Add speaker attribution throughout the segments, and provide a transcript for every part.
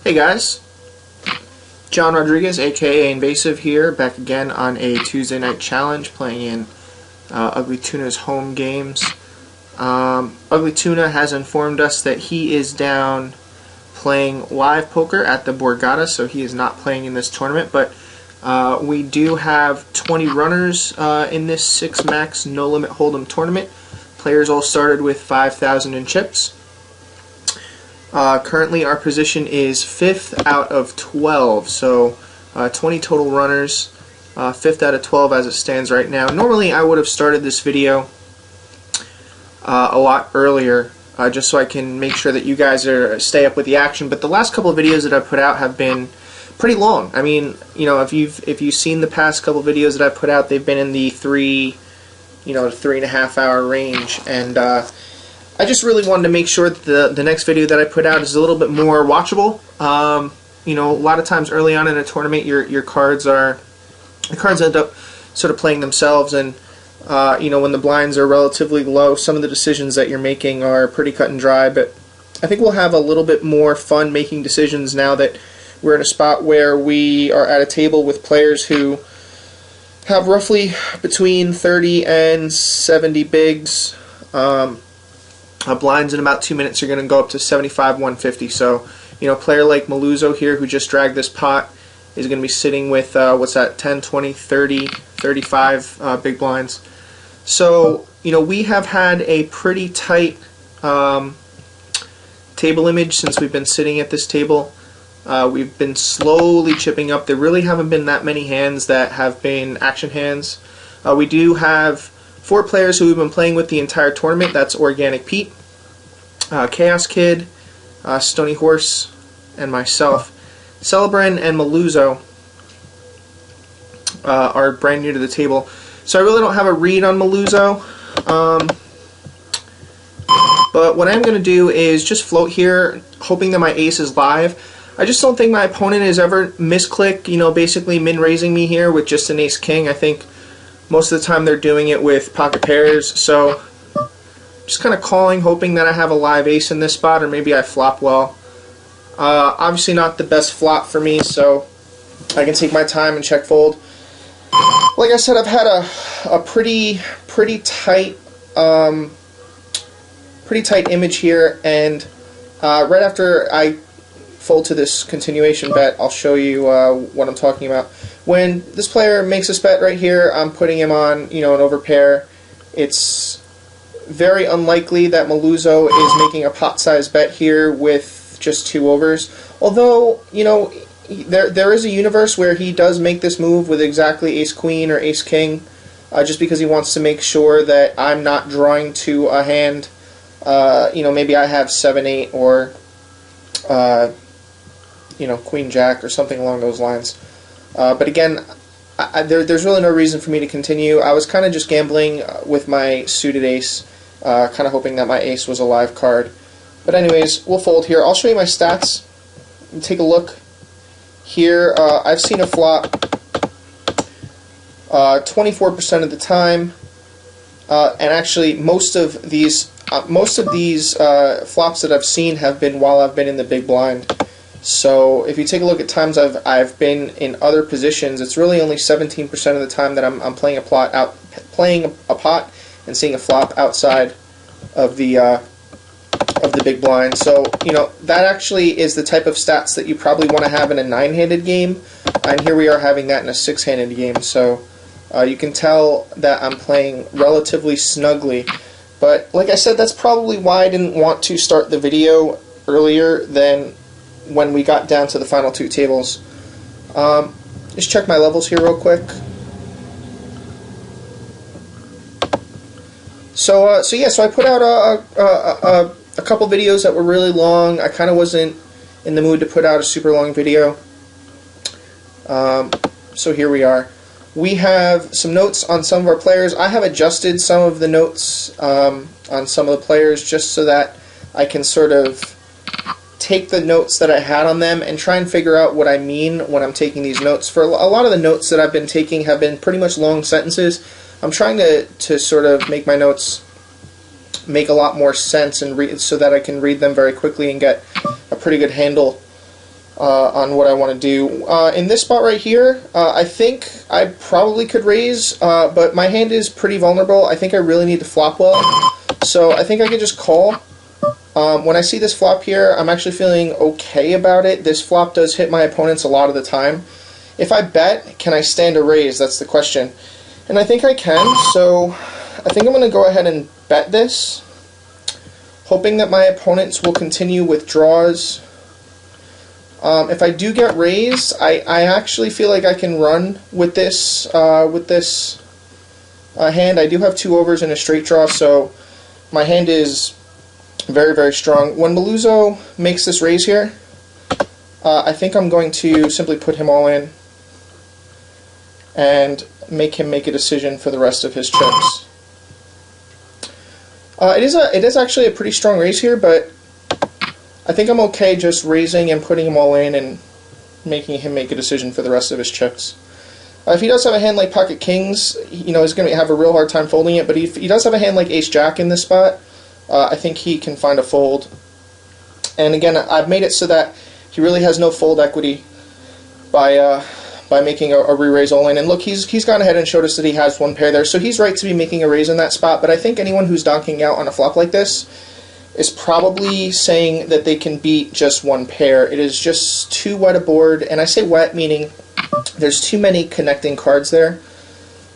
Speaker 1: Hey guys, John Rodriguez, aka invAAsive here, back again on a Tuesday night challenge playing in Ugly Tuna's home games. Ugly Tuna has informed us that he is down playing live poker at the Borgata, so he is not playing in this tournament, but we do have 20 runners in this 6 max no limit hold'em tournament. Players all started with 5,000 in chips. Currently our position is 5th out of 12, so 20 total runners, 5th out of 12 as it stands right now. Normally I would have started this video a lot earlier, just so I can make sure that you guys stay up with the action, but the last couple of videos that I've put out have been pretty long. I mean, you know, if you've seen the past couple of videos that I've put out, they've been in the 3.5 hour range, and I just really wanted to make sure that the next video that I put out is a little bit more watchable. You know, a lot of times early on in a tournament, your cards end up sort of playing themselves, and you know, when the blinds are relatively low, some of the decisions that you're making are pretty cut and dry. But I think we'll have a little bit more fun making decisions now that we're in a spot where we are at a table with players who have roughly between 30 and 70 bigs. Blinds in about 2 minutes are going to go up to 75, 150. So, you know, a player like Maluzzo here, who just dragged this pot, is going to be sitting with, what's that, 10, 20, 30, 35 big blinds. So, you know, we have had a pretty tight table image since we've been sitting at this table. We've been slowly chipping up. There really haven't been that many hands that have been action hands. We do have 4 players who we've been playing with the entire tournament. That's Organic Pete, Chaos Kid, Stony Horse, and myself. Celebrin and Maluzzo are brand new to the table, so I really don't have a read on Maluzzo. But what I'm going to do is just float here, hoping that my ace is live. I just don't think my opponent has ever misclicked, you know, basically min-raising me here with just an ace-king. I think most of the time they're doing it with pocket pairs, so just kind of calling, hoping that I have a live ace in this spot, or maybe I flop well. Obviously not the best flop for me, so I can take my time and check fold. Like I said, I've had a pretty tight image here, and right after I fold to this continuation bet, I'll show you what I'm talking about. When this player makes this bet right here, I'm putting him on, you know, an overpair. It's very unlikely that Maluzzo is making a pot-sized bet here with just 2 overs. Although, you know, there is a universe where he does make this move with exactly ace-queen or ace-king, just because he wants to make sure that I'm not drawing to a hand. You know, maybe I have 7-8 or you know, queen-jack or something along those lines. But again, there's really no reason for me to continue. I was kind of just gambling with my suited ace, kind of hoping that my ace was a live card. But anyways, we'll fold here. I'll show you my stats. Take a look here. I've seen a flop 24% of the time, and actually most of these flops that I've seen have been while I've been in the big blind. So if you take a look at times I've been in other positions, it's really only 17% of the time that I'm playing a pot and seeing a flop outside of the big blind. So, you know, that actually is the type of stats that you probably want to have in a 9-handed game, and here we are having that in a 6-handed game. So you can tell that I'm playing relatively snugly. But like I said, that's probably why I didn't want to start the video earlier than when we got down to the final 2 tables. Just check my levels here real quick. So yeah, so I put out a couple videos that were really long. I kind of wasn't in the mood to put out a super long video. So here we are. We have some notes on some of our players. I have adjusted some of the notes on some of the players just so that I can sort of take the notes that I had on them and try and figure out what I mean when I'm taking these notes. For a lot of the notes that I've been taking have been pretty much long sentences. I'm trying to sort of make my notes make a lot more sense and so that I can read them very quickly and get a pretty good handle on what I want to do. In this spot right here, I think I probably could raise, but my hand is pretty vulnerable. I think I really need to flop well, so I think I could just call. When I see this flop here, I'm actually feeling okay about it. This flop does hit my opponents a lot of the time. If I bet, can I stand a raise? That's the question. And I think I can, so I think I'm going to go ahead and bet this, hoping that my opponents will continue with draws. If I do get raised, I actually feel like I can run with this hand. I do have 2 overs and a straight draw, so my hand is very, very strong. When Maluzzo makes this raise here, I think I'm going to simply put him all in and make him make a decision for the rest of his chips. It is actually a pretty strong raise here, but I think I'm okay just raising and putting him all in and making him make a decision for the rest of his chips. If he does have a hand like Pocket Kings, you know, he's going to have a real hard time folding it, but if he does have a hand like Ace Jack in this spot, I think he can find a fold. And again, I've made it so that he really has no fold equity by making a re-raise all in. And look, he's gone ahead and showed us that he has 1 pair there, so he's right to be making a raise in that spot, but I think anyone who's donking out on a flop like this is probably saying that they can beat just 1 pair. It is just too wet a board, and I say wet meaning there's too many connecting cards there.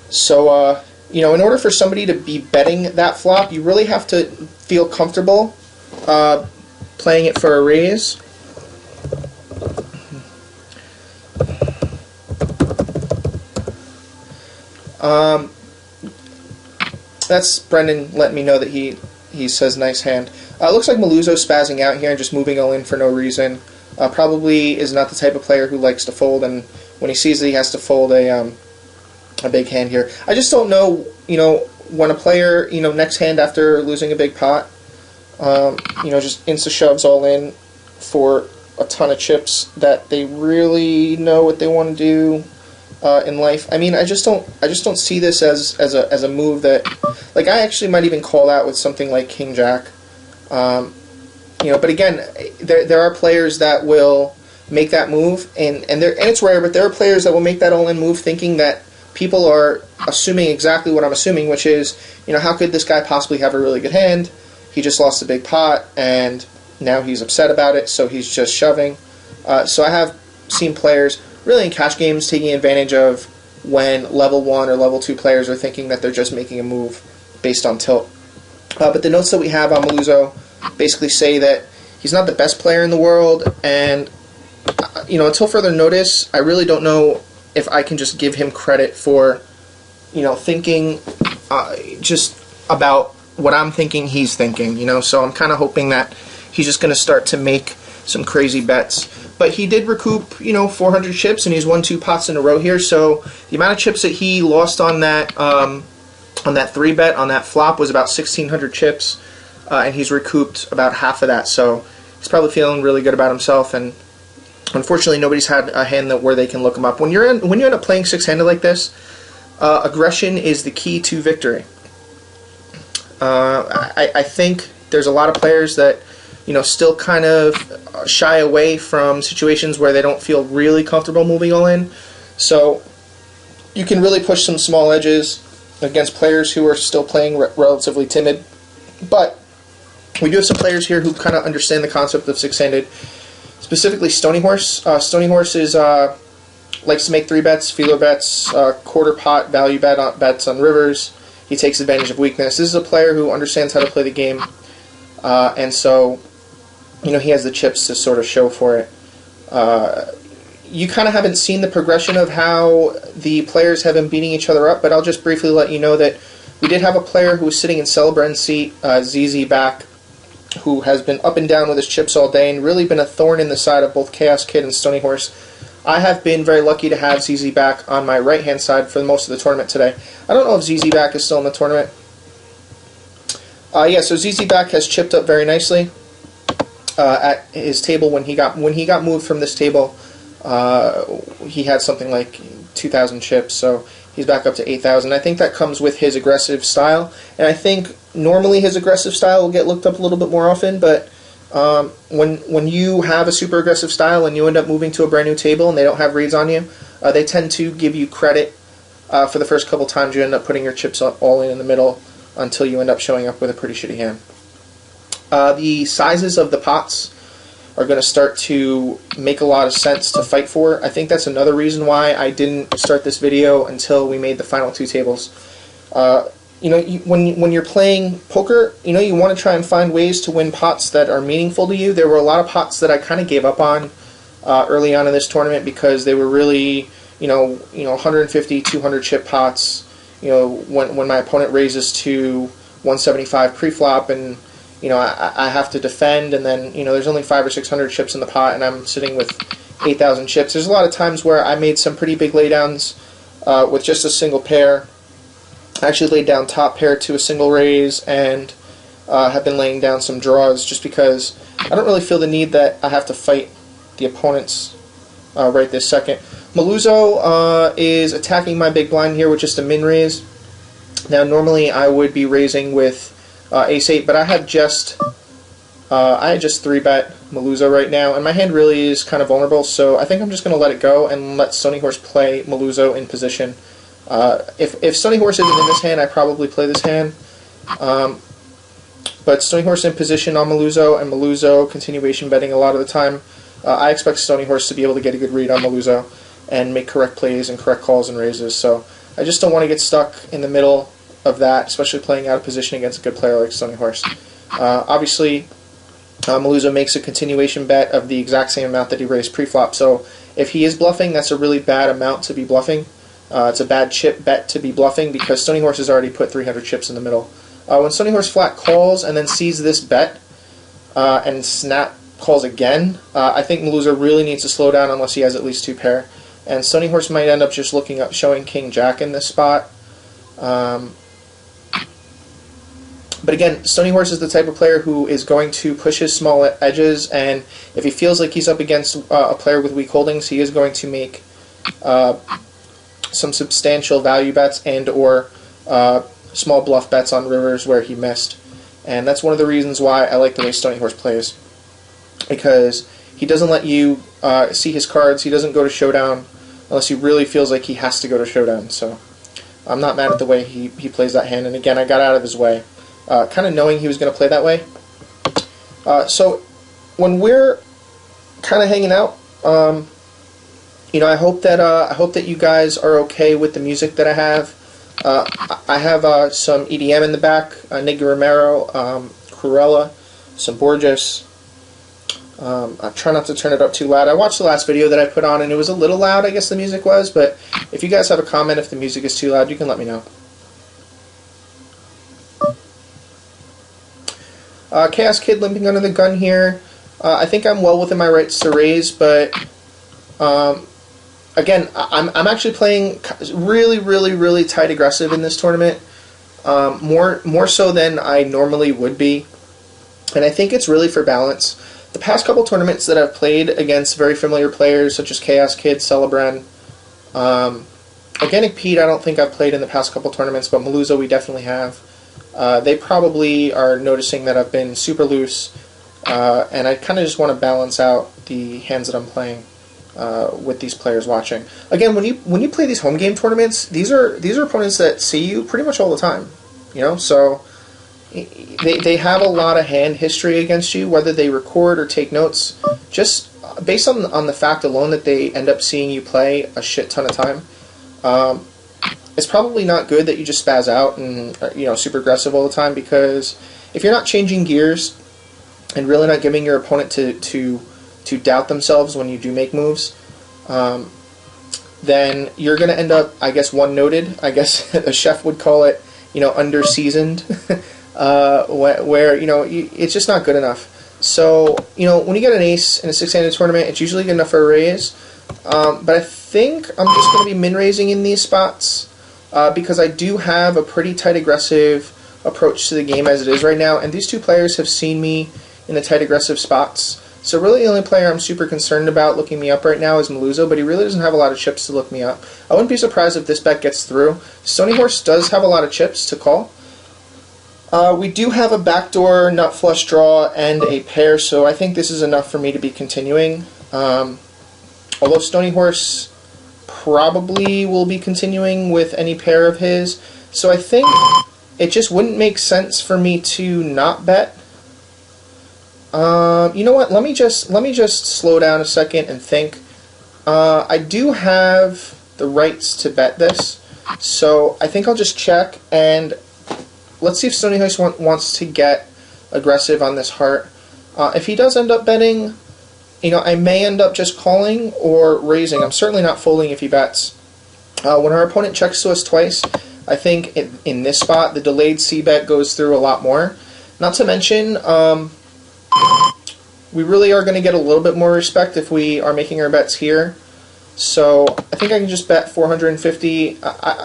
Speaker 1: So, you know, in order for somebody to be betting that flop, you really have to feel comfortable playing it for a raise. That's Brendan letting me know that he says nice hand. Looks like Maluzzo's spazzing out here and just moving all in for no reason. Probably is not the type of player who likes to fold, and when he sees that he has to fold a big hand here. I just don't know, you know, when a player, you know, next hand after losing a big pot, you know, just insta-shoves all in for a ton of chips, that they really know what they want to do in life. I mean, I just don't see this as a move that, like, I actually might even call that with something like King Jack. You know, but again, there are players that will make that move, and it's rare, but there are players that will make that all-in move thinking that people are assuming exactly what I'm assuming, which is, you know, how could this guy possibly have a really good hand? He just lost a big pot, and now he's upset about it, so he's just shoving. So I have seen players, really in cash games, taking advantage of when level 1 or level 2 players are thinking that they're just making a move based on tilt. But the notes that we have on Maluzzo basically say that he's not the best player in the world, and you know, until further notice, I really don't know if I can just give him credit for, you know, thinking just about what I'm thinking he's thinking, you know. So I'm kind of hoping that he's just going to start to make some crazy bets. But he did recoup, you know, 400 chips, and he's won 2 pots in a row here. So the amount of chips that he lost on that 3-bet on that flop was about 1,600 chips, and he's recouped about half of that. So he's probably feeling really good about himself. And unfortunately, nobody's had a hand where they can look him up. When you end up playing 6-handed like this, aggression is the key to victory. I think there's a lot of players that, you know, still kind of shy away from situations where they don't feel really comfortable moving all in. So you can really push some small edges against players who are still playing relatively timid. But we do have some players here who kind of understand the concept of 6-handed. Specifically, Stony Horse. Stony Horse is likes to make 3-bets, feeler bets, quarter pot value bets on rivers. He takes advantage of weakness. This is a player who understands how to play the game, and so, you know, he has the chips to sort of show for it. You kind of haven't seen the progression of how the players have been beating each other up, but I'll just briefly let you know that we did have a player who was sitting in Celebren's seat, ZZ back, who has been up and down with his chips all day and really been a thorn in the side of both Chaos Kid and Stony Horse. I have been very lucky to have ZZ back on my right-hand side for most of the tournament today. I don't know if ZZ back is still in the tournament. Yeah, so ZZ back has chipped up very nicely at his table. When he got moved from this table, he had something like 2,000 chips, so he's back up to 8,000. I think that comes with his aggressive style, and I think normally his aggressive style will get looked up a little bit more often, but When you have a super aggressive style and you end up moving to a brand new table and they don't have reads on you, they tend to give you credit for the first couple times you end up putting your chips all in the middle until you end up showing up with a pretty shitty hand. The sizes of the pots are going to start to make a lot of sense to fight for. I think that's another reason why I didn't start this video until we made the final two tables. When you're playing poker, you want to try and find ways to win pots that are meaningful to you. There were a lot of pots that I kind of gave up on early on in this tournament because they were really, 150, 200 chip pots. When my opponent raises to 175 pre-flop and I have to defend, and then there's only 500 or 600 chips in the pot, and I'm sitting with 8,000 chips. There's a lot of times where I made some pretty big laydowns with just a single pair. I actually laid down top pair to a single raise, and have been laying down some draws just because I don't really feel the need that I have to fight the opponents right this second. Maluzzo is attacking my big blind here with just a min raise. Now normally I would be raising with ace-8, but I had just 3-bet Maluzzo right now, and my hand really is kind of vulnerable, so I think I'm just going to let it go and let Stony Horse play Maluzzo in position. If Stony Horse isn't in this hand, I probably play this hand, but Stony Horse in position on Maluzzo, and Maluzzo continuation betting a lot of the time. I expect Stony Horse to be able to get a good read on Maluzzo and make correct plays and correct calls and raises, so I just don't want to get stuck in the middle of that, especially playing out of position against a good player like Stony Horse. Obviously, Maluzzo makes a continuation bet of the exact same amount that he raised pre-flop, so if he is bluffing, that's a really bad amount to be bluffing. It's a bad chip bet to be bluffing because Stony Horse has already put 300 chips in the middle. When Stony Horse flat calls and then sees this bet and snap calls again, I think Maluzzo really needs to slow down unless he has at least 2 pair. And Stony Horse might end up just looking up, showing King Jack in this spot. But again, Stony Horse is the type of player who is going to push his small edges, and if he feels like he's up against a player with weak holdings, he is going to make some substantial value bets and or small bluff bets on rivers where he missed. And that's one of the reasons why I like the way Stony Horse plays, because he doesn't let you see his cards. He doesn't go to showdown unless he really feels like he has to go to showdown. So I'm not mad at the way he plays that hand, and again, I got out of his way. Kind of knowing he was going to play that way. So when we're kind of hanging out, I hope that you guys are okay with the music that I have. I have some EDM in the back, Nigga Romero, Cruella, some Borges. I try not to turn it up too loud. I watched the last video that I put on, and it was a little loud, I guess the music was, but if you guys have a comment if the music is too loud, you can let me know. Chaos Kid limping under the gun here. I think I'm well within my rights to raise, but again, I'm actually playing really tight aggressive in this tournament, more so than I normally would be, and I think it's really for balance. The past couple tournaments that I've played against very familiar players such as Chaos Kid, Celebran, Organic Pete I don't think I've played in the past couple tournaments, but Maluzzo we definitely have. They probably are noticing that I've been super loose, and I kind of just want to balance out the hands that I'm playing with these players watching. Again, when you play these home game tournaments, these are opponents that see you pretty much all the time, so they have a lot of hand history against you, whether they record or take notes, just based on the fact alone that they end up seeing you play a shit ton of time. It's probably not good that you just spaz out and super aggressive all the time, because if you're not changing gears and really not giving your opponent to doubt themselves when you do make moves, then you're going to end up, I guess, one-noted. I guess a chef would call it, under-seasoned, where it's just not good enough. So when you get an ace in a 6-handed tournament, it's usually good enough for a raise. But I think I'm just going to be min-raising in these spots. Because I do have a pretty tight aggressive approach to the game as it is right now, and these two players have seen me in the tight aggressive spots. So really the only player I'm super concerned about looking me up right now is Maluzzo, but he really doesn't have a lot of chips to look me up. I wouldn't be surprised if this bet gets through. Stony Horse does have a lot of chips to call. We do have a backdoor nut flush draw and a pair, so I think this is enough for me to be continuing. Although Stony Horse probably will be continuing with any pair of his, so I think it just wouldn't make sense for me to not bet. You know what? Let me just slow down a second and think. I do have the rights to bet this, so I think I'll just check, and let's see if Stony Horse wants to get aggressive on this heart. If he does end up betting, you know, I may end up just calling or raising. I'm certainly not folding if he bets. When our opponent checks to us twice, I think in this spot the delayed c-bet goes through a lot more. Not to mention, we really are going to get a little bit more respect if we are making our bets here. So I think I can just bet 450.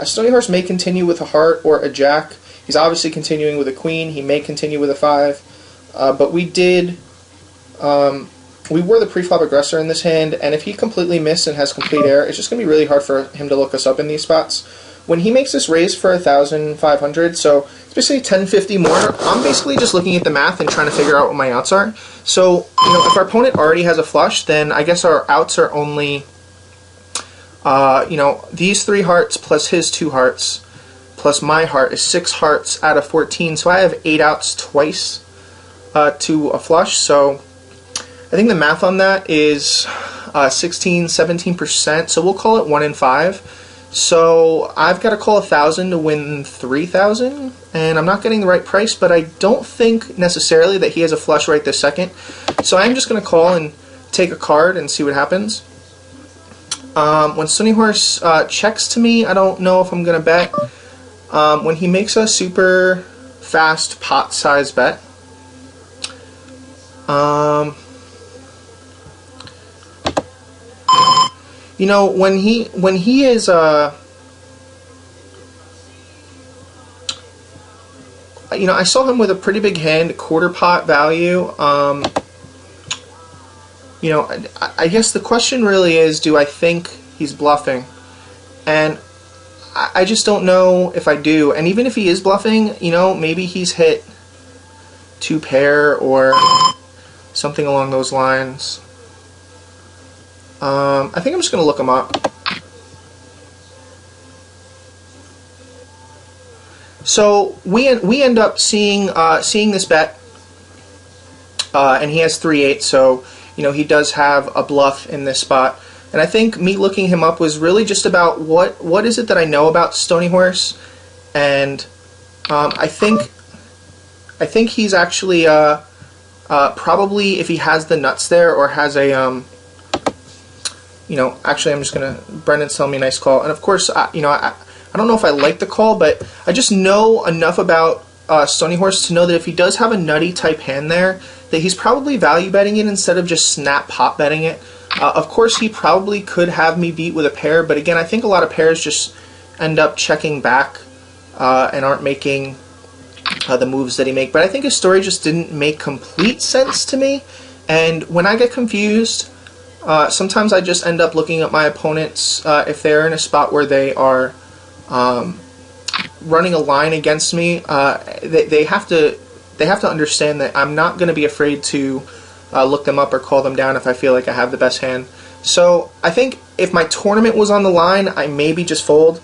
Speaker 1: Stony Horse may continue with a heart or a jack. He's obviously continuing with a queen. He may continue with a 5. But we were the pre-flop aggressor in this hand, and if he completely missed and has complete air, it's just going to be really hard for him to look us up in these spots. When he makes this raise for 1,500, so it's basically 1050 more, I'm basically just looking at the math and trying to figure out what my outs are. So, you know, if our opponent already has a flush, then I guess our outs are only, you know, these 3 hearts plus his 2 hearts plus my heart is 6 hearts out of 14, so I have 8 outs twice to a flush. So I think the math on that is 16-17%, so we'll call it 1 in 5. So I've got to call 1,000 to win 3,000, and I'm not getting the right price, but I don't think necessarily that he has a flush right this second. So I'm just going to call and take a card and see what happens. When Stony Horse checks to me, I don't know if I'm going to bet. When he makes a super fast pot size bet, you know, when he is you know, I saw him with a pretty big hand, quarter pot value. You know, I guess the question really is, do I think he's bluffing? And I just don't know if I do. And even if he is bluffing, you know, maybe he's hit 2 pair or something along those lines. I think I'm just going to look him up. So we end up seeing this bet, and he has 3-8. So you know, he does have a bluff in this spot. And I think me looking him up was really just about what is it that I know about Stony Horse, and I think he's actually probably, if he has the nuts there or has a you know, actually I'm just gonna, Brendan's telling me a nice call, and of course you know, I don't know if I like the call, but I just know enough about Stony Horse to know that if he does have a nutty type hand there, that he's probably value betting it instead of just snap pot betting it. Of course, he probably could have me beat with a pair, but again, I think a lot of pairs just end up checking back and aren't making the moves that he make. But I think his story just didn't make complete sense to me, and when I get confused, sometimes I just end up looking at my opponents if they're in a spot where they are running a line against me. They have to understand that I'm not going to be afraid to look them up or call them down if I feel like I have the best hand. So I think if my tournament was on the line, I maybe just fold.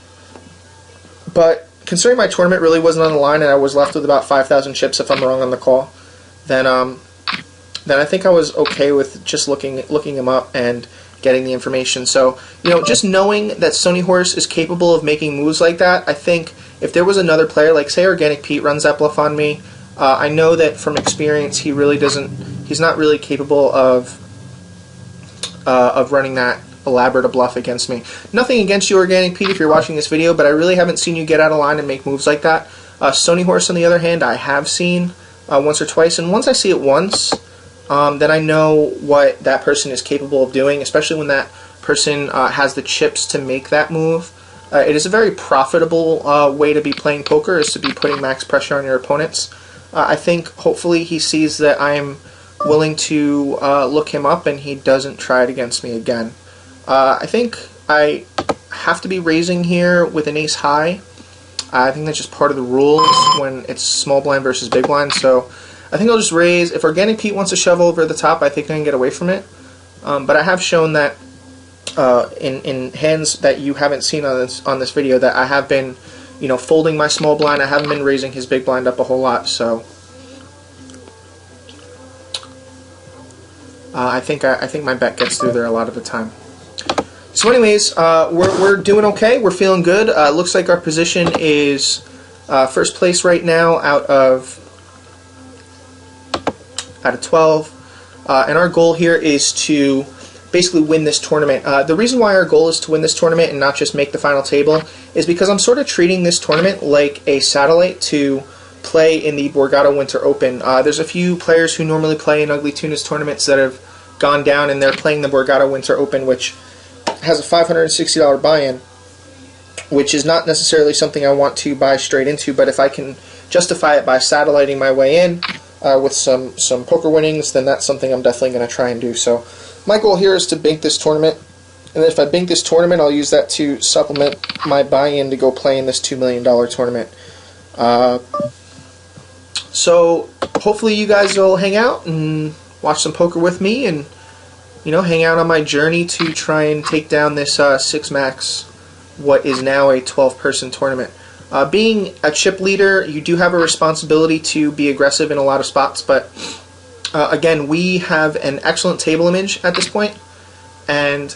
Speaker 1: But considering my tournament really wasn't on the line and I was left with about 5,000 chips if I'm wrong on the call, then I think I was okay with just looking him up and getting the information. So, you know, just knowing that Stony Horse is capable of making moves like that, I think if there was another player, like say Organic Pete runs that bluff on me, I know that from experience he really doesn't, he's not really capable of running that elaborate a bluff against me. Nothing against you, Organic Pete, if you're watching this video, but I really haven't seen you get out of line and make moves like that. Stony Horse, on the other hand, I have seen once or twice, and once I see it once, then I know what that person is capable of doing, especially when that person has the chips to make that move. It is a very profitable way to be playing poker, is to be putting max pressure on your opponents. I think hopefully he sees that I'm willing to look him up and he doesn't try it against me again. I think I have to be raising here with an ace high. I think that's just part of the rules when it's small blind versus big blind. So I think I'll just raise. If Organic Pete wants to shove over the top, I think I can get away from it. But I have shown that in hands that you haven't seen on this video that I have been, folding my small blind. I haven't been raising his big blind up a whole lot. So I think my bet gets through there a lot of the time. So anyways, we're doing okay. We're feeling good. Looks like our position is first place right now out of 12. And our goal here is to basically win this tournament. The reason why our goal is to win this tournament and not just make the final table is because I'm sort of treating this tournament like a satellite to play in the Borgata Winter Open. There's a few players who normally play in Ugly Tunas tournaments that have gone down, and they're playing the Borgata Winter Open, which has a $560 buy-in, which is not necessarily something I want to buy straight into, but if I can justify it by satelliting my way in with some poker winnings, then that's something I'm definitely going to try and do. So my goal here is to bank this tournament, and if I bank this tournament, I'll use that to supplement my buy-in to go play in this $2 million tournament. So hopefully you guys will hang out and watch some poker with me, and hang out on my journey to try and take down this 6-max, what is now a 12-person tournament. Being a chip leader, you do have a responsibility to be aggressive in a lot of spots, but again, we have an excellent table image at this point, and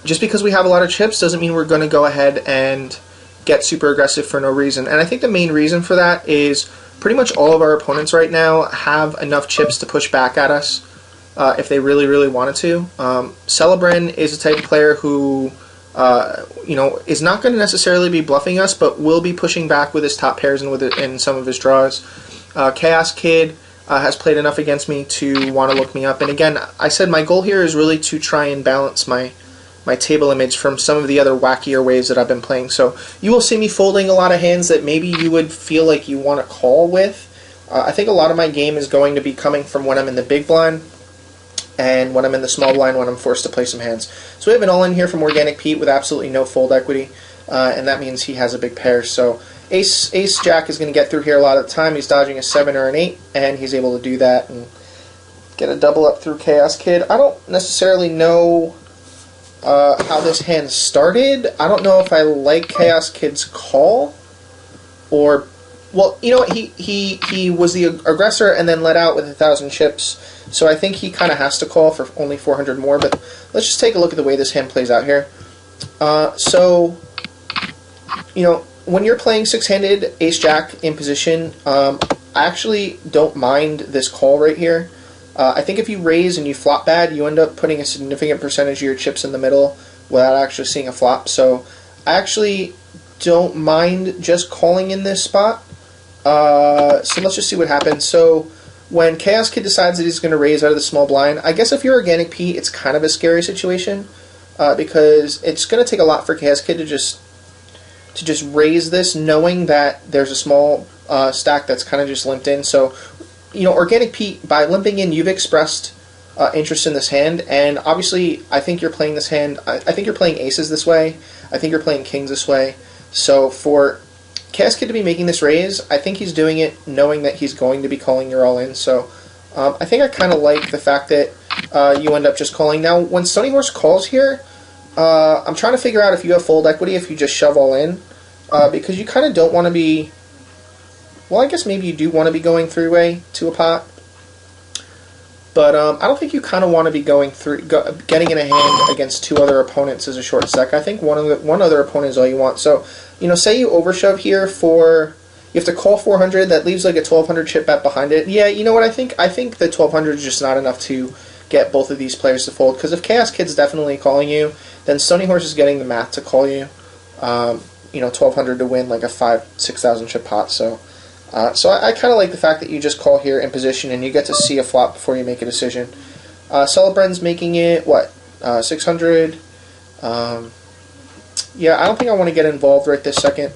Speaker 1: just because we have a lot of chips doesn't mean we're going to go ahead and get super aggressive for no reason. And I think the main reason for that is pretty much all of our opponents right now have enough chips to push back at us if they really, really wanted to. Celebrin is a type of player who is not going to necessarily be bluffing us, but will be pushing back with his top pairs and in some of his draws. Chaos Kid has played enough against me to want to look me up. And again, I said my goal here is really to try and balance my table image from some of the other wackier ways that I've been playing. So you will see me folding a lot of hands that maybe you would feel like you want to call with. I think a lot of my game is going to be coming from when I'm in the big blind and when I'm in the small blind when I'm forced to play some hands. So we have an all-in here from Organic Pete with absolutely no fold equity, and that means he has a big pair. So Ace Jack is going to get through here a lot of the time. He's dodging a 7 or an 8, and he's able to do that and get a double up through Chaos Kid. I don't necessarily know how this hand started. I don't know if I like Chaos Kid's call, or, well, you know what, he was the aggressor and then let out with 1,000 chips, so I think he kind of has to call for only 400 more, but let's just take a look at the way this hand plays out here. So, when you're playing six-handed Ace-Jack in position, I actually don't mind this call right here. I think if you raise and you flop bad, you end up putting a significant percentage of your chips in the middle without actually seeing a flop. So I actually don't mind just calling in this spot. So let's just see what happens. So when Chaos Kid decides that he's going to raise out of the small blind, I guess if you're Organic Pete, it's kind of a scary situation because it's going to take a lot for Chaos Kid to just raise this, knowing that there's a small stack that's kind of just limped in. So, Organic Pete, by limping in, you've expressed interest in this hand, and obviously I think you're playing this hand, I think you're playing aces this way, I think you're playing kings this way, so for Chaos Kid to be making this raise, I think he's doing it knowing that he's going to be calling your all-in, so I think I kind of like the fact that you end up just calling. Now, when Stony Horse calls here, I'm trying to figure out if you have fold equity, if you just shove all in, because you kind of don't want to be, well, I guess maybe you do want to be going three-way to a pot, but I don't think you kind of want to be getting in a hand against two other opponents as a short stack. I think one other opponent is all you want. So, say you overshove here for, you have to call 400, that leaves like a 1200 chip bet behind it. Yeah, you know what, I think the 1200 is just not enough to get both of these players to fold, because if Chaos Kid's definitely calling you, then Stony Horse is getting the math to call you. 1200 to win like a 5,000-6,000 chip pot. So I kind of like the fact that you just call here in position and you get to see a flop before you make a decision. Celebrin's making it, what, 600? Yeah, I don't think I want to get involved right this second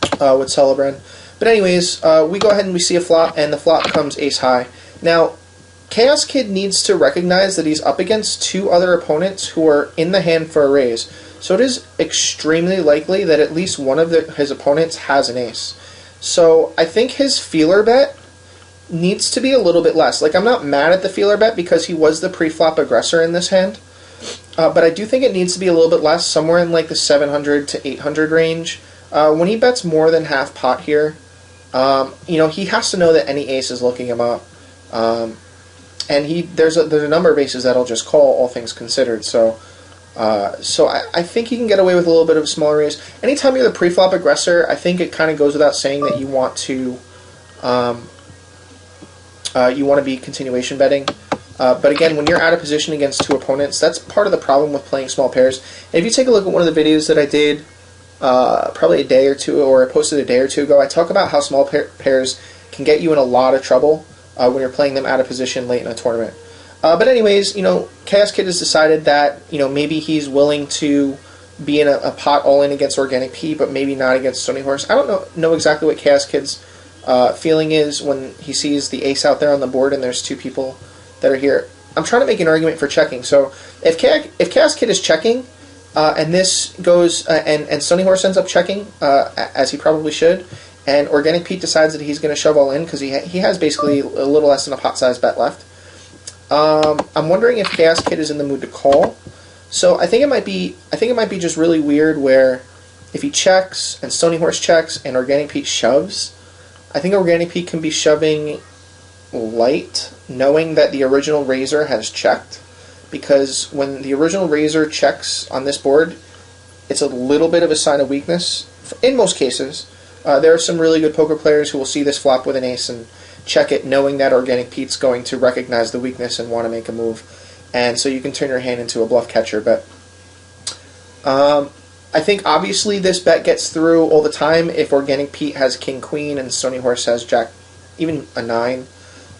Speaker 1: with Celebrin. But anyways, we go ahead and we see a flop, and the flop comes ace high. Now, Chaos Kid needs to recognize that he's up against two other opponents who are in the hand for a raise. So it is extremely likely that at least one of his opponents has an ace. So I think his feeler bet needs to be a little bit less. Like, I'm not mad at the feeler bet because he was the pre-flop aggressor in this hand. But I do think it needs to be a little bit less, somewhere in like the 700 to 800 range. When he bets more than half pot here, you know, he has to know that any ace is looking him up. And there's a number of aces that'll just call, all things considered. So I think he can get away with a little bit of a smaller raise. Anytime you're the pre-flop aggressor, I think it kind of goes without saying that you want to be continuation betting. But again, when you're out of position against two opponents, that's part of the problem with playing small pairs. And if you take a look at one of the videos that I did probably a day or two, or I posted a day or two ago, I talk about how small pairs can get you in a lot of trouble when you're playing them out of position late in a tournament. But anyways, you know, Chaos Kid has decided that, you know, maybe he's willing to be in a pot all in against Organic P, but maybe not against Stony Horse. I don't know exactly what Chaos Kid's feeling is when he sees the ace out there on the board and there's two people that are here. I'm trying to make an argument for checking. So if Chaos Kid is checking, and this goes, and Stony Horse ends up checking, as he probably should, and Organic Pete decides that he's going to shove all in because he has basically a little less than a pot size bet left. I'm wondering if Chaos Kid is in the mood to call. So I think it might be just really weird where if he checks and Stony Horse checks and Organic Pete shoves, I think Organic Pete can be shoving light, knowing that the original raiser has checked, because when the original raiser checks on this board, it's a little bit of a sign of weakness in most cases. There are some really good poker players who will see this flop with an ace and check it, knowing that Organic Pete's going to recognize the weakness and want to make a move, and so you can turn your hand into a bluff catcher. But I think obviously this bet gets through all the time if Organic Pete has King Queen and Stony Horse has Jack, even a 9.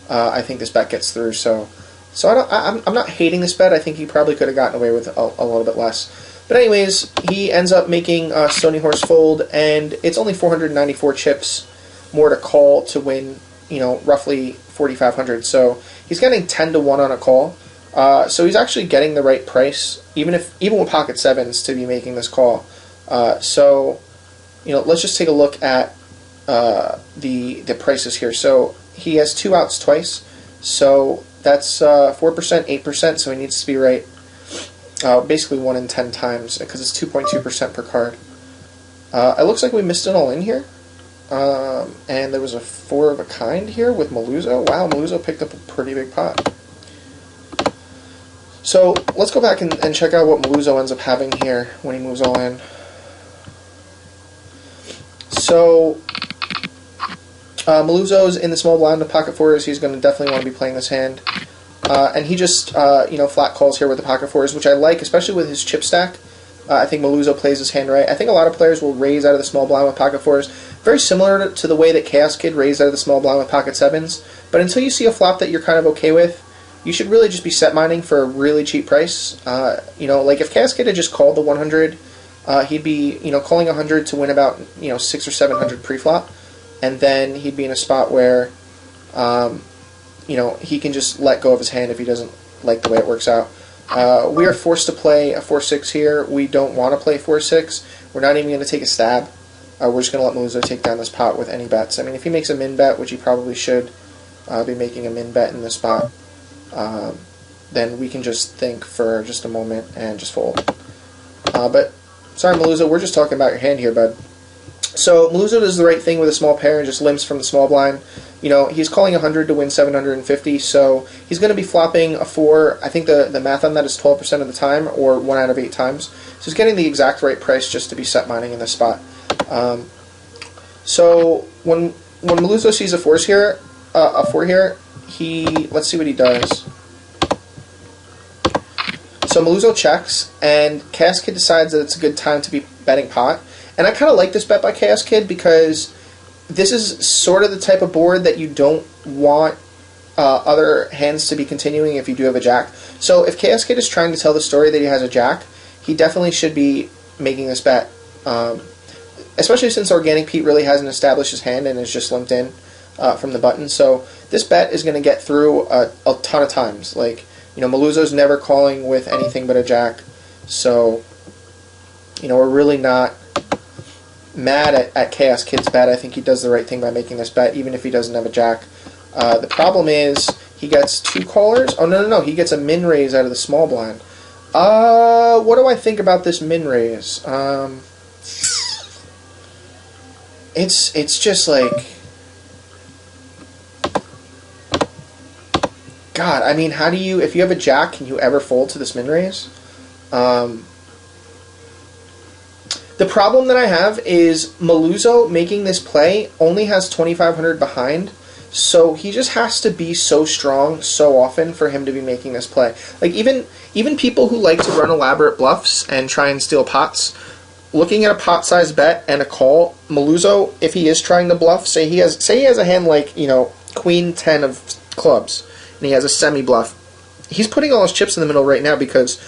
Speaker 1: I think this bet gets through. So I'm not hating this bet. I think he probably could have gotten away with a little bit less. But anyways, he ends up making Stony Horse fold, and it's only 494 chips more to call to win, you know, roughly 4,500. So he's getting 10 to 1 on a call. So he's actually getting the right price, even with pocket sevens, to be making this call. So, you know, let's just take a look at the prices here. So he has 2 outs twice, so that's 4%, 8%. So he needs to be right. Basically 1 in 10 times, because it's 2.2% per card. It looks like we missed it all in here. And there was a 4 of a kind here with Maluzzo. Wow, Maluzzo picked up a pretty big pot. So let's go back and check out what Maluzzo ends up having here when he moves all in. So Maluzzo's in the small blind with pocket fours. He's going to definitely want to be playing this hand. And he just, you know, flat calls here with the pocket fours, which I like, especially with his chip stack. I think Maluzzo plays his hand right. I think a lot of players will raise out of the small blind with pocket fours, very similar to the way that Chaos Kid raised out of the small blind with pocket sevens. But until you see a flop that you're kind of okay with, you should really just be set mining for a really cheap price. You know, like if Chaos Kid had just called the 100, he'd be, you know, calling 100 to win about, you know, 600 or 700 pre-flop, and then he'd be in a spot where, you know, he can just let go of his hand if he doesn't like the way it works out. We are forced to play a 4-6 here. We don't want to play 4-6. We're not even going to take a stab. We're just going to let Maluzzo take down this pot with any bets. I mean, if he makes a min bet, which he probably should be making a min bet in this spot, then we can just think for just a moment and just fold. But, sorry Maluzzo, we're just talking about your hand here, bud. So Maluzzo does the right thing with a small pair and just limps from the small blind. You know, he's calling 100 to win 750, so he's going to be flopping a 4. I think the math on that is 12% of the time, or 1 out of 8 times. So he's getting the exact right price just to be set mining in this spot. So when Maluzzo sees a 4 here, let's see what he does. So Maluzzo checks, and Chaos Kid decides that it's a good time to be betting pot. And I kind of like this bet by Chaos Kid because this is sort of the type of board that you don't want other hands to be continuing if you do have a jack. So if Chaos Kid is trying to tell the story that he has a jack, he definitely should be making this bet. Especially since Organic Pete really hasn't established his hand and is just limped in from the button. So this bet is going to get through a ton of times. Like, you know, Maluzzo's never calling with anything but a jack. So you know, we're really not mad at Chaos Kid's bet. I think he does the right thing by making this bet, even if he doesn't have a jack. The problem is he gets 2 callers. Oh, no, he gets a min raise out of the small blind. What do I think about this min raise? It's just like, God, I mean, how do you, if you have a jack, can you ever fold to this min raise? The problem that I have is Maluzzo making this play only has 2,500 behind, so he just has to be so strong so often for him to be making this play. Like, even people who like to run elaborate bluffs and try and steal pots, looking at a pot-sized bet and a call, Maluzzo, if he is trying to bluff, say he has a hand like, you know, Queen 10 of clubs, and he has a semi-bluff, he's putting all his chips in the middle right now because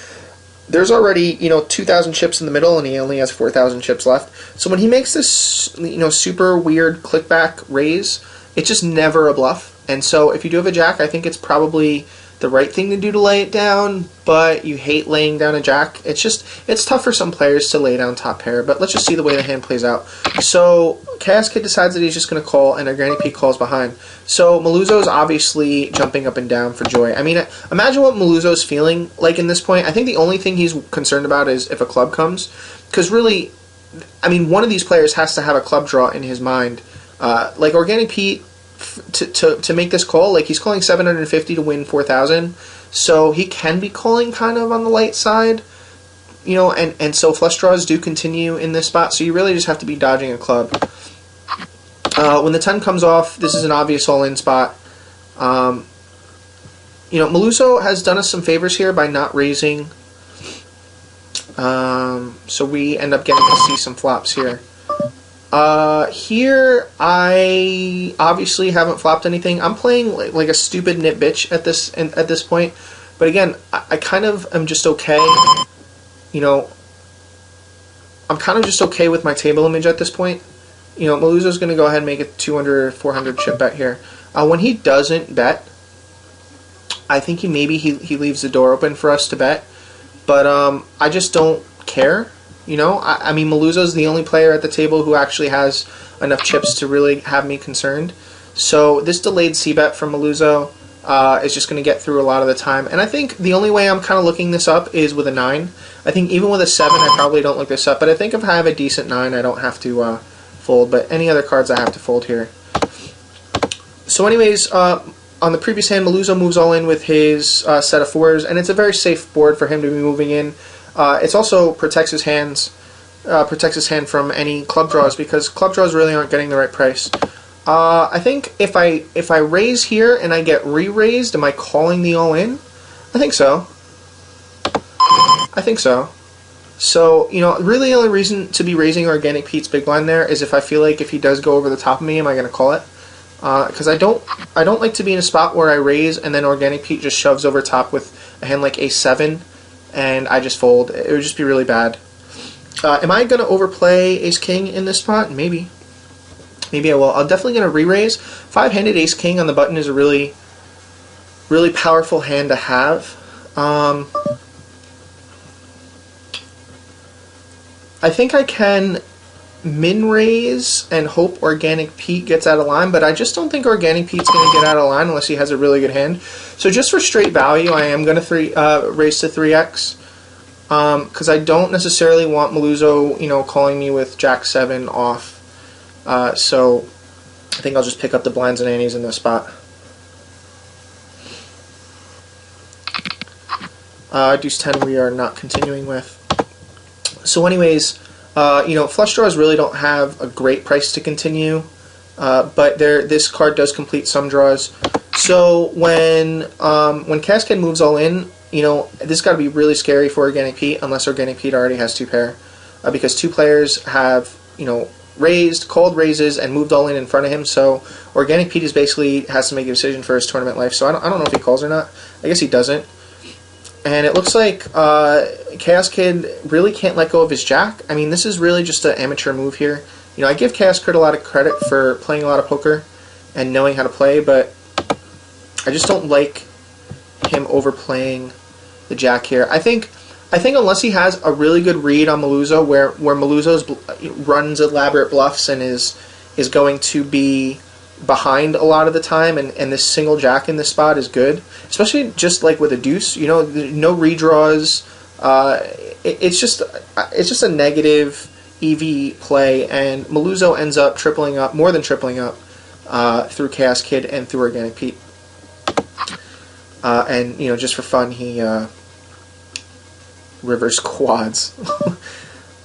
Speaker 1: there's already, you know, 2,000 chips in the middle and he only has 4,000 chips left. So when he makes this, you know, super weird clickback raise, it's just never a bluff. And so if you do have a jack, I think it's probably the right thing to do to lay it down, but you hate laying down a jack. It's tough for some players to lay down top pair, but let's just see the way the hand plays out. So Chaos Kid decides that he's just going to call, and Organic Pete calls behind. So Maluzzo's obviously jumping up and down for joy. I mean, imagine what Maluzzo's feeling like in this point. I think the only thing he's concerned about is if a club comes, because really, I mean, one of these players has to have a club draw in his mind. Like Organic Pete, to make this call, like he's calling 750 to win 4,000, so he can be calling kind of on the light side, you know, and so flush draws do continue in this spot, so you really just have to be dodging a club. When the 10 comes off, this is an obvious all-in spot. You know, Maluzzo has done us some favors here by not raising, so we end up getting to see some flops here. Here, I obviously haven't flopped anything. I'm playing like a stupid nit bitch at this point. But again, I kind of am just okay. You know, I'm kind of just okay with my table image at this point. You know, Maluzzo's going to go ahead and make a 200 or 400 chip bet here. When he doesn't bet, I think he leaves the door open for us to bet. But I just don't care. You know, I mean, Maluzzo's the only player at the table who actually has enough chips to really have me concerned. So this delayed c-bet from Maluzzo is just going to get through a lot of the time. And I think the only way I'm kind of looking this up is with a 9. I think even with a 7, I probably don't look this up. But I think if I have a decent 9, I don't have to fold. But any other cards, I have to fold here. So anyways, on the previous hand, Maluzzo moves all in with his set of 4s. And it's a very safe board for him to be moving in. It also protects his hand from any club draws, because club draws really aren't getting the right price. I think if I raise here and I get re-raised, am I calling the all-in? I think so. I think so. So, you know, really the only reason to be raising Organic Pete's big blind there is if I feel like if he does go over the top of me, am I going to call it? Because I don't like to be in a spot where I raise and then Organic Pete just shoves over top with a hand like Ace-7. And I just fold. It would just be really bad. Am I going to overplay Ace-King in this spot? Maybe. Maybe I will. I'm definitely going to re-raise. 5-handed Ace-King on the button is a really, really powerful hand to have. I think I can min-raise and hope Organic Pete gets out of line, but I just don't think Organic Pete's going to get out of line unless he has a really good hand. So just for straight value, I am going to raise to 3x, because I don't necessarily want Maluzzo, you know, calling me with Jack-7 off. So I think I'll just pick up the blinds and antes in this spot. Deuce-10 we are not continuing with. So anyways, you know, flush draws really don't have a great price to continue, but this card does complete some draws. So when Cascade moves all in, you know, this got to be really scary for Organic Pete, unless Organic Pete already has 2 pair, because 2 players have, you know, raised, called raises, and moved all in front of him. So Organic Pete is basically has to make a decision for his tournament life. So I don't know if he calls or not. I guess he doesn't. And it looks like Chaos Kid really can't let go of his jack. I mean, this is really just an amateur move here. You know, I give Chaos Kid a lot of credit for playing a lot of poker and knowing how to play, but I just don't like him overplaying the jack here. I think I think unless he has a really good read on Maluzzo, where Maluzzo runs elaborate bluffs and is going to be behind a lot of the time, and this single jack in this spot is good, especially just like with a deuce. You know, no redraws. It's just a negative EV play, and Maluzzo ends up tripling up, more than tripling up, through Chaos Kid and through Organic Pete. And you know, just for fun, he rivers quads.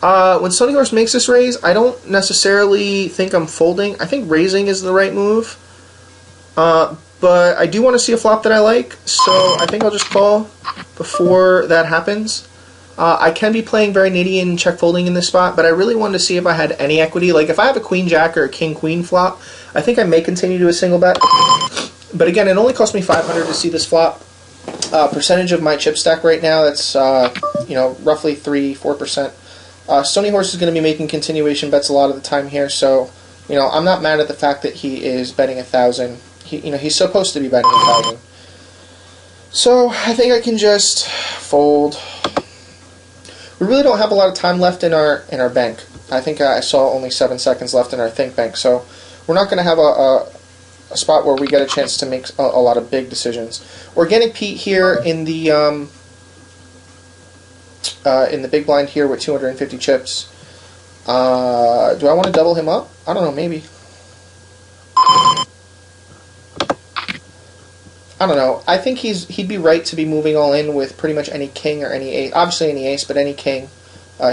Speaker 1: When Stony Horse makes this raise, I don't necessarily think I'm folding. I think raising is the right move. But I do want to see a flop that I like, so I think I'll just call before that happens. I can be playing very nitty and check folding in this spot, but I really wanted to see if I had any equity. Like if I have a queen jack or a king queen flop, I think I may continue to a single bet. But again, it only cost me 500 to see this flop. Percentage of my chip stack right now, that's you know, roughly 3-4%. Stony Horse is going to be making continuation bets a lot of the time here, so you know, I'm not mad at the fact that he is betting 1,000. You know, he's supposed to be betting 1,000. So I think I can just fold. We really don't have a lot of time left in our bank. I think I saw only 7 seconds left in our think bank, so we're not going to have a spot where we get a chance to make a lot of big decisions. Organic Pete here in the big blind here with 250 chips. Do I want to double him up? I don't know, maybe. I don't know. I think he'd be right to be moving all in with pretty much any king or any ace. Obviously any ace, but any king,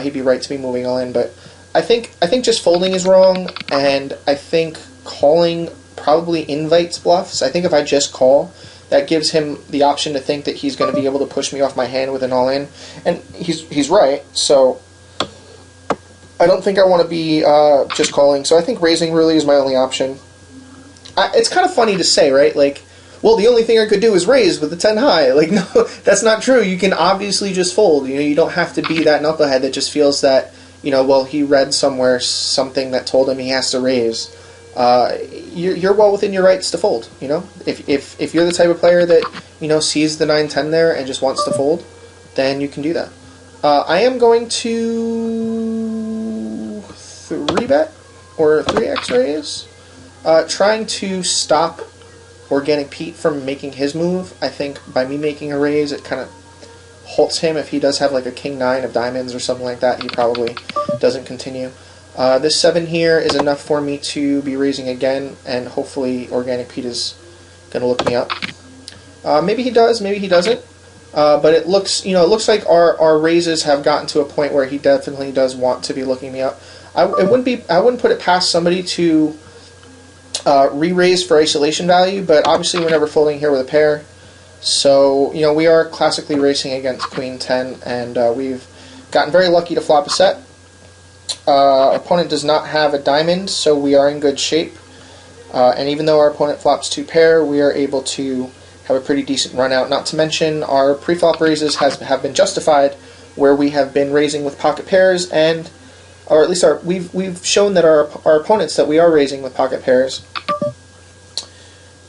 Speaker 1: he'd be right to be moving all in. But I think just folding is wrong, and I think calling probably invites bluffs. I think if I just call, that gives him the option to think that he's going to be able to push me off my hand with an all in, and he's right. So I don't think I want to be just calling. So I think raising really is my only option. It's kind of funny to say, right? Like, well, the only thing I could do is raise with the 10 high. Like, no, that's not true. You can obviously just fold. You know, you don't have to be that knucklehead that just feels that, you know, well, he read somewhere something that told him he has to raise. You're well within your rights to fold. You know, if you're the type of player that, you know, sees the 9-10 there and just wants to fold, then you can do that. I am going to 3-bet or 3x raise, trying to stop Organic Pete from making his move. I think by me making a raise, it kind of halts him. If he does have like a king-9 of diamonds or something like that, he probably doesn't continue. This 7 here is enough for me to be raising again, and hopefully Organic Pete is going to look me up. Maybe he does, maybe he doesn't. But it looks, you know, it looks like our raises have gotten to a point where he definitely does want to be looking me up. I wouldn't put it past somebody to re-raise for isolation value, but obviously we're never folding here with a pair. So, you know, we are classically racing against Queen 10, and we've gotten very lucky to flop a set. Opponent does not have a diamond, so we are in good shape. And even though our opponent flops 2 pair, we are able to have a pretty decent run out. Not to mention, our pre-flop raises have been justified, where we have been raising with pocket pairs, and or at least we've shown that our opponents that we are raising with pocket pairs,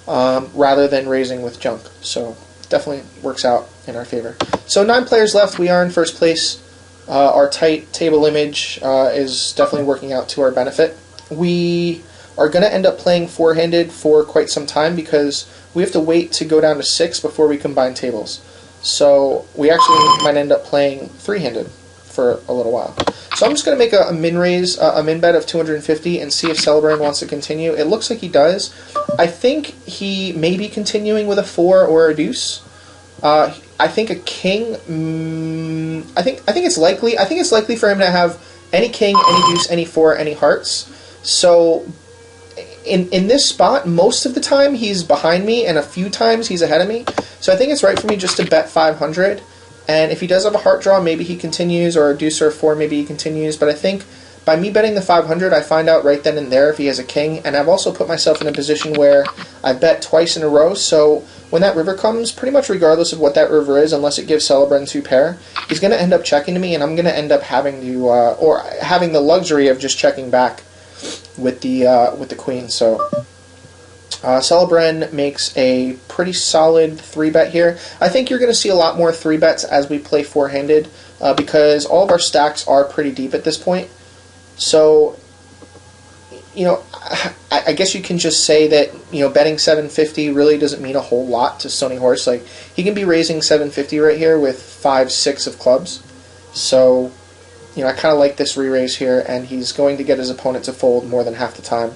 Speaker 1: rather than raising with junk. So definitely works out in our favor. So 9 players left. We are in first place. Our tight table image is definitely working out to our benefit. We are going to end up playing 4-handed for quite some time because we have to wait to go down to 6 before we combine tables. So we actually might end up playing 3-handed for a little while. So I'm just going to make a min raise, a min bet of 250, and see if Celebrand wants to continue. It looks like he does. I think he may be continuing with a 4 or a deuce. I think a king. I think it's likely. I think it's likely for him to have any king, any deuce, any 4, any hearts. So in this spot, most of the time he's behind me, and a few times he's ahead of me. So I think it's right for me just to bet 500. And if he does have a heart draw, maybe he continues, or a deuce or a 4, maybe he continues. But I think by me betting the 500, I find out right then and there if he has a king. And I've also put myself in a position where I bet twice in a row. So when that river comes, pretty much regardless of what that river is, unless it gives Celebrand 2 pair, he's going to end up checking to me, and I'm going to end up having to, or having the luxury of just checking back with the queen. So Celebren makes a pretty solid 3-bet here. I think you're going to see a lot more 3-bets as we play four-handed because all of our stacks are pretty deep at this point. So, you know, I guess you can just say that, you know, betting 750 really doesn't mean a whole lot to Stony Horse. Like, he can be raising 750 right here with 5-6 of clubs. So, you know, I kind of like this re-raise here, and he's going to get his opponent to fold more than half the time.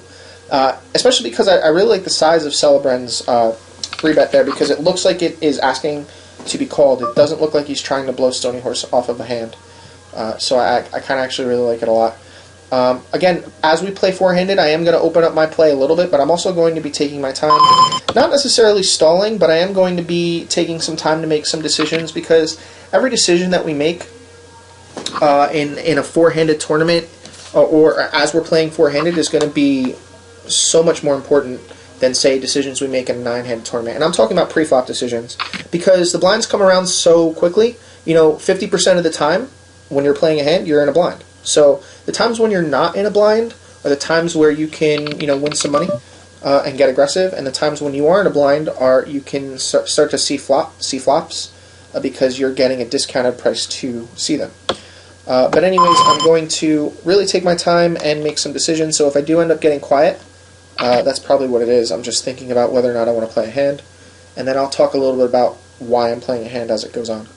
Speaker 1: Especially because I really like the size of Celebren's 3-bet there, because it looks like it is asking to be called. It doesn't look like he's trying to blow Stony Horse off of a hand. So I kind of actually really like it a lot. Again, as we play four-handed, I am going to open up my play a little bit, but I'm also going to be taking my time. Not necessarily stalling, but I am going to be taking some time to make some decisions, because every decision that we make in a four-handed tournament, or as we're playing four-handed, is going to be so much more important than, say, decisions we make in a nine-handed tournament. And I'm talking about pre-flop decisions, because the blinds come around so quickly. You know, 50% of the time when you're playing a hand, you're in a blind. So the times when you're not in a blind are the times where you can, you know, win some money and get aggressive, and the times when you are in a blind are you can start to see flops because you're getting a discounted price to see them. But anyways, I'm going to really take my time and make some decisions. So if I do end up getting quiet, that's probably what it is. I'm just thinking about whether or not I want to play a hand, and then I'll talk a little bit about why I'm playing a hand as it goes on.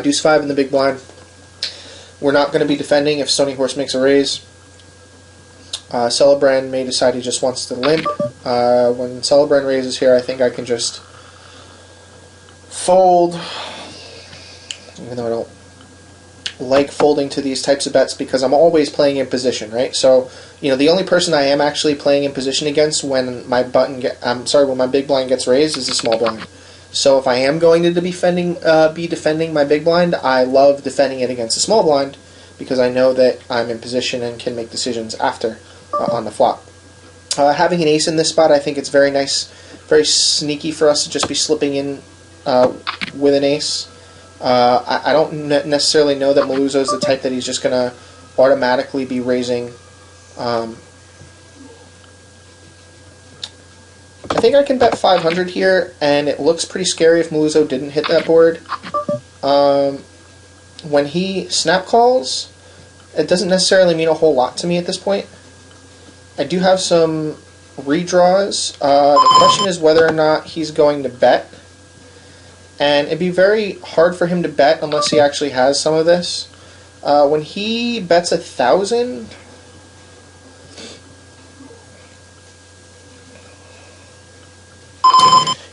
Speaker 1: Deuce 5 in the big blind. We're not going to be defending if Stony Horse makes a raise. Celebren may decide he just wants to limp. When Celebren raises here, I think I can just fold, even though I don't like folding to these types of bets because I'm always playing in position, right? So, you know, the only person I am actually playing in position against when my when my big blind gets raised is the small blind. So if I am going to be defending my big blind, I love defending it against the small blind because I know that I'm in position and can make decisions after on the flop. Having an ace in this spot, I think it's very nice, very sneaky for us to just be slipping in with an ace. I don't necessarily know that Maluzzo is the type that he's just going to automatically be raising. I think I can bet 500 here, and it looks pretty scary if Maluzzo didn't hit that board. When he snap calls, it doesn't necessarily mean a whole lot to me at this point. I do have some redraws. The question is whether or not he's going to bet. And it'd be very hard for him to bet unless he actually has some of this. When he bets 1,000...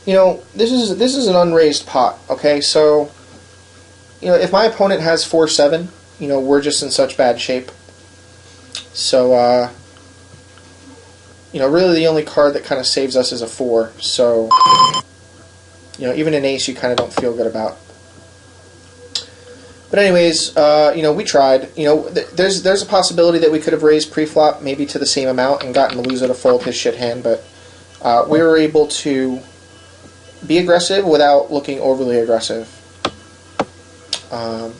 Speaker 1: You know, this is an unraised pot, okay? So, you know, if my opponent has 4-7, you know, we're just in such bad shape. So, you know, really the only card that kind of saves us is a 4. So, you know, even an ace you kind of don't feel good about. But anyways, you know, we tried. You know, there's a possibility that we could have raised pre-flop maybe to the same amount and gotten Maluzzo to fold his shit hand, but we were able to be aggressive without looking overly aggressive. And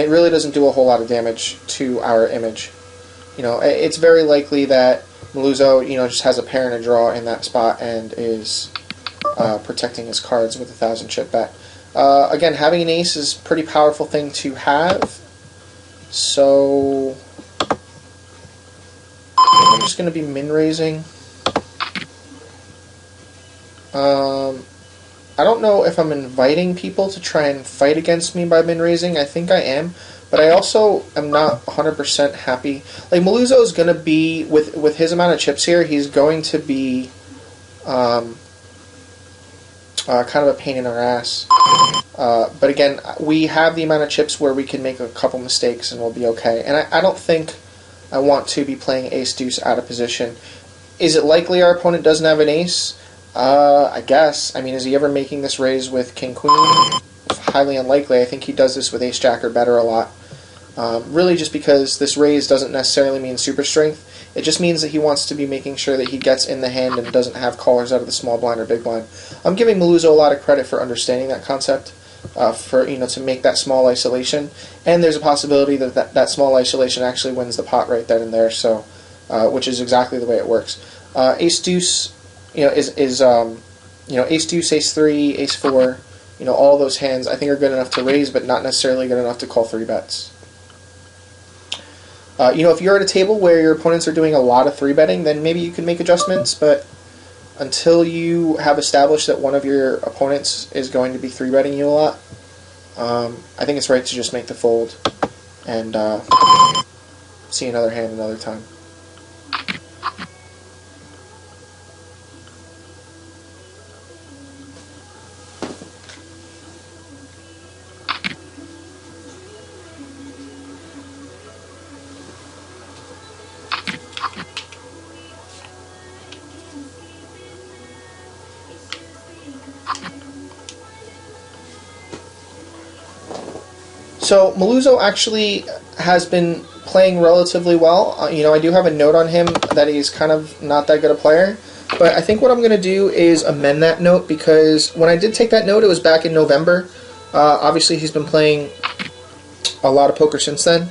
Speaker 1: it really doesn't do a whole lot of damage to our image. You know, it's very likely that Maluzzo, you know, just has a pair and a draw in that spot and is protecting his cards with a 1,000 chip bet. Again, having an ace is a pretty powerful thing to have. So I'm just going to be min-raising. I don't know if I'm inviting people to try and fight against me by min-raising. I think I am. But I also am not 100% happy. Like, Maluzzo is going to be, with his amount of chips here, he's going to be kind of a pain in our ass. But again, we have the amount of chips where we can make a couple mistakes and we'll be okay. And I don't think I want to be playing ace-deuce out of position. Is it likely our opponent doesn't have an ace? I guess. I mean, is he ever making this raise with king-queen? Highly unlikely. I think he does this with ace-jack or better a lot. Really just because this raise doesn't necessarily mean super strength. It just means that he wants to be making sure that he gets in the hand and doesn't have callers out of the small blind or big blind. I'm giving Maluzzo a lot of credit for understanding that concept. for to make that small isolation. And there's a possibility that that small isolation actually wins the pot right then and there. So, which is exactly the way it works. Ace deuce, is ace deuce, ace three, ace four. All those hands I think are good enough to raise, but not necessarily good enough to call 3-bets. If you're at a table where your opponents are doing a lot of 3-betting, then maybe you can make adjustments, but until you have established that one of your opponents is going to be 3-betting you a lot, I think it's right to just make the fold and see another hand another time. So Miluzzo actually has been playing relatively well. I do have a note on him that he's kind of not that good a player, but I think what I'm going to do is amend that note, because when I did take that note, it was back in November. Obviously, he's been playing a lot of poker since then.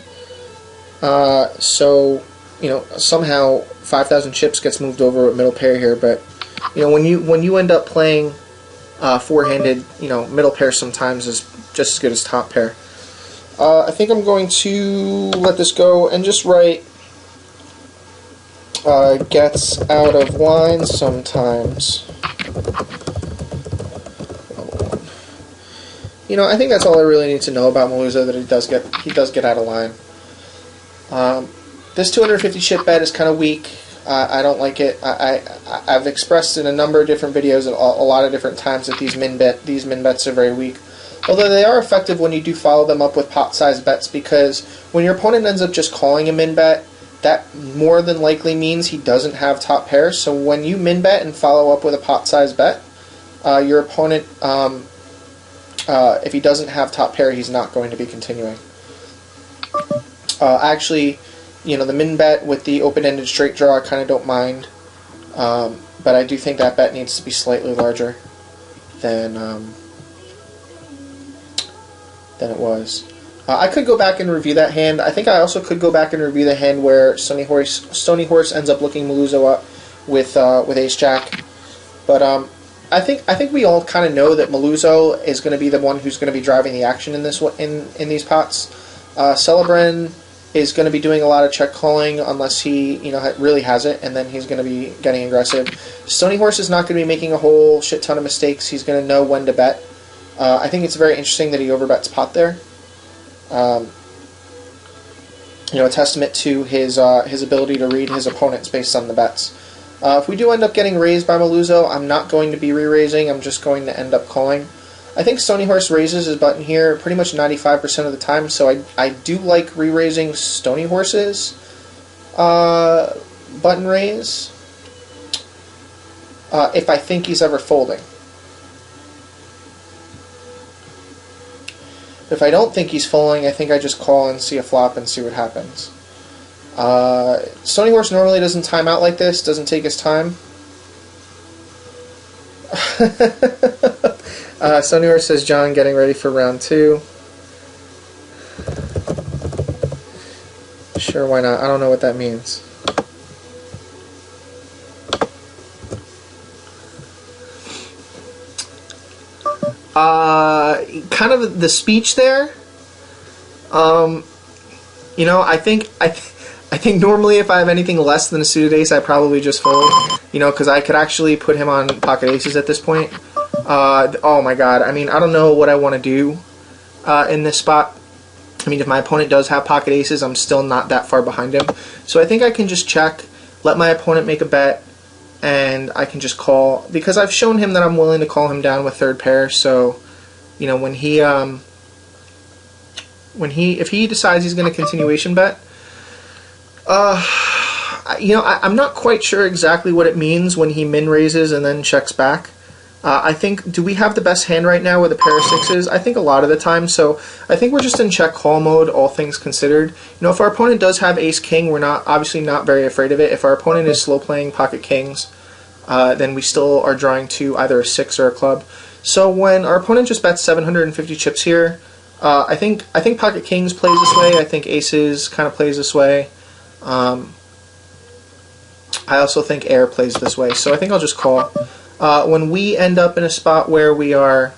Speaker 1: So somehow 5,000 chips gets moved over at middle pair here, but when you end up playing four-handed, middle pair sometimes is just as good as top pair. I think I'm going to let this go and just write gets out of line sometimes. I think that's all I really need to know about Miluzzo, that he does get out of line. This 250 chip bet is kind of weak. I don't like it. I've expressed in a number of different videos at a lot of different times that these min bets are very weak. Although they are effective when you do follow them up with pot-sized bets, because when your opponent ends up just calling a min bet, that more than likely means he doesn't have top pairs. So when you min bet and follow up with a pot-sized bet, your opponent, if he doesn't have top pair, he's not going to be continuing. Actually, the min bet with the open-ended straight draw I kind of don't mind, but I do think that bet needs to be slightly larger than it was. I could go back and review that hand. I think I also could go back and review the hand where Stony Horse ends up looking Miluzzo up with Ace Jack. But I think we all kind of know that Miluzzo is going to be the one who's going to be driving the action in these pots. Celebrin is going to be doing a lot of check calling unless he really has it, and then he's going to be getting aggressive. Stony Horse is not going to be making a whole shit ton of mistakes. He's going to know when to bet. I think it's very interesting that he overbets pot there. A testament to his ability to read his opponents based on the bets. If we do end up getting raised by Miluzzo, I'm not going to be re-raising. I'm just going to end up calling. I think Stony Horse raises his button here pretty much 95% of the time, so I do like re-raising Stony Horse's button raise if I think he's ever folding. If I don't think he's folding, I think I just call and see a flop and see what happens. Stony Horse normally doesn't time out like this, doesn't take his time. Stony Horse says, John, getting ready for round 2. Sure, why not? I don't know what that means. Kind of the speech there. I think normally if I have anything less than a suited ace, I probably just fold. Because I could actually put him on pocket aces at this point. Oh my god. I don't know what I want to do in this spot. If my opponent does have pocket aces, I'm still not that far behind him. So I think I can just check, let my opponent make a bet, and I can just call, because I've shown him that I'm willing to call him down with third pair. So if he decides he's going to continuation bet, I'm not quite sure exactly what it means when he min raises and then checks back. I think, do we have the best hand right now with a pair of sixes? I think a lot of the time, so I think we're just in check call mode, all things considered. If our opponent does have ace-king, we're obviously not very afraid of it. If our opponent is slow playing pocket kings, then we still are drawing to either a 6 or a club. So when our opponent just bets 750 chips here, I think pocket kings plays this way. I think aces kind of plays this way. I also think air plays this way. So I think I'll just call. When we end up in a spot where we are,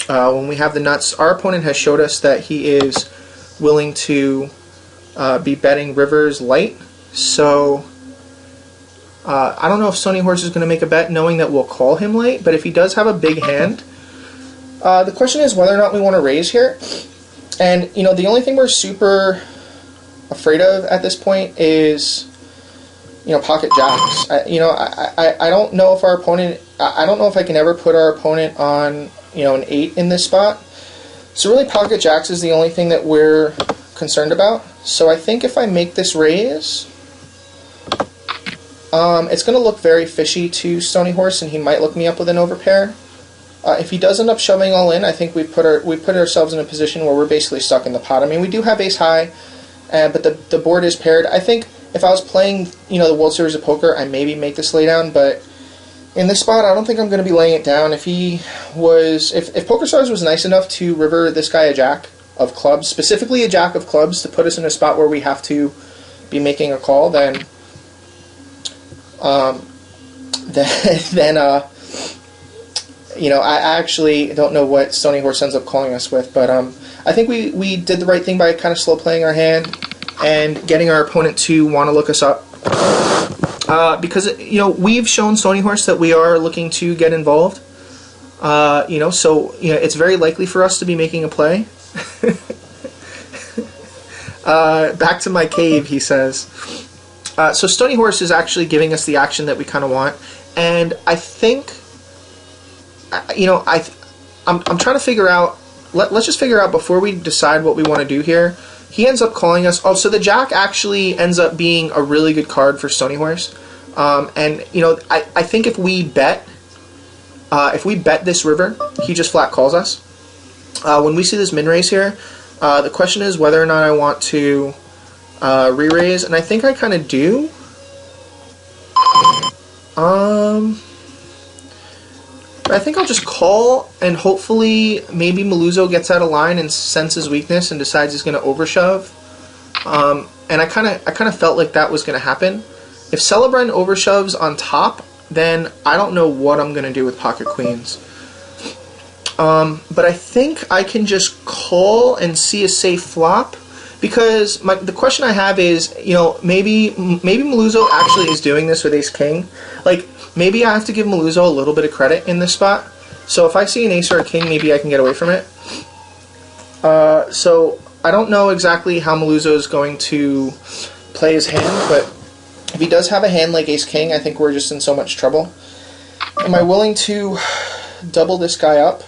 Speaker 1: when we have the nuts, our opponent has showed us that he is willing to be betting rivers light. So I don't know if Stony Horse is going to make a bet knowing that we'll call him late, but if he does have a big hand, the question is whether or not we want to raise here. And, you know, the only thing we're super afraid of at this point is, you know, pocket jacks. I don't know if our opponent, I don't know if I can ever put our opponent on, you know, an 8 in this spot. So really pocket jacks is the only thing that we're concerned about. So I think if I make this raise, it's going to look very fishy to Stony Horse, and he might look me up with an overpair. If he does end up shoving all in, I think we put ourselves in a position where we're basically stuck in the pot. I mean, we do have ace high, but the board is paired. I think if I was playing, you know, the World Series of Poker, I maybe make this laydown, but in this spot, I don't think I'm going to be laying it down. If he was, if PokerStars was nice enough to river this guy a jack of clubs, specifically a jack of clubs, to put us in a spot where we have to be making a call, then you know, I actually don't know what Stony Horse ends up calling us with, but I think we did the right thing by kind of slow playing our hand and getting our opponent to want to look us up. Because, you know, we've shown Stony Horse that we are looking to get involved. You know, so, you know, it's very likely for us to be making a play. Back to my cave, he says. So Stony Horse is actually giving us the action that we kind of want, and I think, you know, I'm trying to figure out. Let's just figure out before we decide what we want to do here. He ends up calling us. Oh, so the jack actually ends up being a really good card for Stony Horse, and you know, I think if we bet this river, he just flat calls us. When we see this min raise here, the question is whether or not I want to re-raise, and I think I kind of do. I think I'll just call, and hopefully maybe Maluzzo gets out of line and senses weakness and decides he's going to overshove. And I kind of felt like that was going to happen. If Celebren overshoves on top, then I don't know what I'm going to do with pocket queens. But I think I can just call and see a safe flop, because the question I have is, you know, maybe Maluzzo actually is doing this with ace king. Like, maybe I have to give Maluzzo a little bit of credit in this spot. So if I see an ace or a king, maybe I can get away from it. So I don't know exactly how Maluzzo is going to play his hand, but if he does have a hand like ace king, I think we're just in so much trouble. Am I willing to double this guy up?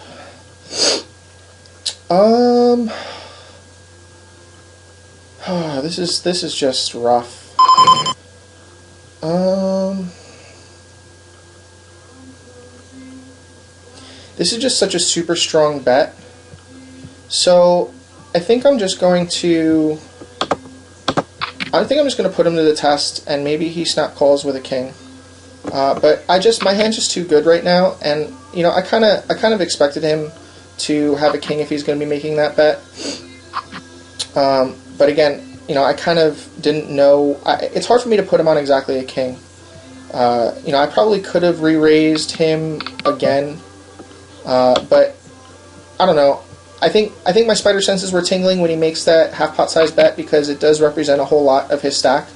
Speaker 1: This is just rough. This is just such a super strong bet. So I think I'm just going to put him to the test, and maybe he snap calls with a king. But my hand's just too good right now, and you know, I kind of expected him to have a king if he's going to be making that bet. But again, you know, I kind of didn't know. It's hard for me to put him on exactly a king. You know, I probably could have re-raised him again, but I don't know. I think my spider senses were tingling when he makes that half pot size bet, because it does represent a whole lot of his stack.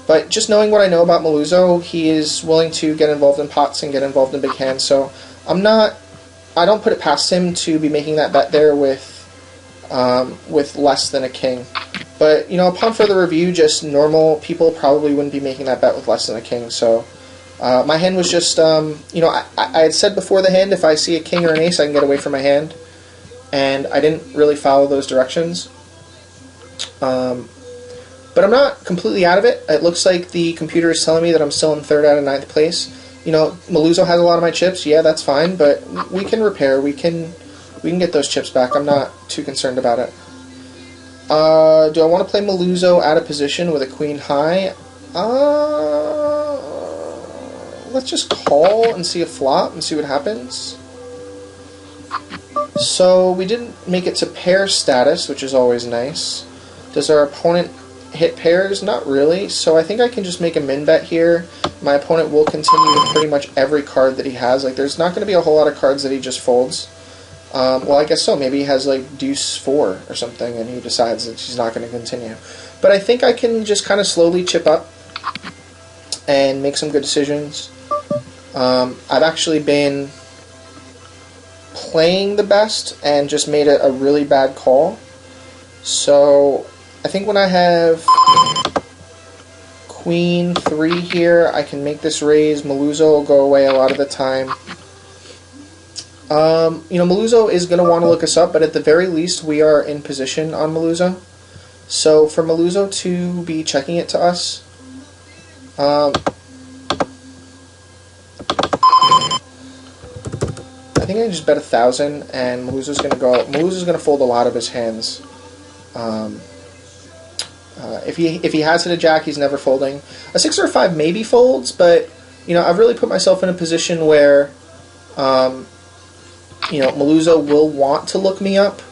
Speaker 1: But just knowing what I know about Maluzzo, he is willing to get involved in pots and get involved in big hands. So I don't put it past him to be making that bet there with less than a king. But, you know, upon further review, just normal people probably wouldn't be making that bet with less than a king. So my hand was just, you know, I had said before the hand, if I see a king or an ace, I can get away from my hand. And I didn't really follow those directions. But I'm not completely out of it. It looks like the computer is telling me that I'm still in 3rd out of 9th place. You know, Maluzzo has a lot of my chips. Yeah, that's fine, but we can repair. We can get those chips back. I'm not too concerned about it. Do I want to play Maluzzo out of position with a queen high? let's just call and see a flop and see what happens. So we didn't make it to pair status, which is always nice. Does our opponent hit pairs? Not really, so I think I can just make a min bet here. My opponent will continue with pretty much every card that he has. Like, there's not going to be a whole lot of cards that he just folds. Well, I guess so. Maybe he has like deuce 4 or something and he decides that he's not going to continue. But I think I can just kind of slowly chip up and make some good decisions. I've actually been playing the best and just made a really bad call. So I think when I have queen 3 here, I can make this raise. Maluzzo will go away a lot of the time. You know, Maluzzo is going to want to look us up, but at the very least we are in position on Maluzzo. So for Maluzzo to be checking it to us, I think I just bet 1,000, and Maluzzo's going to go. Maluzzo's going to fold a lot of his hands. If he has hit a jack, he's never folding. A 6 or a 5 maybe folds, but you know, I've really put myself in a position where you know, Maluzzo will want to look me up.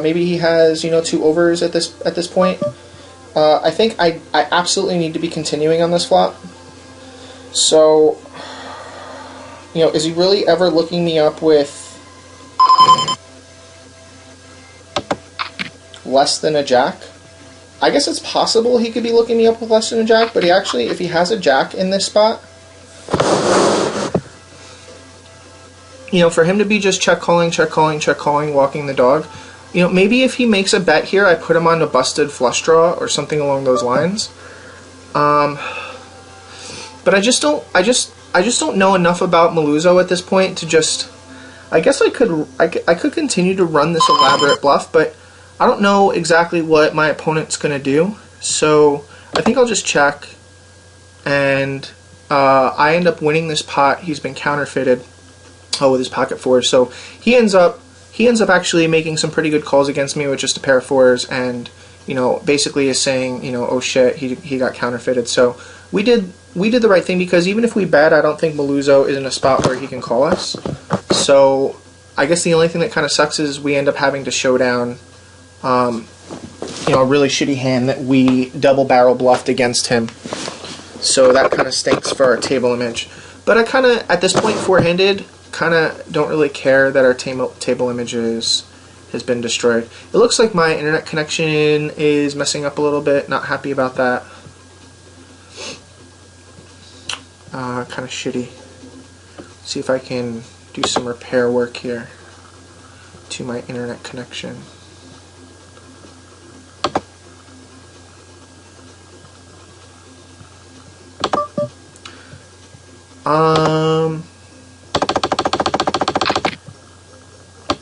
Speaker 1: Maybe he has, you know, 2 overs at this point. I think I absolutely need to be continuing on this flop. So, you know, is he really ever looking me up with less than a jack? I guess it's possible he could be looking me up with less than a jack, but he actually, if he has a jack in this spot, you know, for him to be just check calling, walking the dog, you know, maybe if he makes a bet here, I put him on a busted flush draw or something along those lines. But I just don't know enough about Maluzzo at this point to just. I guess I could continue to run this elaborate bluff, but I don't know exactly what my opponent's gonna do. So I think I'll just check, and I end up winning this pot. He's been counterfeited. Oh, with his pocket 4s. So he ends up actually making some pretty good calls against me with just a pair of 4s, and you know, basically is saying, you know, oh shit, he got counterfeited. So we did the right thing, because even if we bet, I don't think Maluzzo is in a spot where he can call us. So I guess the only thing that kind of sucks is we end up having to show down, you know, a really shitty hand that we double barrel bluffed against him. So that kind of stinks for our table image. But I kind of, at this point, four-handed, kind of don't really care that our table image has been destroyed. It looks like my internet connection is messing up a little bit. Not happy about that. Kind of shitty. See if I can do some repair work here to my internet connection.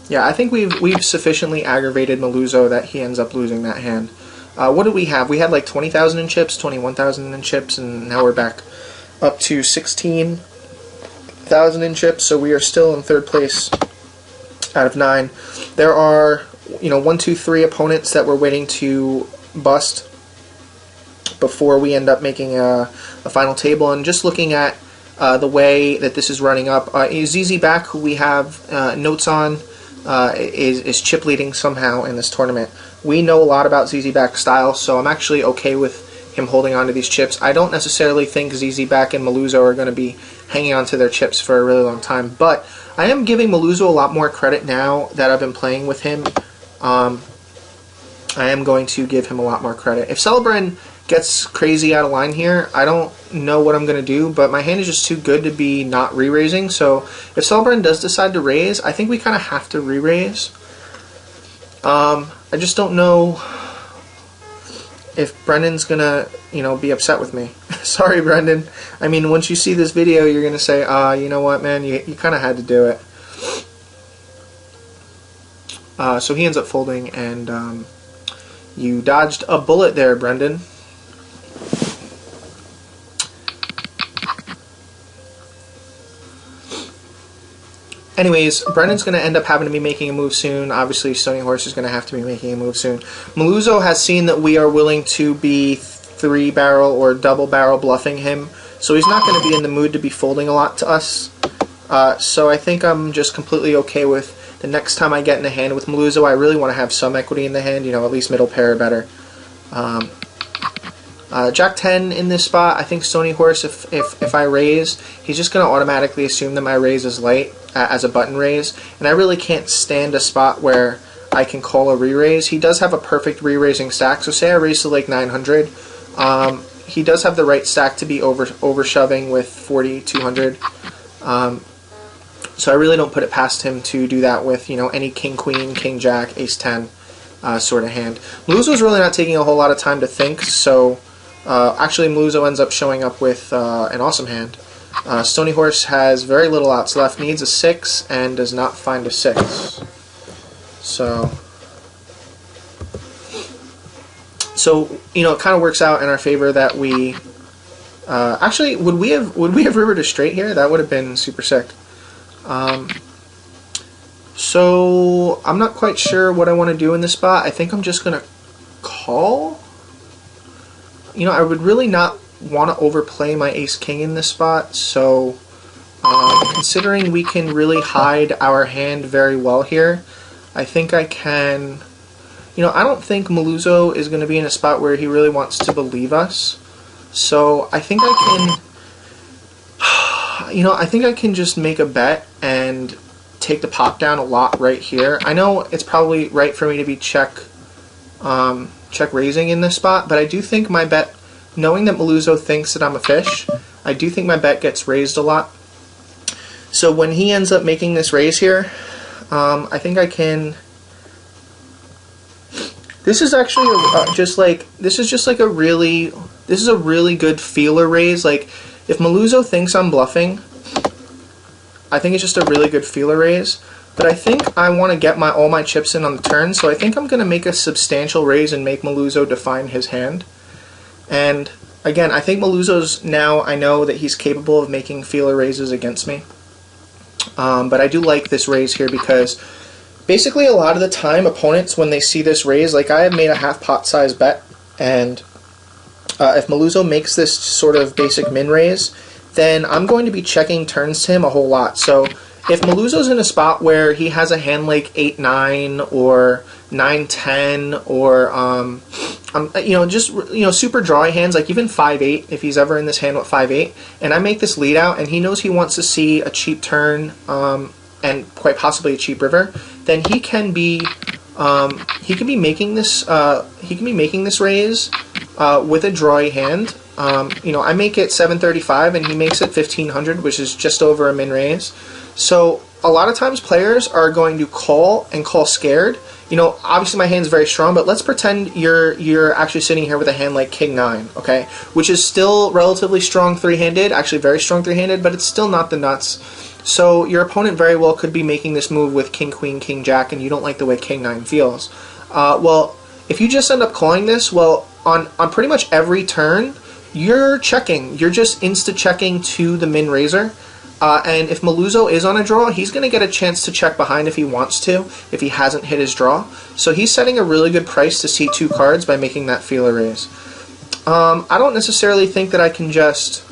Speaker 1: Yeah, I think we've sufficiently aggravated Maluzzo that he ends up losing that hand. What did we have? We had like 20,000 in chips, 21,000 in chips, and now we're back up to 16,000 in chips. So we are still in third place out of 9. There are, you know, 1, 2, 3 opponents that we're waiting to bust before we end up making a final table. And just looking at the way that this is running up, ZZ Back, who we have notes on, is chip leading somehow in this tournament. We know a lot about ZZ Back's style, so I'm actually okay with him holding on to these chips. I don't necessarily think ZZ Back and Maluzzo are going to be hanging on to their chips for a really long time, but I am giving Maluzzo a lot more credit now that I've been playing with him. I am going to give him a lot more credit. If Celebrin gets crazy out of line here, I don't know what I'm going to do, but my hand is just too good to be not re-raising, so if Celebrin does decide to raise, I think we kind of have to re-raise. I just don't know if Brendan's going to, you know, be upset with me. Sorry, Brendan. I mean, once you see this video, you're going to say, you know what, man, you kind of had to do it. So he ends up folding, and you dodged a bullet there, Brendan. Anyways, Brendan's going to end up having to be making a move soon. Obviously, Stony Horse is going to have to be making a move soon. Maluzzo has seen that we are willing to be 3-barrel or double-barrel bluffing him so he's not going to be in the mood to be folding a lot to us. So I think I'm just completely okay with the next time I get in the hand with Maluzzo. I really want to have some equity in the hand, you know, at least middle pair or better. Jack 10 in this spot. I think Stony Horse, if I raise, he's just going to automatically assume that my raise is light as a button raise, and I really can't stand a spot where I can call a re-raise. He does have a perfect re-raising stack, so say I raise to like 900, he does have the right stack to be over-shoving with 40, 200, so I really don't put it past him to do that with, you know, any King Queen, King Jack, Ace 10 sort of hand. Maluzzo's really not taking a whole lot of time to think, so actually Maluzzo ends up showing up with an awesome hand. Stony Horse has very little outs left, needs a 6, and does not find a 6. So you know, it kind of works out in our favor that we actually would we have rivered a straight here? That would have been super sick. So I'm not quite sure what I want to do in this spot. I think I'm just gonna call. You know, I would really not want to overplay my Ace King in this spot, so considering we can really hide our hand very well here, I think I can. You know, I don't think Maluzzo is going to be in a spot where he really wants to believe us, so I think I can. You know, I think I can just make a bet and take the pop down a lot right here. I know it's probably right for me to be check raising in this spot, but I do think my bet, knowing that Maluzzo thinks that I'm a fish, I do think my bet gets raised a lot. So when he ends up making this raise here, I think I can. This is actually this is a really good feeler raise. Like, if Maluzzo thinks I'm bluffing, I think it's just a really good feeler raise. But I think I want to get all my chips in on the turn, so I think I'm going to make a substantial raise and make Maluzzo define his hand. And again, I think Maluzzo's now, I know that he's capable of making feeler raises against me. But I do like this raise here because basically a lot of the time opponents, when they see this raise, like I have made a half pot size bet, and if Maluzzo makes this sort of basic min raise, then I'm going to be checking turns to him a whole lot. So if Maluzzo's in a spot where he has a hand like 8-9 or 9-10 or you know, just, you know, super drawy hands, like even 5-8, if he's ever in this hand with 5-8, and I make this lead out and he knows he wants to see a cheap turn and quite possibly a cheap river, then he can be making this raise with a drawy hand. You know, I make it 735 and he makes it 1500, which is just over a min raise. So a lot of times players are going to call and call scared. You know, obviously my hand's very strong, but let's pretend you're actually sitting here with a hand like King 9, okay, which is still relatively strong three-handed, actually very strong three-handed, but it's still not the nuts. So your opponent very well could be making this move with King Queen, King Jack, and you don't like the way King 9 feels. Well, if you just end up calling this, well, on pretty much every turn, you're checking. You're just insta-checking to the min raiser. And if Maluzzo is on a draw, he's going to get a chance to check behind if he wants to, if he hasn't hit his draw. So he's setting a really good price to see 2 cards by making that feeler raise. I don't necessarily think that I can just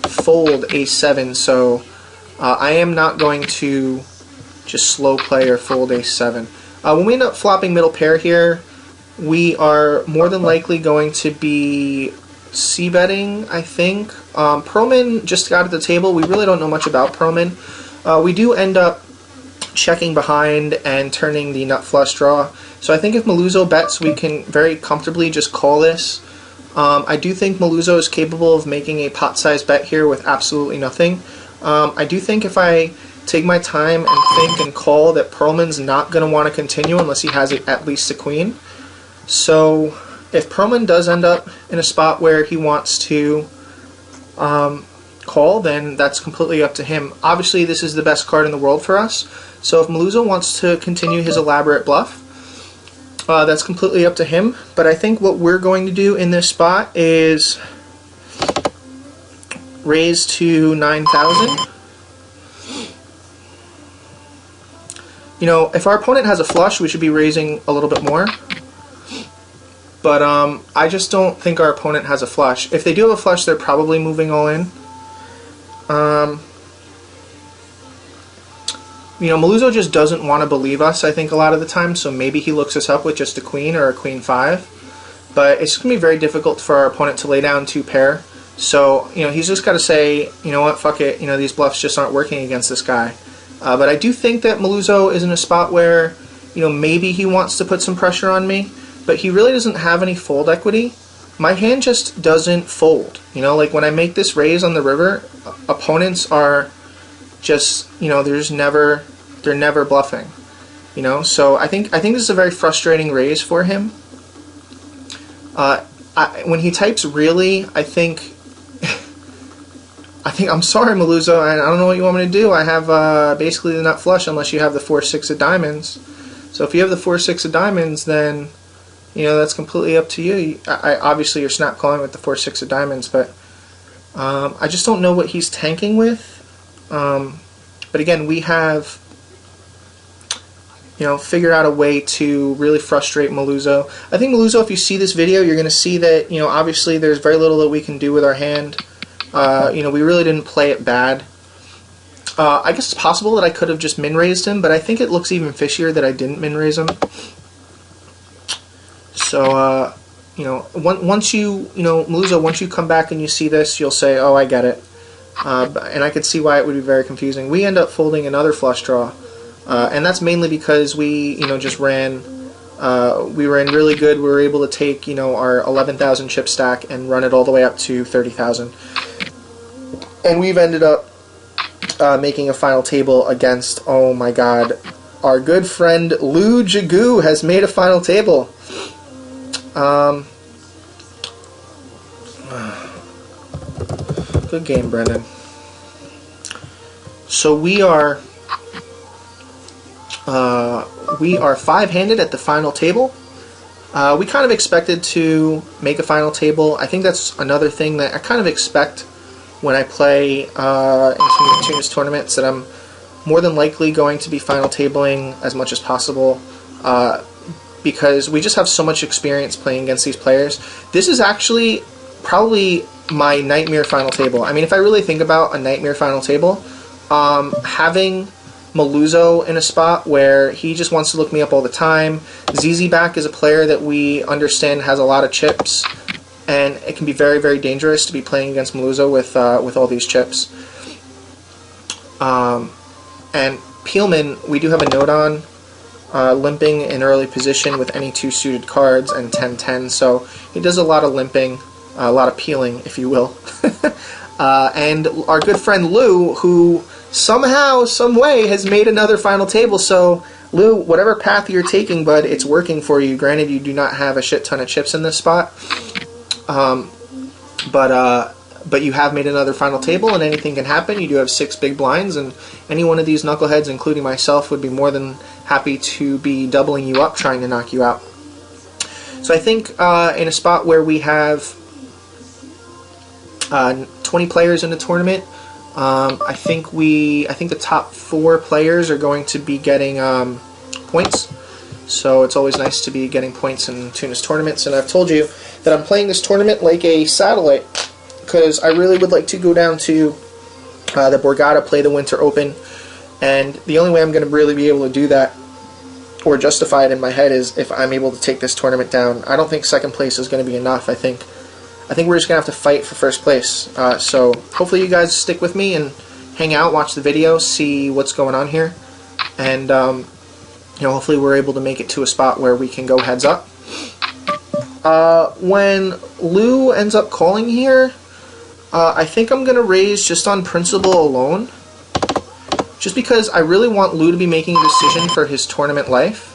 Speaker 1: fold Ace-7, so I am not going to just slow play or fold Ace-7. When we end up flopping middle pair here, we are more than likely going to be c-betting, I think. Perlman just got at the table. We really don't know much about Perlman. We do end up checking behind and turning the nut flush draw. So I think if Maluzzo bets, we can very comfortably just call this. I do think Maluzzo is capable of making a pot-sized bet here with absolutely nothing. I do think if I take my time and think and call that Perlman's not going to want to continue unless he has at least a queen. So if Perlman does end up in a spot where he wants to call, then that's completely up to him. Obviously, this is the best card in the world for us. So if Maluzzo wants to continue his elaborate bluff, that's completely up to him. But I think what we're going to do in this spot is raise to 9,000. You know, if our opponent has a flush, we should be raising a little bit more. But I just don't think our opponent has a flush. If they do have a flush, they're probably moving all in. You know, Maluzzo just doesn't want to believe us, I think, a lot of the time, so maybe he looks us up with just a queen or a queen 5. But it's going to be very difficult for our opponent to lay down 2 pair. So, you know, he's just got to say, you know what, fuck it, you know, these bluffs just aren't working against this guy. But I do think that Maluzzo is in a spot where, you know, maybe he wants to put some pressure on me, but he really doesn't have any fold equity. My hand just doesn't fold. You know, like when I make this raise on the river, opponents are just, you know, they're never bluffing. You know, so I think this is a very frustrating raise for him. When he types really, I think I'm sorry, Maluzzo, I don't know what you want me to do. I have basically the nut flush unless you have the 4-6 of diamonds. So if you have the 4-6 of diamonds, then, you know, that's completely up to you. Obviously, you're snap calling with the 4-6 of diamonds, but I just don't know what he's tanking with. But again, we have, you know, figured out a way to really frustrate Maluzzo. I think Maluzzo, if you see this video, you're going to see that, you know, obviously there's very little that we can do with our hand. You know, we really didn't play it bad. I guess it's possible that I could have just min-raised him, but I think it looks even fishier that I didn't min-raise him. So, you know, once you know, Maluzzo, once you come back and you see this, you'll say, oh, I get it. And I could see why it would be very confusing. We end up folding another flush draw, and that's mainly because we, you know, just ran, we ran really good. We were able to take, you know, our 11,000 chip stack and run it all the way up to 30,000. And we've ended up making a final table against, oh my god, our good friend Lou Jagoo has made a final table. Good game, Brendan. So we are 5-handed at the final table. We kind of expected to make a final table. I think that's another thing that I kind of expect when I play in some Tunis tournaments, that I'm more than likely going to be final tabling as much as possible, because we just have so much experience playing against these players. This is actually probably my nightmare final table. I mean, if I really think about a nightmare final table, having Maluzzo in a spot where he just wants to look me up all the time. ZZ back is a player that we understand has a lot of chips, and it can be very, very dangerous to be playing against Maluzzo with all these chips. And Peelman, we do have a note on limping in early position with any 2 suited cards and 10-10, so he does a lot of limping, a lot of peeling, if you will. And our good friend Lou, who somehow, some way, has made another final table. So, Lou, whatever path you're taking, bud, it's working for you. Granted, you do not have a shit ton of chips in this spot, but you have made another final table, and anything can happen. You do have 6 big blinds, and any one of these knuckleheads, including myself, would be more than happy to be doubling you up, trying to knock you out. So I think in a spot where we have 20 players in the tournament, I think the top 4 players are going to be getting points. So it's always nice to be getting points in Tunis tournaments. And I've told you that I'm playing this tournament like a satellite, because I really would like to go down to the Borgata, play the Winter Open, and the only way I'm going to really be able to do that, or justify it in my head, is if I'm able to take this tournament down. I don't think second place is going to be enough. I think we're just going to have to fight for first place. So hopefully you guys stick with me and hang out, watch the video, see what's going on here, and you know, hopefully we're able to make it to a spot where we can go heads up. When Lou ends up calling here, I think I'm going to raise just on principle alone, just because I really want Lou to be making a decision for his tournament life.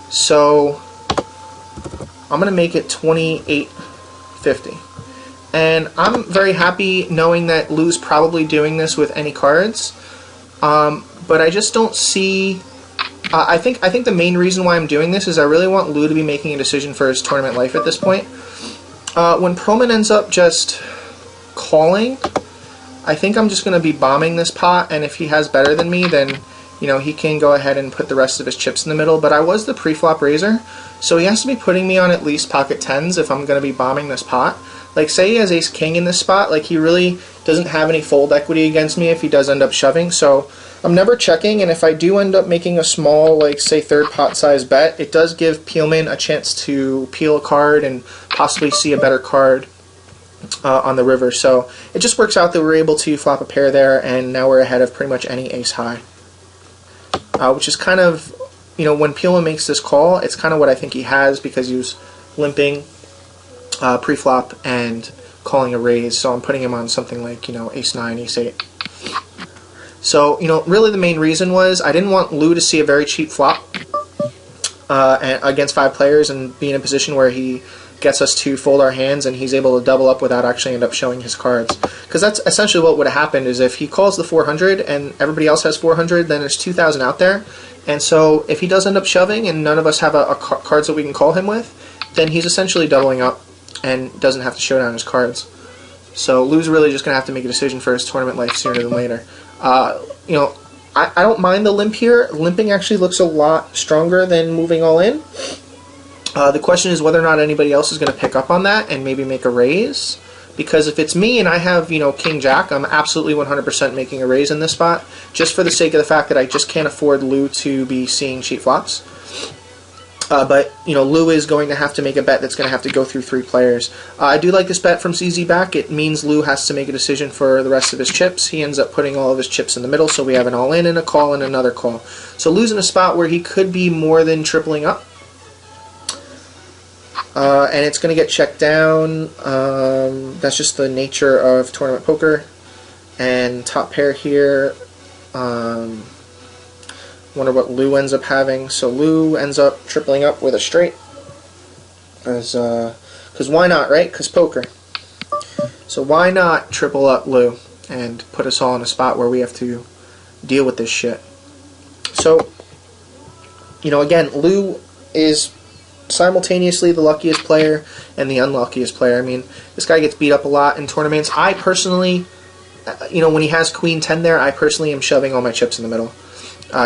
Speaker 1: So I'm going to make it 28-50. And I'm very happy knowing that Lou's probably doing this with any cards, but I just don't see... I think the main reason why I'm doing this is I really want Lou to be making a decision for his tournament life at this point. When Proman ends up just calling, I think I'm just going to be bombing this pot, and if he has better than me, then you know, he can go ahead and put the rest of his chips in the middle, but I was the pre-flop raiser, so he has to be putting me on at least pocket 10s if I'm going to be bombing this pot. Like, say he has ace-king in this spot, like, he really doesn't have any fold equity against me if he does end up shoving, so I'm never checking, and if I do end up making a small, like, say, third pot size bet, it does give Peelman a chance to peel a card and possibly see a better card on the river. So it just works out that we're able to flop a pair there, and now we're ahead of pretty much any ace-high. Which is kind of, you know, when Peelman makes this call, it's kind of what I think he has, because he was limping pre-flop and calling a raise, so I'm putting him on something like, you know, ace-9, ace-8. So, you know, really the main reason was I didn't want Lou to see a very cheap flop against 5 players and be in a position where he gets us to fold our hands and he's able to double up without actually end up showing his cards. Because that's essentially what would have happened, is if he calls the 400 and everybody else has 400, then there's 2,000 out there. And so if he does end up shoving and none of us have a cards that we can call him with, then he's essentially doubling up and doesn't have to show down his cards. So Lou's really just going to have to make a decision for his tournament life sooner than later. You know, I don't mind the limp here. Limping actually looks a lot stronger than moving all in. The question is whether or not anybody else is going to pick up on that and maybe make a raise. Because if it's me and I have, you know, King-Jack, I'm absolutely 100% making a raise in this spot, just for the sake of the fact that I just can't afford Lou to be seeing cheap flops. But, you know, Lou is going to have to make a bet that's going to have to go through 3 players. I do like this bet from CZ back. It means Lou has to make a decision for the rest of his chips. He ends up putting all of his chips in the middle, so we have an all-in and a call and another call. So Lou's in a spot where he could be more than tripling up. And it's going to get checked down. That's just the nature of tournament poker. And top pair here. Wonder what Lou ends up having. So Lou ends up tripling up with a straight. Because why not, right? Because poker. So why not triple up Lou and put us all in a spot where we have to deal with this shit? So, you know, again, Lou is simultaneously the luckiest player and the unluckiest player. I mean, this guy gets beat up a lot in tournaments. I personally, you know, when he has Queen 10 there, I personally am shoving all my chips in the middle.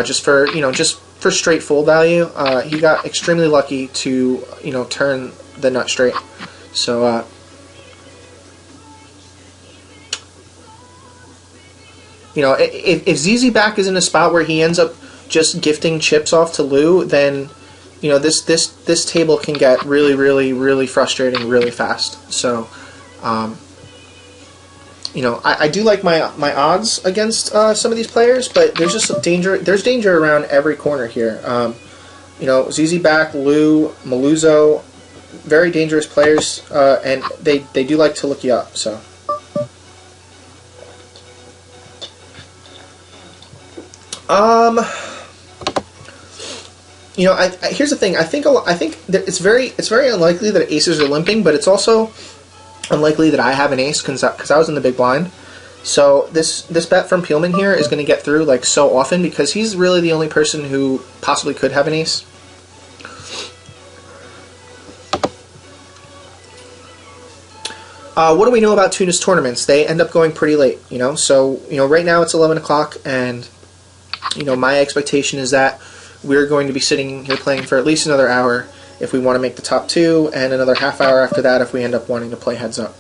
Speaker 1: Just for, you know, just for straight fold value. He got extremely lucky to, you know, turn the nut straight. So, you know, if ZZ back is in a spot where he ends up just gifting chips off to Lou, then, you know, this table can get really, really, really frustrating really fast. So, you know, I do like my odds against some of these players, but there's just danger. There's danger around every corner here. You know, ZZ back, Lou, Maluzzo, very dangerous players, and they do like to look you up. So. You know, here's the thing. I think that it's very unlikely that aces are limping, but it's also unlikely that I have an ace because I was in the big blind. So this bet from Peelman here is going to get through like so often because he's really the only person who possibly could have an ace. What do we know about Tuna's tournaments? They end up going pretty late, you know. So, you know, right now it's 11 o'clock, and, you know, my expectation is that we're going to be sitting here playing for at least another hour if we want to make the top 2, and another half hour after that if we end up wanting to play heads up.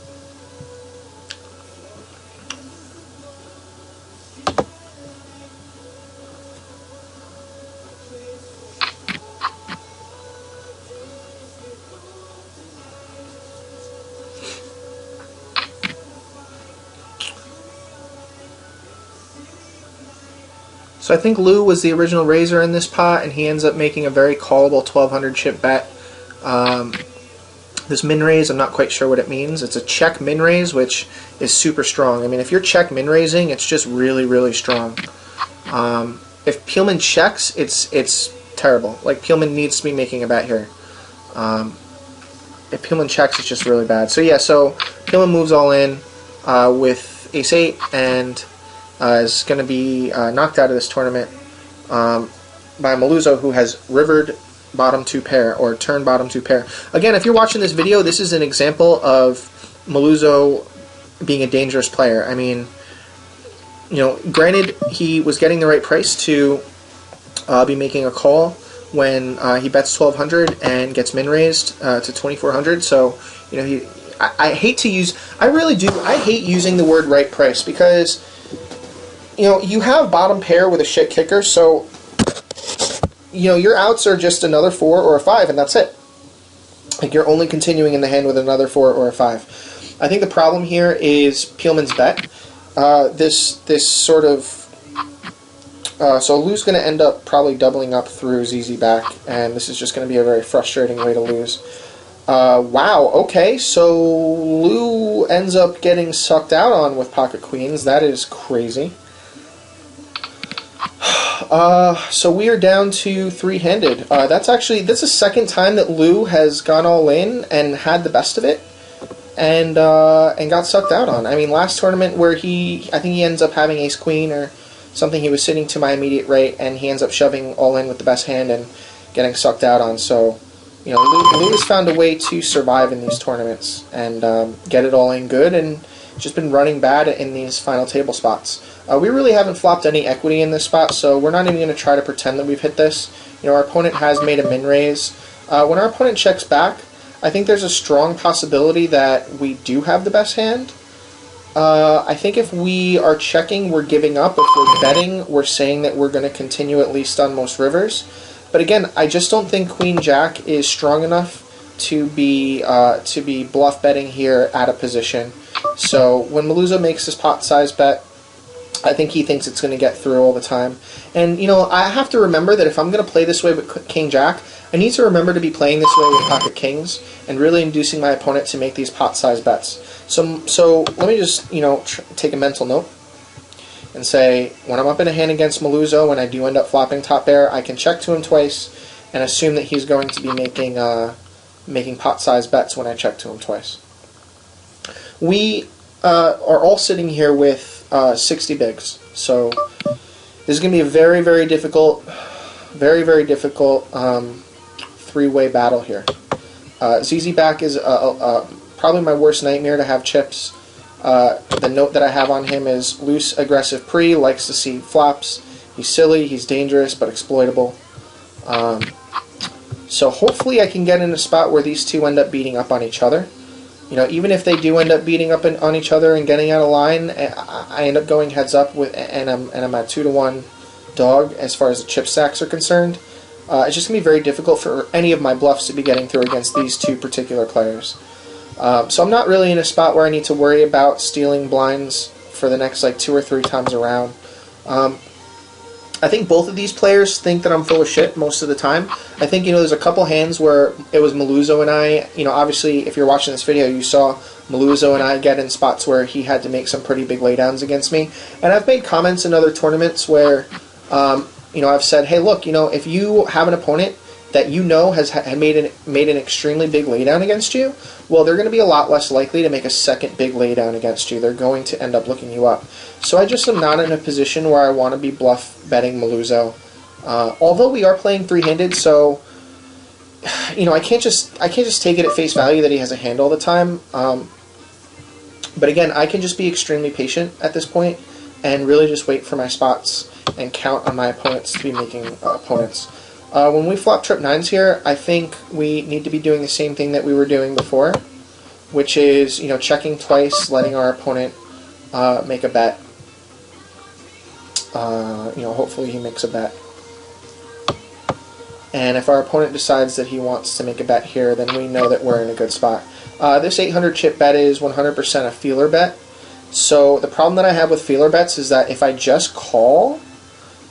Speaker 1: So I think Lou was the original raiser in this pot, and he ends up making a very callable 1,200 chip bet. This min raise, I'm not quite sure what it means. It's a check min raise, which is super strong. I mean, if you're check min raising, it's just really, really strong. If Peelman checks, it's terrible. Like, Peelman needs to be making a bet here. If Peelman checks, it's just really bad. So yeah, so Peelman moves all in with ace-8, and is going to be knocked out of this tournament by Maluzzo, who has rivered bottom 2 pair, or turned bottom 2 pair. Again, if you're watching this video, this is an example of Maluzzo being a dangerous player. I mean, you know, granted, he was getting the right price to I'll be making a call when he bets 1200 and gets min raised to 2400. So, you know, I hate to use, I really do, I hate using the word right price because, you know, you have bottom pair with a shit kicker, so, you know, your outs are just another 4 or a 5, and that's it. Like, you're only continuing in the hand with another 4 or a 5. I think the problem here is Peelman's bet. This sort of, so Lou's going to end up probably doubling up through ZZ back, and this is just going to be a very frustrating way to lose. Wow, okay, so Lou ends up getting sucked out on with pocket queens. That is crazy. So we are down to three-handed. That's the second time that Lou has gone all in and had the best of it, and got sucked out on. I mean, last tournament where I think he ends up having ace-queen or something, he was sitting to my immediate right, and he ends up shoving all in with the best hand and getting sucked out on. So, you know, Lou has found a way to survive in these tournaments and get it all in good, and just been running bad in these final table spots. We really haven't flopped any equity in this spot, so we're not even going to try to pretend that we've hit this. You know, our opponent has made a min raise. When our opponent checks back, I think there's a strong possibility that we do have the best hand. I think if we are checking, we're giving up. If we're betting, we're saying that we're going to continue at least on most rivers. But again, I just don't think Queen Jack is strong enough to be bluff betting here at a position. So when Maluza makes his pot size bet, I think he thinks it's going to get through all the time. And, you know, I have to remember that if I'm going to play this way with King Jack, I need to remember to be playing this way with pocket kings and really inducing my opponent to make these pot size bets. So let me just, you know, take a mental note and say, when I'm up in a hand against Maluzo, when I do end up flopping top pair, I can check to him twice and assume that he's going to be making pot size bets when I check to him twice. We are all sitting here with 60 bigs, so this is going to be a very, very difficult three-way battle here. ZZ back is probably my worst nightmare to have chips. The note that I have on him is loose, aggressive pre, likes to see flops. He's silly, he's dangerous, but exploitable. So hopefully I can get in a spot where these two end up beating up on each other. You know, even if they do end up beating up on each other and getting out of line, I end up going heads up with, and I'm at 2-to-1 dog as far as the chip stacks are concerned. It's just gonna be very difficult for any of my bluffs to be getting through against these two particular players. So I'm not really in a spot where I need to worry about stealing blinds for the next like 2 or 3 times around. I think both of these players think that I'm full of shit most of the time. I think, you know, there's a couple hands where it was Maluzo and I, you know, obviously if you're watching this video, you saw Maluzo and I get in spots where he had to make some pretty big laydowns against me. And I've made comments in other tournaments where, you know, I've said, hey, look, you know, if you have an opponent that you know has made an extremely big laydown against you, well, they're going to be a lot less likely to make a second big laydown against you. They're going to end up looking you up. So I just am not in a position where I want to be bluff betting Maluzo. Although we are playing three-handed, so you know, I can't just take it at face value that he has a hand all the time. But again, I can just be extremely patient at this point and really just wait for my spots and count on my opponents to be making opponents. When we flop trip 9s here, I think we need to be doing the same thing that we were doing before, which is, you know, checking twice, letting our opponent make a bet. You know, hopefully he makes a bet. And if our opponent decides that he wants to make a bet here, then we know that we're in a good spot. This 800 chip bet is 100% a feeler bet. So the problem that I have with feeler bets is that if I just call,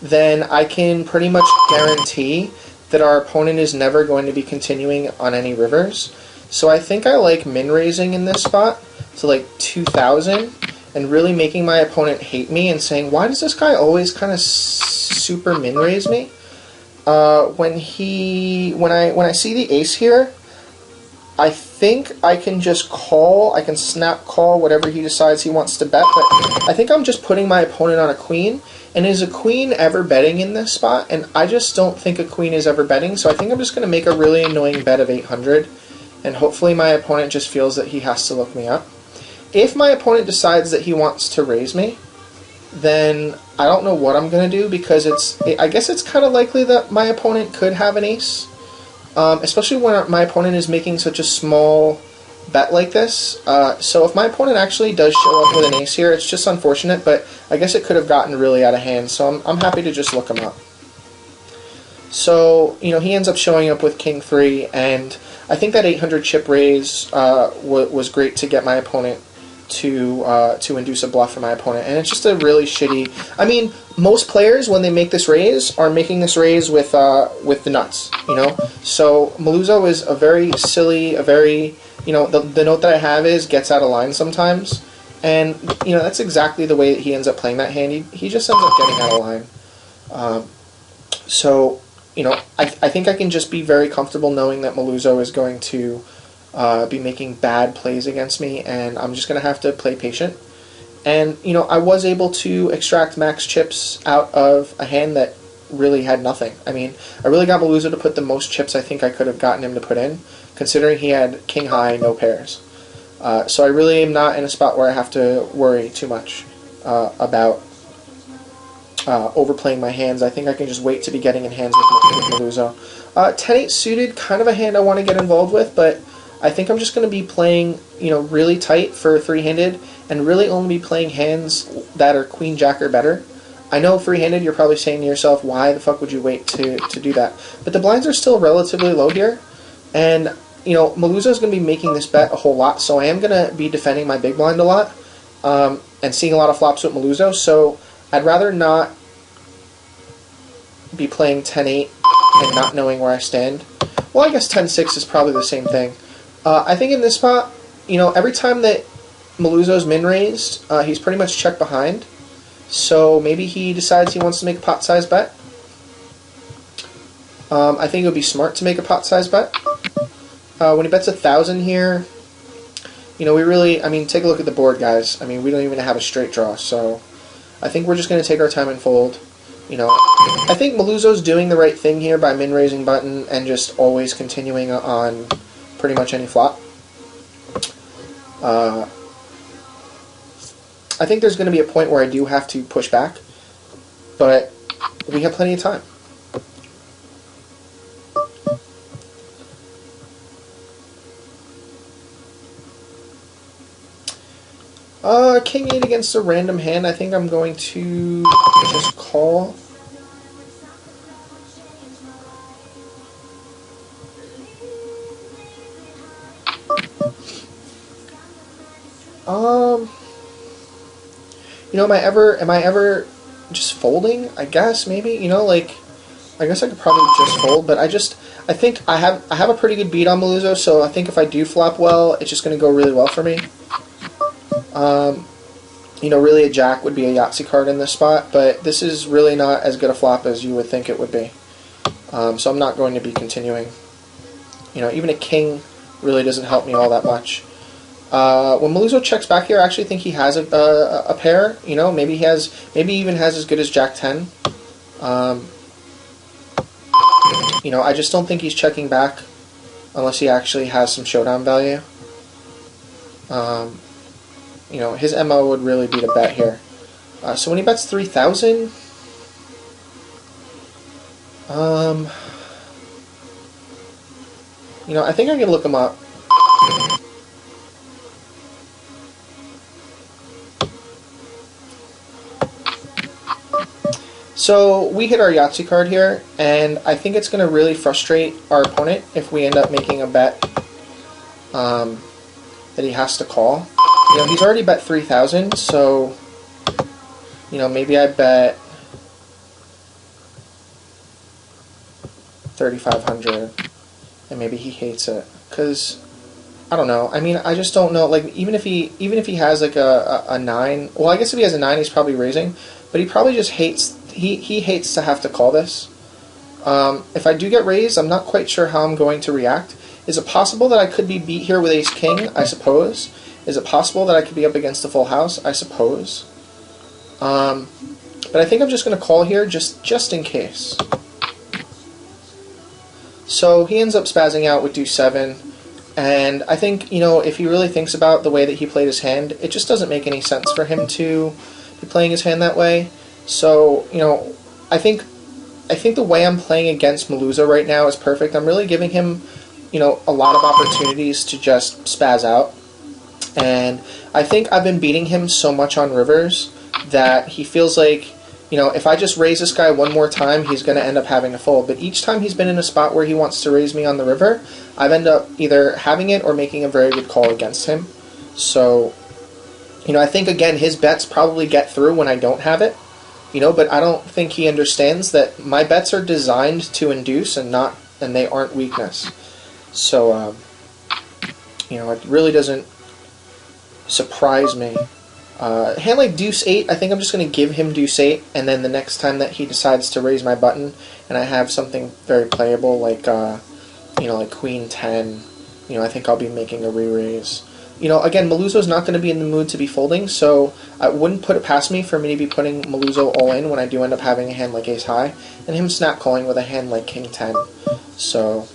Speaker 1: then I can pretty much guarantee that our opponent is never going to be continuing on any rivers. So I think I like min raising in this spot to like 2,000 and really making my opponent hate me and saying, why does this guy always kind of super min raise me? When I see the ace here, I think I can just call, I can snap call whatever he decides he wants to bet, but I think I'm just putting my opponent on a queen. And is a queen ever betting in this spot? And I just don't think a queen is ever betting, so I think I'm just going to make a really annoying bet of 800, and hopefully my opponent just feels that he has to look me up. If my opponent decides that he wants to raise me, then I don't know what I'm going to do, because I guess it's kind of likely that my opponent could have an ace, especially when my opponent is making such a small bet like this. So if my opponent actually does show up with an ace here, it's just unfortunate, but I guess it could have gotten really out of hand, so I'm happy to just look him up. So, you know, he ends up showing up with king 3, and I think that 800 chip raise was great to get my opponent to induce a bluff for my opponent, and it's just a really shitty. I mean, most players, when they make this raise, are making this raise with the nuts, you know. So Maluzzo is a very silly, you know, the note that I have is gets out of line sometimes, and you know that's exactly the way that he ends up playing that hand. He just ends up getting out of line. So, you know, I think I can just be very comfortable knowing that Maluzzo is going to be making bad plays against me, and I'm just going to have to play patient. And, you know, I was able to extract max chips out of a hand that really had nothing. I mean, I really got Maluzzo to put the most chips I think I could have gotten him to put in, considering he had king high, no pairs. So I really am not in a spot where I have to worry too much about overplaying my hands. I think I can just wait to be getting in hands with Maluzzo. 10-8 suited, kind of a hand I want to get involved with, but I think I'm just going to be playing, you know, really tight for three-handed, and really only be playing hands that are queen jack or better. I know free-handed, you're probably saying to yourself, why the fuck would you wait to do that? But the blinds are still relatively low here, and you know, Maluzzo is going to be making this bet a whole lot, so I am going to be defending my big blind a lot, and seeing a lot of flops with Maluzzo, so I'd rather not be playing 10-8 and not knowing where I stand. Well, I guess 10-6 is probably the same thing. I think in this spot, you know, every time that Maluzzo's min-raised, he's pretty much checked behind, so maybe he decides he wants to make a pot-size bet. I think it would be smart to make a pot-size bet. When he bets 1,000 here, you know, we really, I mean, take a look at the board, guys. I mean, we don't even have a straight draw, so I think we're just going to take our time and fold. You know, I think Maluzzo's doing the right thing here by min-raising button and just always continuing on pretty much any flop. I think there's going to be a point where I do have to push back, but we have plenty of time. King 8 against a random hand. I think I'm going to just call. You know, am I ever just folding? I guess maybe. You know, like, I guess I could probably just fold, but I think I have a pretty good beat on Maluzzo, so I think if I do flop well, it's just going to go really well for me. You know, really a jack would be a Yahtzee card in this spot, but this is really not as good a flop as you would think it would be. So I'm not going to be continuing. You know, even a king really doesn't help me all that much. When Maluzzo checks back here, I actually think he has a pair. You know, maybe he even has as good as Jack 10. You know, I just don't think he's checking back unless he actually has some showdown value. You know, his MO would really be to bet here. So when he bets 3,000, you know, I think I can look him up. So we hit our Yahtzee card here, and I think it's going to really frustrate our opponent if we end up making a bet that he has to call. You know, he's already bet 3,000, so, you know, maybe I bet 3,500, and maybe he hates it, because, I don't know, I mean, I just don't know, like, even if he has, like, a 9, well, I guess if he has a 9, he's probably raising, but he probably just hates, he hates to have to call this. If I do get raised, I'm not quite sure how I'm going to react. Is it possible that I could be beat here with ace-king? I suppose. Is it possible that I could be up against a full house? I suppose. But I think I'm just going to call here just in case. So he ends up spazzing out with deuce 7, and I think, you know, if he really thinks about the way that he played his hand, it just doesn't make any sense for him to be playing his hand that way. So, you know, I think the way I'm playing against Maluzzo right now is perfect. I'm really giving him, you know, a lot of opportunities to just spaz out. And I think I've been beating him so much on rivers that he feels like, you know, if I just raise this guy one more time, he's going to end up having a fold. But each time he's been in a spot where he wants to raise me on the river, I've ended up either having it or making a very good call against him. So, you know, I think, again, his bets probably get through when I don't have it. You know, but I don't think he understands that my bets are designed to induce and they aren't weakness. So, you know, it really doesn't surprise me. Hand like Deuce 8, I think I'm just going to give him Deuce 8, and then the next time that he decides to raise my button, and I have something very playable like, you know, like Queen 10, you know, I think I'll be making a re-raise. You know, again, Maluzzo's not going to be in the mood to be folding, so I wouldn't put it past me for me to be putting Maluzzo all in when I do end up having a hand like Ace High, and him snap calling with a hand like King 10. So,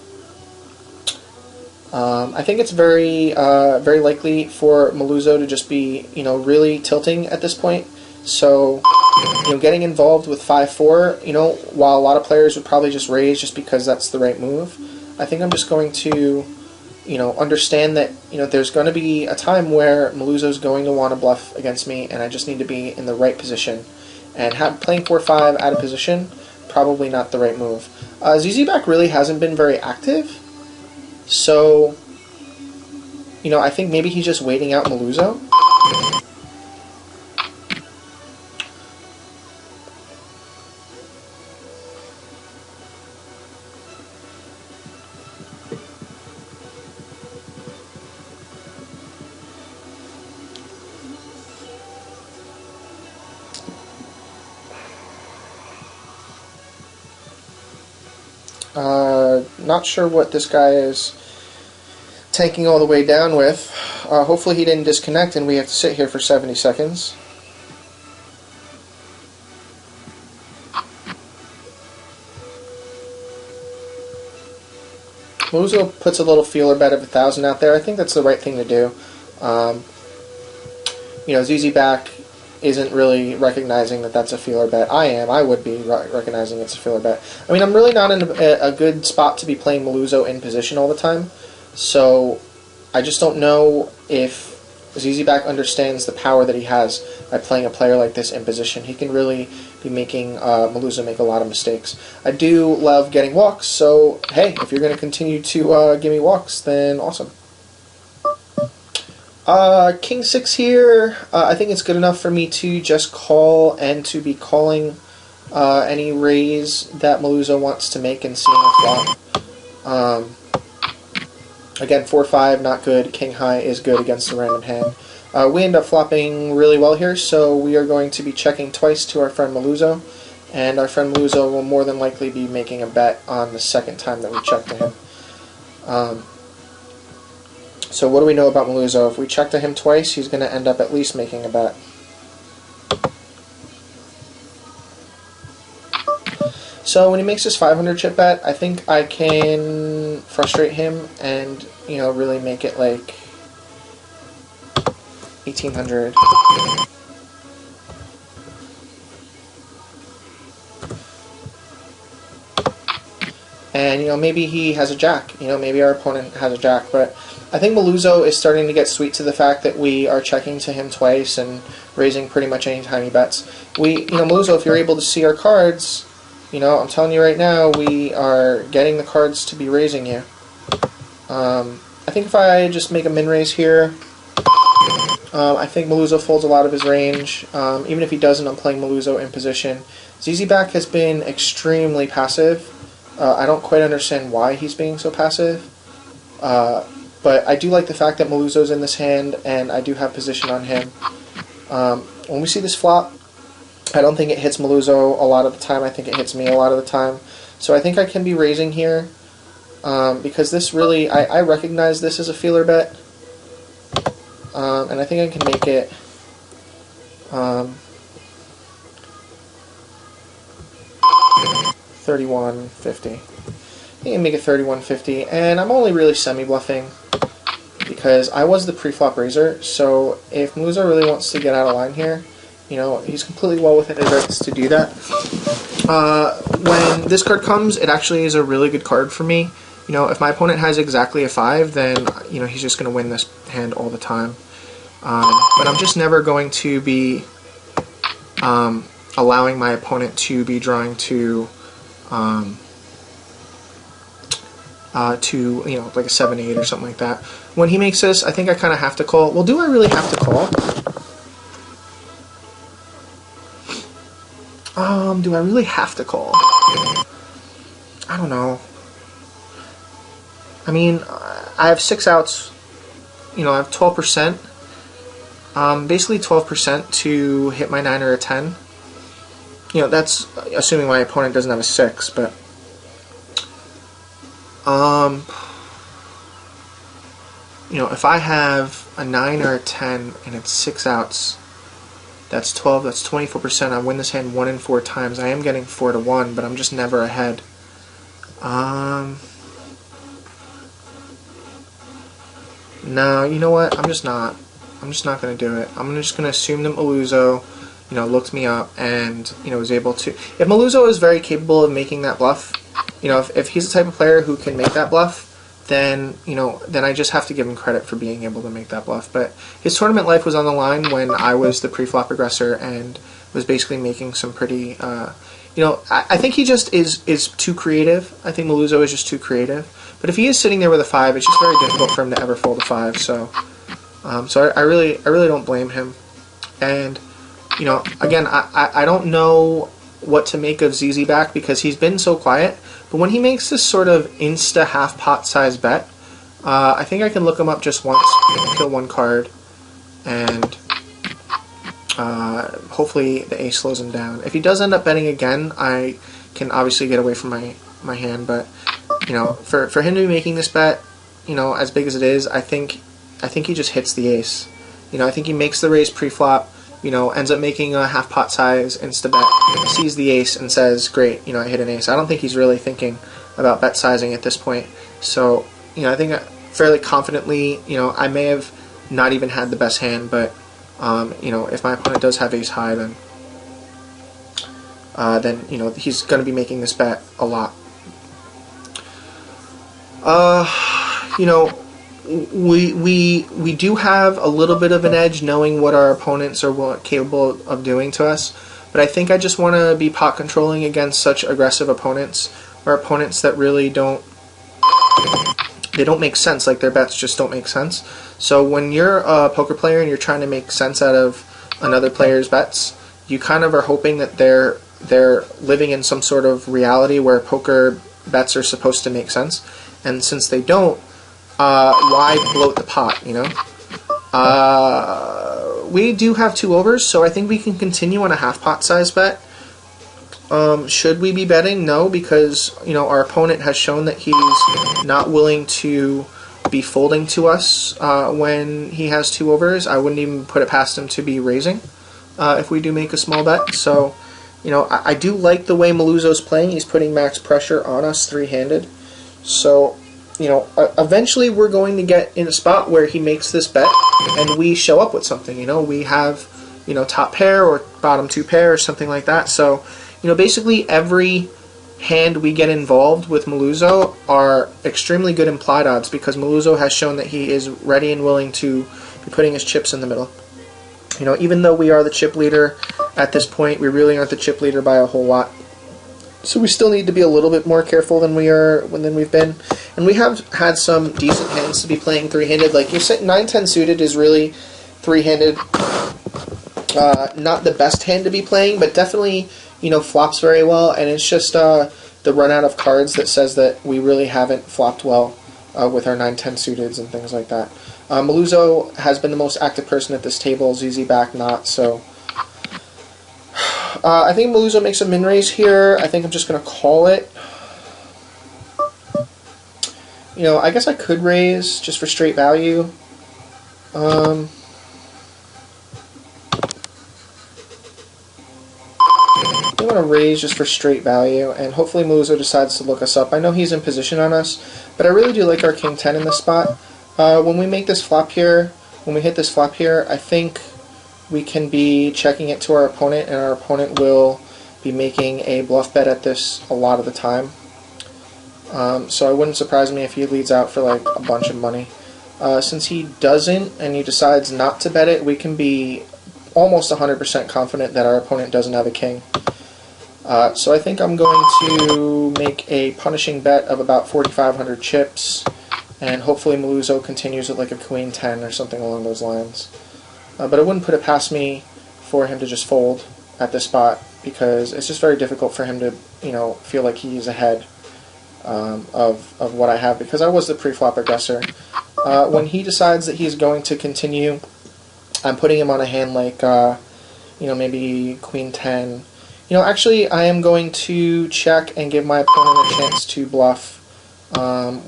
Speaker 1: I think it's very, very likely for Maluzzo to just be, you know, really tilting at this point. So, you know, getting involved with 5-4, you know, while a lot of players would probably just raise just because that's the right move, I think I'm just going to, you know, understand that, you know, there's going to be a time where Maluzzo's going to want to bluff against me, and I just need to be in the right position. And playing 4-5 out of position, probably not the right move. ZZ back really hasn't been very active, so, you know, I think maybe he's just waiting out Maluzzo. Not sure what this guy is tanking all the way down with. Hopefully he didn't disconnect and we have to sit here for 70 seconds. Maluzzo puts a little feeler bet of 1,000 out there. I think that's the right thing to do. You know, ZZ back isn't really recognizing that that's a feeler bet. I am. I would be recognizing it's a feeler bet. I mean, I'm really not in a good spot to be playing Maluzzo in position all the time, so I just don't know if ZZ back understands the power that he has by playing a player like this in position. He can really be making Maluzzo make a lot of mistakes. I do love getting walks, so hey, if you're going to continue to give me walks, then awesome. King 6 here, I think it's good enough for me to just call and to be calling any raise that Maluzzo wants to make and seeing a flop. Again, 4-5, not good. King High is good against the random hand. We end up flopping really well here, so we are going to be checking twice to our friend Maluzzo, and our friend Maluzzo will more than likely be making a bet on the second time that we check to him. So what do we know about Maluzzo? If we check to him twice, he's going to end up at least making a bet. So when he makes his 500 chip bet, I think I can frustrate him and, you know, really make it like 1,800. And, you know, maybe he has a jack. You know, maybe our opponent has a jack. But I think Maluzzo is starting to get sweet to the fact that we are checking to him twice and raising pretty much any time he bets. You know, Maluzzo, if you're able to see our cards, you know, I'm telling you right now, we are getting the cards to be raising you. I think if I just make a min raise here, I think Maluzzo folds a lot of his range. Even if he doesn't, I'm playing Maluzzo in position. ZZ back has been extremely passive. I don't quite understand why he's being so passive. But I do like the fact that Maluzzo's in this hand, and I do have position on him. When we see this flop, I don't think it hits Maluzzo a lot of the time. I think it hits me a lot of the time. So I think I can be raising here, because this really, I recognize this as a feeler bet. And I think I can make it 31.50. I think I can make it 31.50, and I'm only really semi-bluffing because I was the pre-flop raiser, so if Maluzzo really wants to get out of line here, You know, he's completely well within his rights to do that. When this card comes, it actually is a really good card for me. You know, if my opponent has exactly a 5, then, you know, he's just going to win this hand all the time. But I'm just never going to be allowing my opponent to be drawing to you know, like a 7-8 or something like that. When he makes this, I think I kind of have to call. Well, do I really have to call? Do I really have to call? I don't know. I mean, I have 6 outs. You know, I have 12%. Basically 12% to hit my 9 or a 10. You know, that's assuming my opponent doesn't have a 6, but you know, if I have a 9 or a 10 and it's 6 outs, that's 12, that's 24%. I win this hand 1 in 4 times. I am getting 4 to 1, but I'm just never ahead. No, you know what? I'm just not going to do it. I'm just going to assume that Maluzo, you know, looked me up and, you know, was able to. If Maluzo is very capable of making that bluff, you know, if he's the type of player who can make that bluff, then, you know, then I just have to give him credit for being able to make that bluff. But his tournament life was on the line when I was the pre-flop aggressor and was basically making some pretty, you know, I think he just is too creative. I think Maluzo is just too creative. But if he is sitting there with a 5, it's just very difficult for him to ever fold a 5. So, I really don't blame him. And, you know, again, I don't know what to make of ZZ back because he's been so quiet. But when he makes this sort of insta half pot size bet, I think I can look him up just once, kill one card, and hopefully the ace slows him down. If he does end up betting again, I can obviously get away from my hand. But, you know, for him to be making this bet, you know, as big as it is, I think he just hits the ace. You know, I think he makes the raise pre-flop, you know, ends up making a half pot size insta bet, sees the ace and says, great, you know, I hit an ace. I don't think he's really thinking about bet sizing at this point. So, you know, I think fairly confidently, you know, I may have not even had the best hand, but, you know, if my opponent does have ace high, then, you know, he's going to be making this bet a lot. You know, we do have a little bit of an edge knowing what our opponents are capable of doing to us, but I think I just want to be pot controlling against such aggressive opponents, or opponents that really don't make sense, like their bets just don't make sense. So when you're a poker player and you're trying to make sense out of another player's bets, you kind of are hoping that they're living in some sort of reality where poker bets are supposed to make sense, and since they don't, why bloat the pot, you know? We do have 2 overs, so I think we can continue on a half pot size bet. Should we be betting? No, because, you know, our opponent has shown that he's not willing to be folding to us when he has 2 overs. I wouldn't even put it past him to be raising if we do make a small bet. So, you know, I do like the way Maluzo's playing. He's putting max pressure on us 3-handed. So, you know, eventually we're going to get in a spot where he makes this bet and we show up with something. You know, we have, you know, top pair or bottom 2 pair or something like that. So, you know, basically every hand we get involved with Maluzo are extremely good implied odds because Maluzo has shown that he is ready and willing to be putting his chips in the middle. You know, even though we are the chip leader at this point, we really aren't the chip leader by a whole lot. So we still need to be a little bit more careful than we've been. And we have had some decent hands to be playing 3-handed. Like, your 9-10 suited is really 3-handed. Not the best hand to be playing, but definitely, you know, flops very well. And it's just the run out of cards that says that we really haven't flopped well with our 9-10 suiteds and things like that. Maluzo has been the most active person at this table. ZZ back not, so... I think Maluzo makes a min raise here. I think I'm just going to call it. You know, I guess I could raise just for straight value. I'm going to raise just for straight value, and hopefully Maluzo decides to look us up. I know he's in position on us, but I really do like our King 10 in this spot. When we make this flop here, when we hit this flop here, I think we can be checking it to our opponent, and our opponent will be making a bluff bet at this a lot of the time. So it wouldn't surprise me if he leads out for like a bunch of money. Since he doesn't and he decides not to bet it, we can be almost 100% confident that our opponent doesn't have a king. So I think I'm going to make a punishing bet of about 4,500 chips, and hopefully Maluzzo continues with like a queen 10 or something along those lines. But I wouldn't put it past me for him to just fold at this spot, because it's just very difficult for him to, you know, feel like he's ahead of what I have, because I was the pre-flop aggressor. When he decides that he's going to continue, I'm putting him on a hand like, you know, maybe queen 10. You know, actually, I am going to check and give my opponent a chance to bluff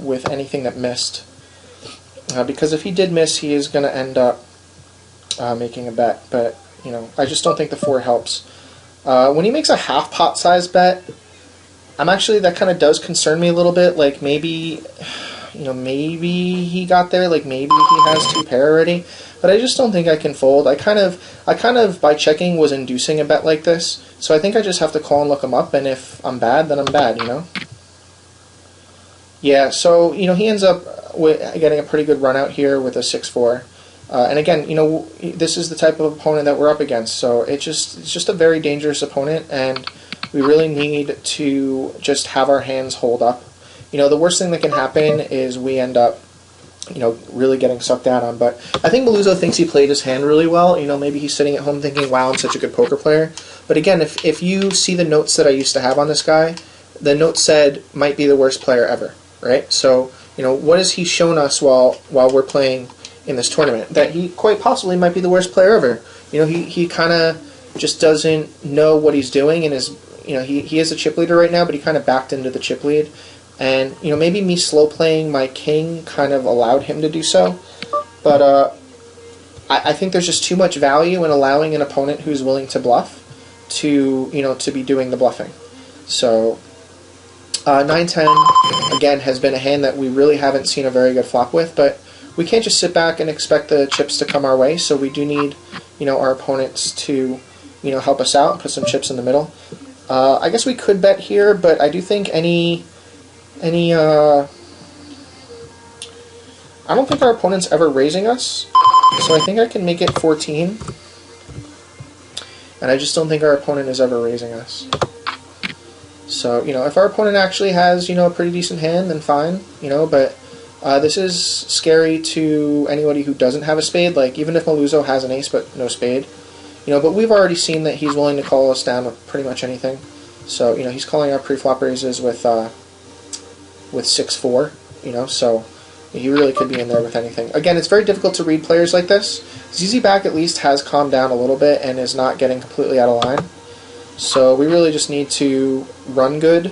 Speaker 1: with anything that missed. Because if he did miss, he is going to end up making a bet. But, you know, I just don't think the 4 helps. When he makes a half pot size bet, that kind of does concern me a little bit. Like, maybe, you know, maybe he got there. Like, maybe he has 2 pair already. But I just don't think I can fold. I kind of, by checking, was inducing a bet like this. So I think I just have to call and look him up, and if I'm bad, then I'm bad, you know? Yeah, so, you know, he ends up getting a pretty good run out here with a 6-4. And again, you know, this is the type of opponent that we're up against. So it's just a very dangerous opponent, and we really need to just have our hands hold up. You know, the worst thing that can happen is we end up, you know, really getting sucked out on. But I think Maluzzo thinks he played his hand really well. You know, maybe he's sitting at home thinking, wow, I'm such a good poker player. But again, if you see the notes that I used to have on this guy, the note said, might be the worst player ever, right? So, you know, what has he shown us while we're playing in this tournament? That he quite possibly might be the worst player ever. You know, he kind of just doesn't know what he's doing, and is, you know, he is a chip leader right now, but he kind of backed into the chip lead. And, you know, maybe me slow playing my king kind of allowed him to do so. But I think there's just too much value in allowing an opponent who's willing to bluff to, you know, to be doing the bluffing. So 9-10, again, has been a hand that we really haven't seen a very good flop with, but we can't just sit back and expect the chips to come our way, so we do need, you know, our opponents to, you know, help us out and put some chips in the middle. I guess we could bet here, but I do think I don't think our opponent's ever raising us, so I think I can make it 14. And I just don't think our opponent is ever raising us. So, you know, if our opponent actually has, you know, a pretty decent hand, then fine, you know, but this is scary to anybody who doesn't have a spade. Like, even if Maluzzo has an ace but no spade, you know, but we've already seen that he's willing to call us down with pretty much anything. So, you know, he's calling our pre-flop raises with 6-4, you know, so he really could be in there with anything. Again, it's very difficult to read players like this. ZZ Back at least has calmed down a little bit and is not getting completely out of line. So we really just need to run good.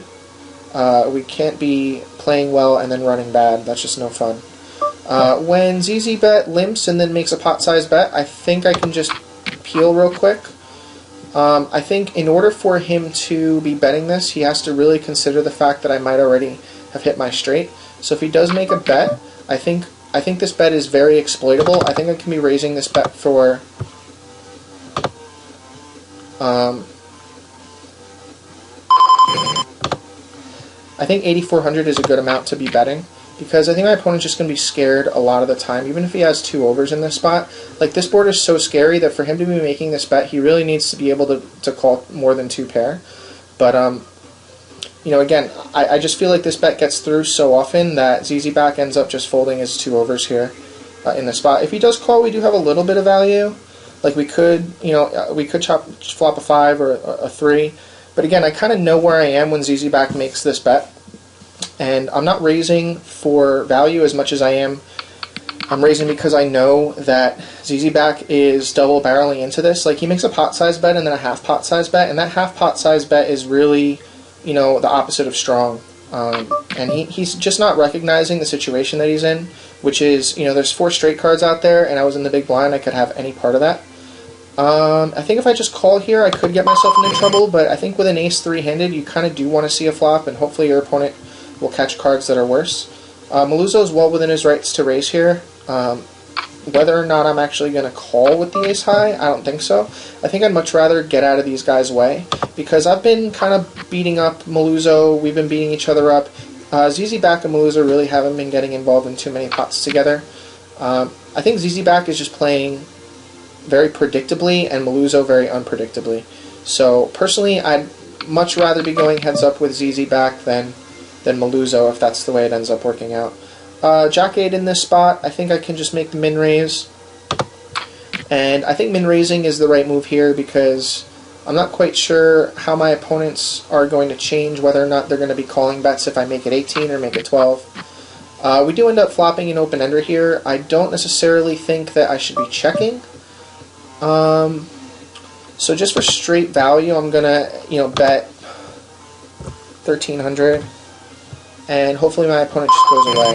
Speaker 1: We can't be playing well and then running bad. That's just no fun. When ZZ Bet limps and then makes a pot-sized bet, I think I can just peel real quick. I think in order for him to be betting this, he has to really consider the fact that I might already have hit my straight. So if he does make a bet, I think this bet is very exploitable. I think I can be raising this bet for I think 8,400 is a good amount to be betting, because I think my opponent's just going to be scared a lot of the time, even if he has 2 overs in this spot. Like, this board is so scary that for him to be making this bet, he really needs to be able to call more than 2 pair. But, you know, again, I just feel like this bet gets through so often that ZZ Back ends up just folding his 2 overs here in the spot. If he does call, we do have a little bit of value. Like, we could, you know, we could flop a 5 or a 3. But again, I kind of know where I am when ZZ Back makes this bet, and I'm not raising for value as much as I am. I'm raising because I know that ZZ Back is double barreling into this. Like, he makes a pot size bet and then a half pot size bet, and that half pot size bet is really, you know, the opposite of strong. And he's just not recognizing the situation that he's in, which is, you know, there's 4 straight cards out there, and I was in the big blind. I could have any part of that. I think if I just call here, I could get myself into trouble, but I think with an ace 3-handed, you kind of do want to see a flop, and hopefully your opponent will catch cards that are worse. Maluzzo is well within his rights to raise here. whether or not I'm actually going to call with the ace high, I don't think so. I think I'd much rather get out of these guys' way, because I've been kind of beating up Maluzzo, we've been beating each other up. ZZ Back and Maluzzo really haven't been getting involved in too many pots together. I think ZZ Back is just playing very predictably and Maluzzo very unpredictably. So personally, I'd much rather be going heads up with ZZ Back than Maluzzo, if that's the way it ends up working out. Jack 8 in this spot, I think I can just make the min raise. And I think min raising is the right move here because I'm not quite sure how my opponents are going to change, whether or not they're going to be calling bets if I make it 18 or make it 12. We do end up flopping an open-ender here. I don't necessarily think that I should be checking. So just for straight value, I'm going to bet 1,300. And hopefully my opponent just goes away.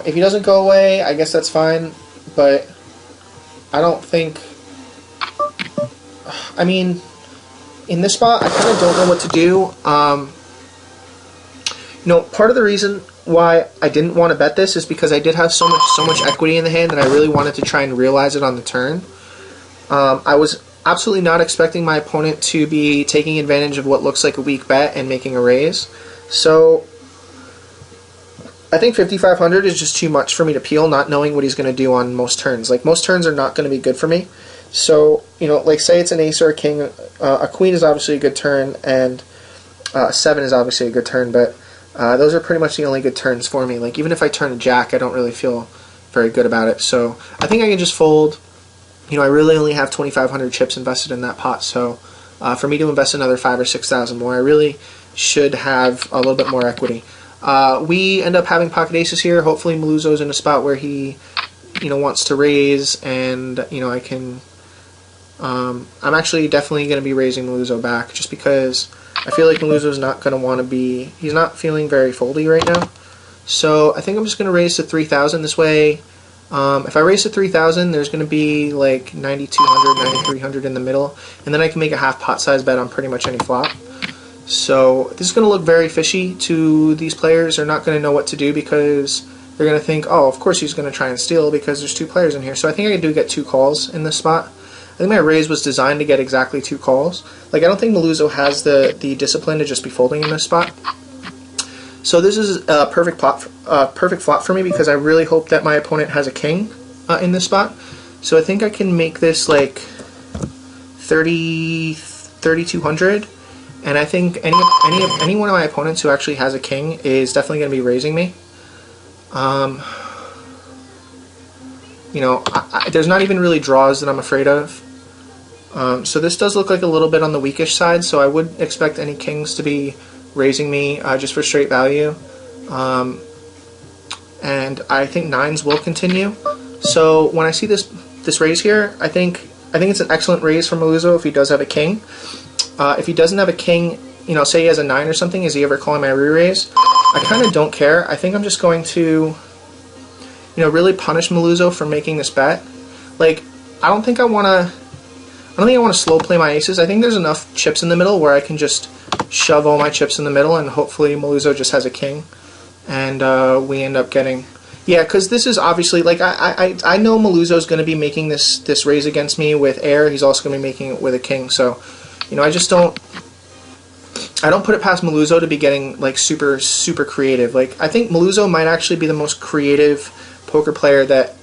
Speaker 1: If he doesn't go away, I guess that's fine, but I don't think... I mean, in this spot, I kind of don't know what to do. Part of the reason why I didn't want to bet this is because I did have so much equity in the hand that I really wanted to try and realize it on the turn. I was absolutely not expecting my opponent to be taking advantage of what looks like a weak bet and making a raise. So I think 5,500 is just too much for me to peel, not knowing what he's going to do on most turns. Like, most turns are not going to be good for me. So, like say it's an ace or a king, a queen is obviously a good turn, and a 7 is obviously a good turn, but those are pretty much the only good turns for me. Like, even if I turn a jack, I don't really feel very good about it. So I think I can just fold. I really only have 2,500 chips invested in that pot, so for me to invest another 5,000 or 6,000 more, I really should have a little bit more equity. We end up having pocket aces here. Hopefully Maluzzo's in a spot where he, wants to raise, and I can. I'm actually definitely going to be raising Maluzzo back, just because I feel like Maluzzo's not going to want to be. He's not feeling very foldy right now. So I think I'm just going to raise to 3,000 this way. If I raise to 3,000, there's going to be like 9,200, 9,300 in the middle, and then I can make a half pot size bet on pretty much any flop. So this is going to look very fishy to these players. They're not going to know what to do because they're going to think, oh, of course he's going to try and steal because there's 2 players in here. So I think I do get 2 calls in this spot. I think my raise was designed to get exactly 2 calls. Like, I don't think Maluzzo has the discipline to just be folding in this spot. So this is a perfect flop for me because I really hope that my opponent has a king in this spot. So I think I can make this like 3,200. And I think any one of my opponents who actually has a king is definitely going to be raising me. There's not even really draws that I'm afraid of. So this does look like a little bit on the weakish side, so I would expect any kings to be raising me just for straight value. And I think 9s will continue. So when I see this raise here, I think it's an excellent raise for Maluzzo if he does have a king. If he doesn't have a king, say he has a 9 or something, is he ever calling my re-raise? I kind of don't care. I think I'm just going to, really punish Maluzzo for making this bet. Like, I don't think I want to slow play my aces. I think there's enough chips in the middle where I can just shove all my chips in the middle, and hopefully Maluzzo just has a king, and we end up getting. Yeah, because this is obviously, like, I know Maluzzo's going to be making this raise against me with air. He's also going to be making it with a king, so. I don't put it past Maluzzo to be getting like super creative. Like, I think Maluzzo might actually be the most creative poker player that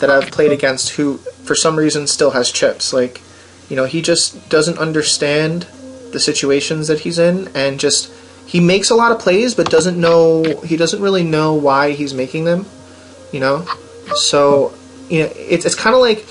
Speaker 1: I've played against who for some reason still has chips. Like, he just doesn't understand the situations that he's in, and just he makes a lot of plays but doesn't really know why he's making them. So it's kind of like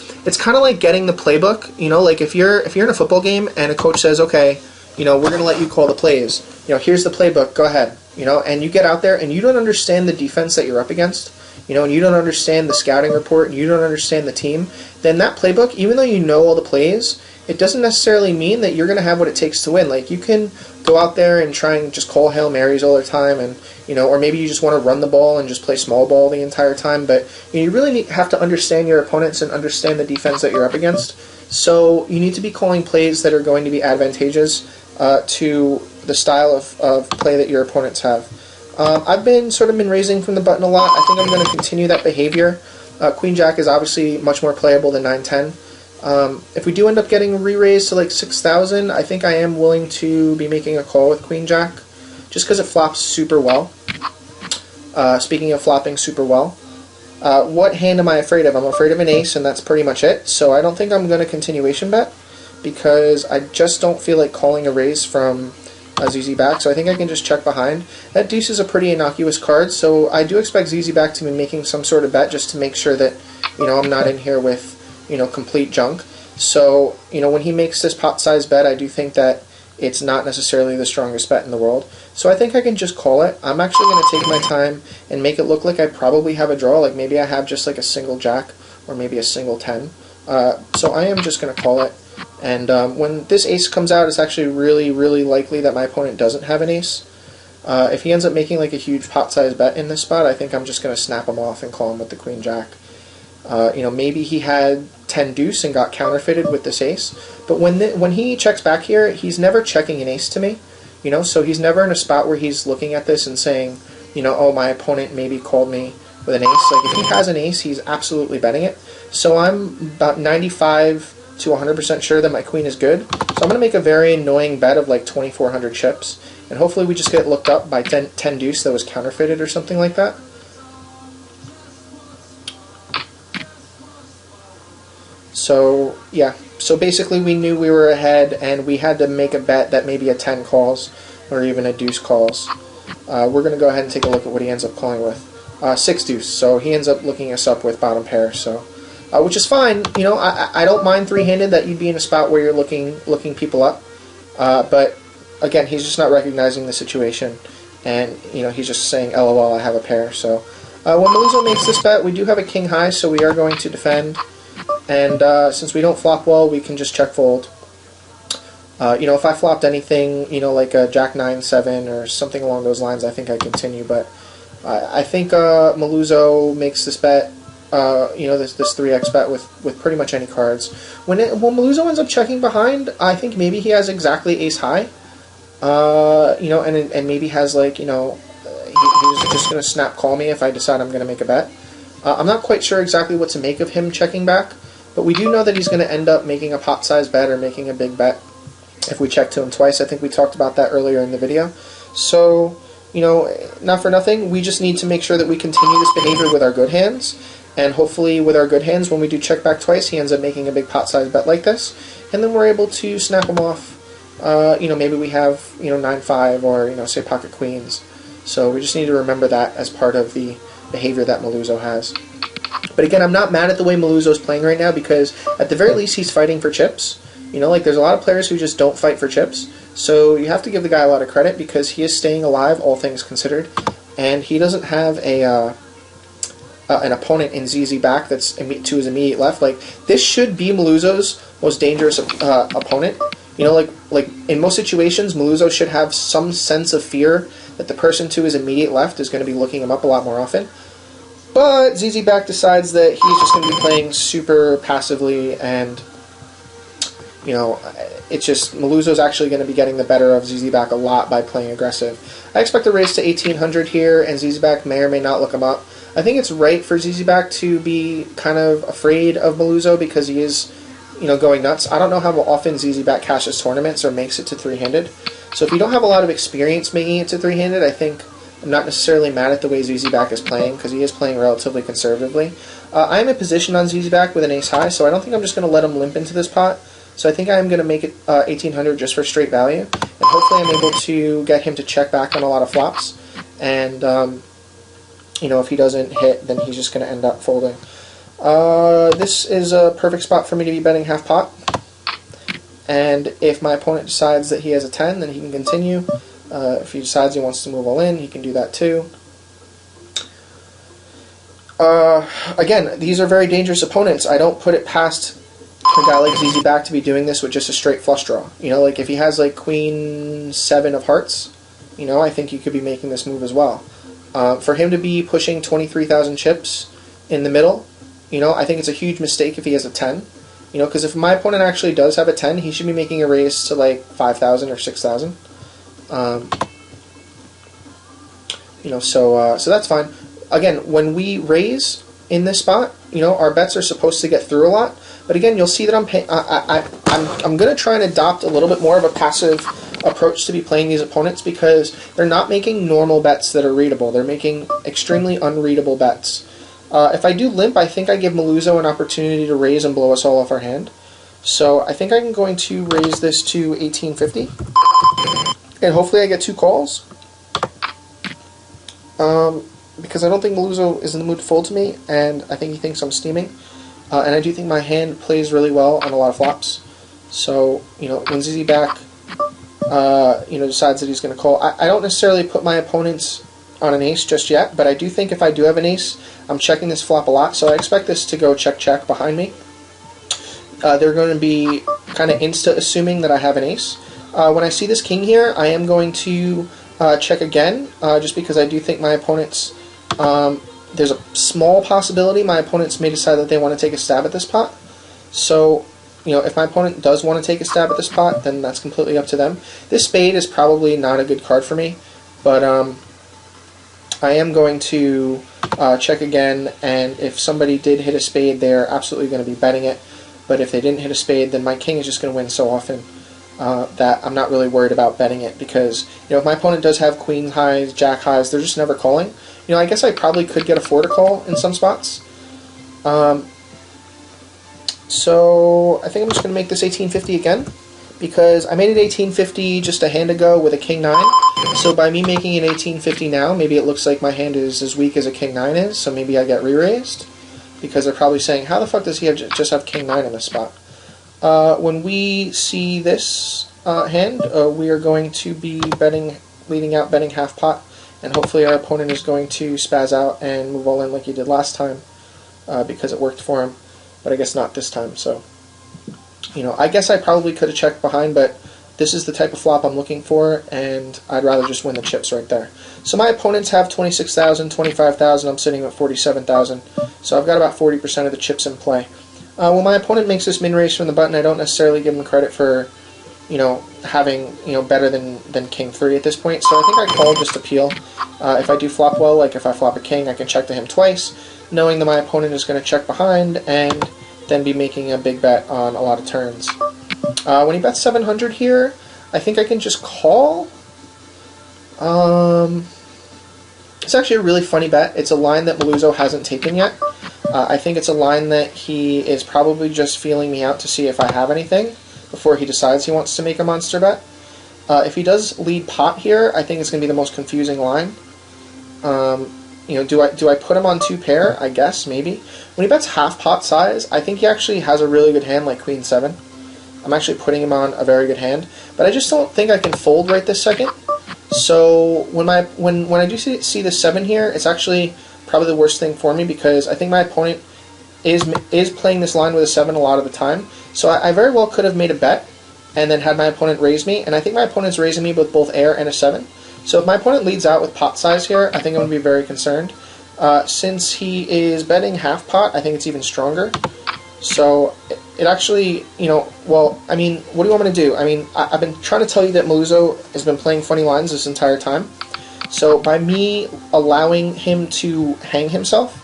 Speaker 1: getting the playbook. Like if you're in a football game and a coach says, okay, we're going to let you call the plays. Here's the playbook. Go ahead. And you get out there and you don't understand the defense that you're up against. And you don't understand the scouting report and you don't understand the team. Then that playbook, even though you know all the plays, it doesn't necessarily mean that you're going to have what it takes to win. Like, you can go out there and try and just call Hail Marys all the time, and or maybe you just want to run the ball and just play small ball the entire time. But you really have to understand your opponents and understand the defense that you're up against. So you need to be calling plays that are going to be advantageous to the style of play that your opponents have. I've been raising from the button a lot. I think I'm going to continue that behavior. Queen Jack is obviously much more playable than 9-10. If we do end up getting re-raised to like 6,000, I think I am willing to be making a call with Queen Jack, just because it flops super well. Speaking of flopping super well, what hand am I afraid of? I'm afraid of an ace, and that's pretty much it. So I don't think I'm going to continuation bet, because I just don't feel like calling a raise from ZZ back, so I think I can just check behind. That deuce is a pretty innocuous card, so I do expect ZZ back to be making some sort of bet just to make sure that, you know, I'm not in here with, you know, complete junk. So, you know, when he makes this pot size bet, I do think that it's not necessarily the strongest bet in the world. So I think I can just call it. I'm actually going to take my time and make it look like I probably have a draw, like maybe I have just like a single jack or maybe a single 10. So I am just going to call it. And when this ace comes out, it's actually really likely that my opponent doesn't have an ace. If he ends up making like a huge pot size bet in this spot, I think I'm just going to snap him off and call him with the Queen Jack. You know, maybe he had 10 deuce and got counterfeited with this ace, but when he checks back here, he's never checking an ace to me. You know, so he's never in a spot where he's looking at this and saying, you know, oh, my opponent maybe called me with an ace. Like, if he has an ace, he's absolutely betting it. So I'm about 95 to 100% sure that my queen is good. So I'm going to make a very annoying bet of like 2,400 chips, and hopefully we just get looked up by 10 deuce that was counterfeited or something like that. So yeah, so basically we knew we were ahead, and we had to make a bet that maybe a 10 calls or even a deuce calls. We're going to go ahead and take a look at what he ends up calling with. 6 deuce, so he ends up looking us up with bottom pair, so which is fine. You know, I don't mind three-handed, that you'd be in a spot where you're looking people up, but again, he's just not recognizing the situation, and you know, he's just saying LOL, I have a pair. So when Maluzzo makes this bet, we do have a king high, so we are going to defend. And since we don't flop well, we can just check fold. You know, if I flopped anything, you know, like a Jack 9-7 or something along those lines, I think I continue. But I think Maluzzo makes this bet, you know, this 3x bet with pretty much any cards. When Maluzzo ends up checking behind, I think maybe he has exactly ace high. You know, and maybe has like, you know, he's just going to snap call me if I decide I'm going to make a bet. I'm not quite sure exactly what to make of him checking back, but we do know that he's going to end up making a pot size bet or making a big bet if we check to him twice. I think we talked about that earlier in the video. So, you know, not for nothing, we just need to make sure that we continue this behavior with our good hands, and hopefully with our good hands, when we do check back twice, he ends up making a big pot size bet like this, and then we're able to snap him off. You know, maybe we have, you know, 9-5 or, you know, say pocket queens. So we just need to remember that as part of the behavior that Maluzzo has. But again, I'm not mad at the way Maluzzo's playing right now, because at the very least he's fighting for chips. You know, like there's a lot of players who just don't fight for chips. So you have to give the guy a lot of credit, because he is staying alive, all things considered, and he doesn't have a an opponent in ZZ back that's to his immediate left. Like, this should be Maluzzo's most dangerous opponent. You know, like in most situations, Maluzzo should have some sense of fear that the person to his immediate left is going to be looking him up a lot more often. But ZZ back decides that he's just going to be playing super passively, and you know, it's just Maluzzo's actually going to be getting the better of ZZ back a lot by playing aggressive. I expect a raise to 1800 here, and ZZ back may or may not look him up. I think it's right for ZZ back to be kind of afraid of Maluzzo, because he is, you know, going nuts. I don't know how often ZZ back cashes tournaments or makes it to three-handed. So if you don't have a lot of experience making it to three-handed, I think I'm not necessarily mad at the way ZZ back is playing, because he is playing relatively conservatively. I'm in position on ZZ back with an ace high, so I don't think I'm just going to let him limp into this pot. So I think I'm going to make it 1800 just for straight value, and hopefully I'm able to get him to check back on a lot of flops. And you know, if he doesn't hit, then he's just going to end up folding. This is a perfect spot for me to be betting half pot. And if my opponent decides that he has a 10, then he can continue. If he decides he wants to move all in, he can do that too. Again, these are very dangerous opponents. I don't put it past a guy like ZZ back to be doing this with just a straight flush draw. You know, like if he has like Queen 7 of hearts, you know, I think he could be making this move as well. For him to be pushing 23,000 chips in the middle, you know, I think it's a huge mistake if he has a 10. You know, because if my opponent actually does have a 10, he should be making a raise to like 5,000 or 6,000. You know, so that's fine. Again, when we raise, in this spot. You know, our bets are supposed to get through a lot. But again, you'll see that I'm going to try and adopt a little bit more of a passive approach to be playing these opponents, because they're not making normal bets that are readable. They're making extremely unreadable bets. If I do limp, I think I give Maluzzo an opportunity to raise and blow us all off our hand. So I think I'm going to raise this to 1850. And hopefully I get 2 calls. Because I don't think Maluzzo is in the mood to fold to me, and I think he thinks I'm steaming. And I do think my hand plays really well on a lot of flops. So, you know, when ZZ back, you know, decides that he's going to call, I don't necessarily put my opponents on an ace just yet, but I do think if I do have an ace, I'm checking this flop a lot, so I expect this to go check-check behind me. They're going to be kind of insta-assuming that I have an ace. When I see this king here, I am going to check again, just because I do think my opponents, there's a small possibility my opponents may decide that they want to take a stab at this pot. So, you know, if my opponent does want to take a stab at this pot, then that's completely up to them. This spade is probably not a good card for me, but I am going to check again, and if somebody did hit a spade, they're absolutely going to be betting it. But if they didn't hit a spade, then my king is just going to win so often that I'm not really worried about betting it, because, you know, if my opponent does have queen highs, jack highs, they're just never calling. You know, I guess I probably could get a 4 to call in some spots. So I think I'm just going to make this 1850 again, because I made it 1850 just a hand ago with a king 9. So by me making it 1850 now, maybe it looks like my hand is as weak as a king 9 is, so maybe I get re-raised, because they're probably saying, how the fuck does he just have king 9 in this spot? When we see this hand, we are going to be betting, leading out, betting half pot, and hopefully our opponent is going to spaz out and move all in like he did last time, because it worked for him, but I guess not this time. So, you know, I guess I probably could have checked behind, but this is the type of flop I'm looking for, and I'd rather just win the chips right there. So my opponents have 26,000, 25,000, I'm sitting at 47,000, so I've got about 40% of the chips in play. When my opponent makes this min raise from the button, I don't necessarily give him credit for, you know, having, you know, better than king 3 at this point, so I think I call just appeal. If I do flop well, like if I flop a king, I can check to him twice, knowing that my opponent is going to check behind and then be making a big bet on a lot of turns. When he bets 700 here, I think I can just call. It's actually a really funny bet. It's a line that Maluzzo hasn't taken yet. I think it's a line that he is probably just feeling me out to see if I have anything before he decides he wants to make a monster bet. If he does lead pot here, I think it's going to be the most confusing line. You know, do I put him on 2 pair? I guess, maybe. When he bets half pot size, I think he actually has a really good hand like queen 7. I'm actually putting him on a very good hand, but I just don't think I can fold right this second. So when I do see the 7 here, it's actually probably the worst thing for me, because I think my opponent is playing this line with a 7 a lot of the time. So I very well could have made a bet and then had my opponent raise me, and I think my opponent's raising me with both air and a 7. So if my opponent leads out with pot size here, I think I'm going to be very concerned. Since he is betting half pot, I think it's even stronger. So it actually, you know, well, I mean, what do you want me to do? I mean, I've been trying to tell you that Maluzzo has been playing funny lines this entire time. So by me allowing him to hang himself,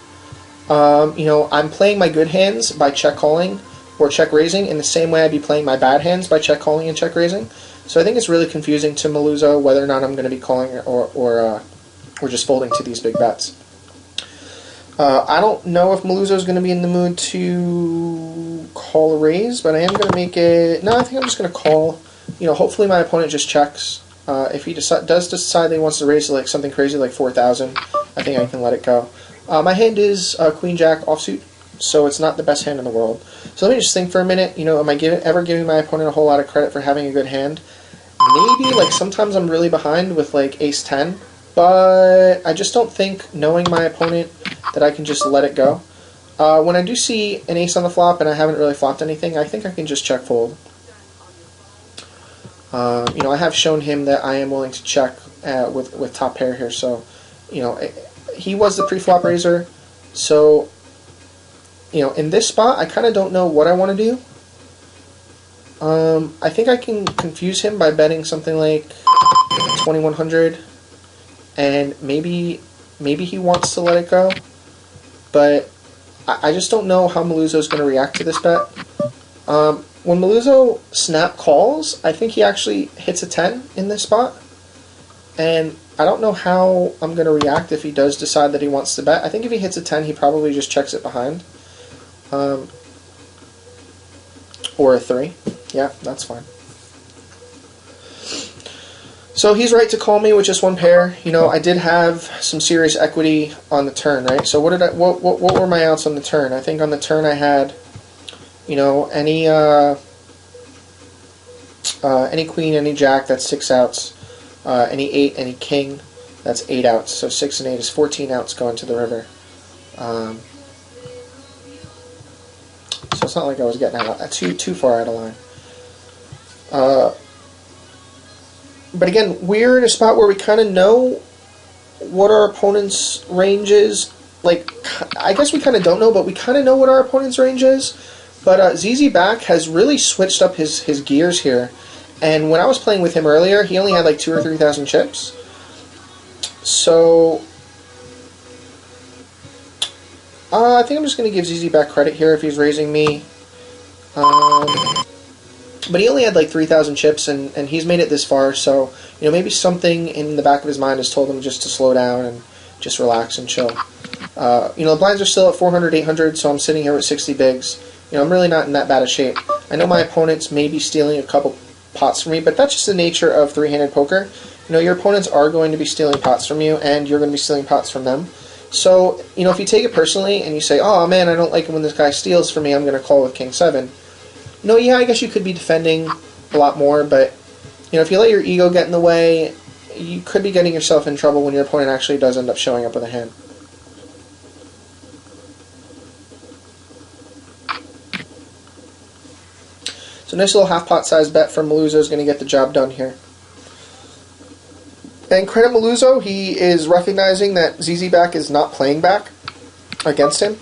Speaker 1: you know, I'm playing my good hands by check calling or check raising in the same way I'd be playing my bad hands by check calling and check raising. So I think it's really confusing to Maluzzo whether or not I'm going to be calling or just folding to these big bets. I don't know if Maluzzo is going to be in the mood to call a raise, but I am going to make it. No, I think I'm just going to call. You know, hopefully my opponent just checks. If he does decide that he wants to raise to like something crazy like 4,000, I think I can let it go. My hand is Queen Jack offsuit, so it's not the best hand in the world. So let me just think for a minute. You know, am I ever giving my opponent a whole lot of credit for having a good hand? Maybe. Like sometimes I'm really behind with like Ace 10, but I just don't think, knowing my opponent, that I can just let it go. When I do see an ace on the flop and I haven't really flopped anything, I think I can just check fold. You know, I have shown him that I am willing to check with top pair here, so, you know, he was the pre-flop raiser, so, you know, in this spot, I kind of don't know what I want to do. I think I can confuse him by betting something like 2,100, and maybe he wants to let it go, but I just don't know how Maluzzo's going to react to this bet. When Maluzzo snap calls, I think he actually hits a 10 in this spot. And I don't know how I'm going to react if he does decide that he wants to bet. I think if he hits a 10, he probably just checks it behind. Or a 3. Yeah, that's fine. So he's right to call me with just one pair. You know, I did have some serious equity on the turn, right? So what were my outs on the turn? I think on the turn I had, you know, any queen, any jack, that's 6 outs. Any 8, any king, that's 8 outs. So 6 and 8 is 14 outs going to the river. So it's not like I was getting out too far out of line. But again, we're in a spot where we kind of know what our opponent's range is. Like, I guess we kind of don't know, but we kind of know what our opponent's range is. But ZZ Back has really switched up his gears here. And when I was playing with him earlier, he only had like 2,000 or 3,000 chips. So I think I'm just going to give ZZ Back credit here if he's raising me. But he only had like 3,000 chips, and he's made it this far, so you know, maybe something in the back of his mind has told him just to slow down and just relax and chill. You know, the blinds are still at 400, 800, so I'm sitting here with 60 bigs. You know, I'm really not in that bad a shape. I know my opponents may be stealing a couple pots from me, but that's just the nature of three-handed poker. You know, your opponents are going to be stealing pots from you, and you're going to be stealing pots from them. So, you know, if you take it personally and you say, oh man, I don't like it when this guy steals from me, I'm going to call with King 7. You know, yeah, I guess you could be defending a lot more, but, you know, if you let your ego get in the way, you could be getting yourself in trouble when your opponent actually does end up showing up with a hand. So nice little half-pot size bet from Maluzzo is going to get the job done here. And credit Maluzzo, he is recognizing that ZZ Back is not playing back against him.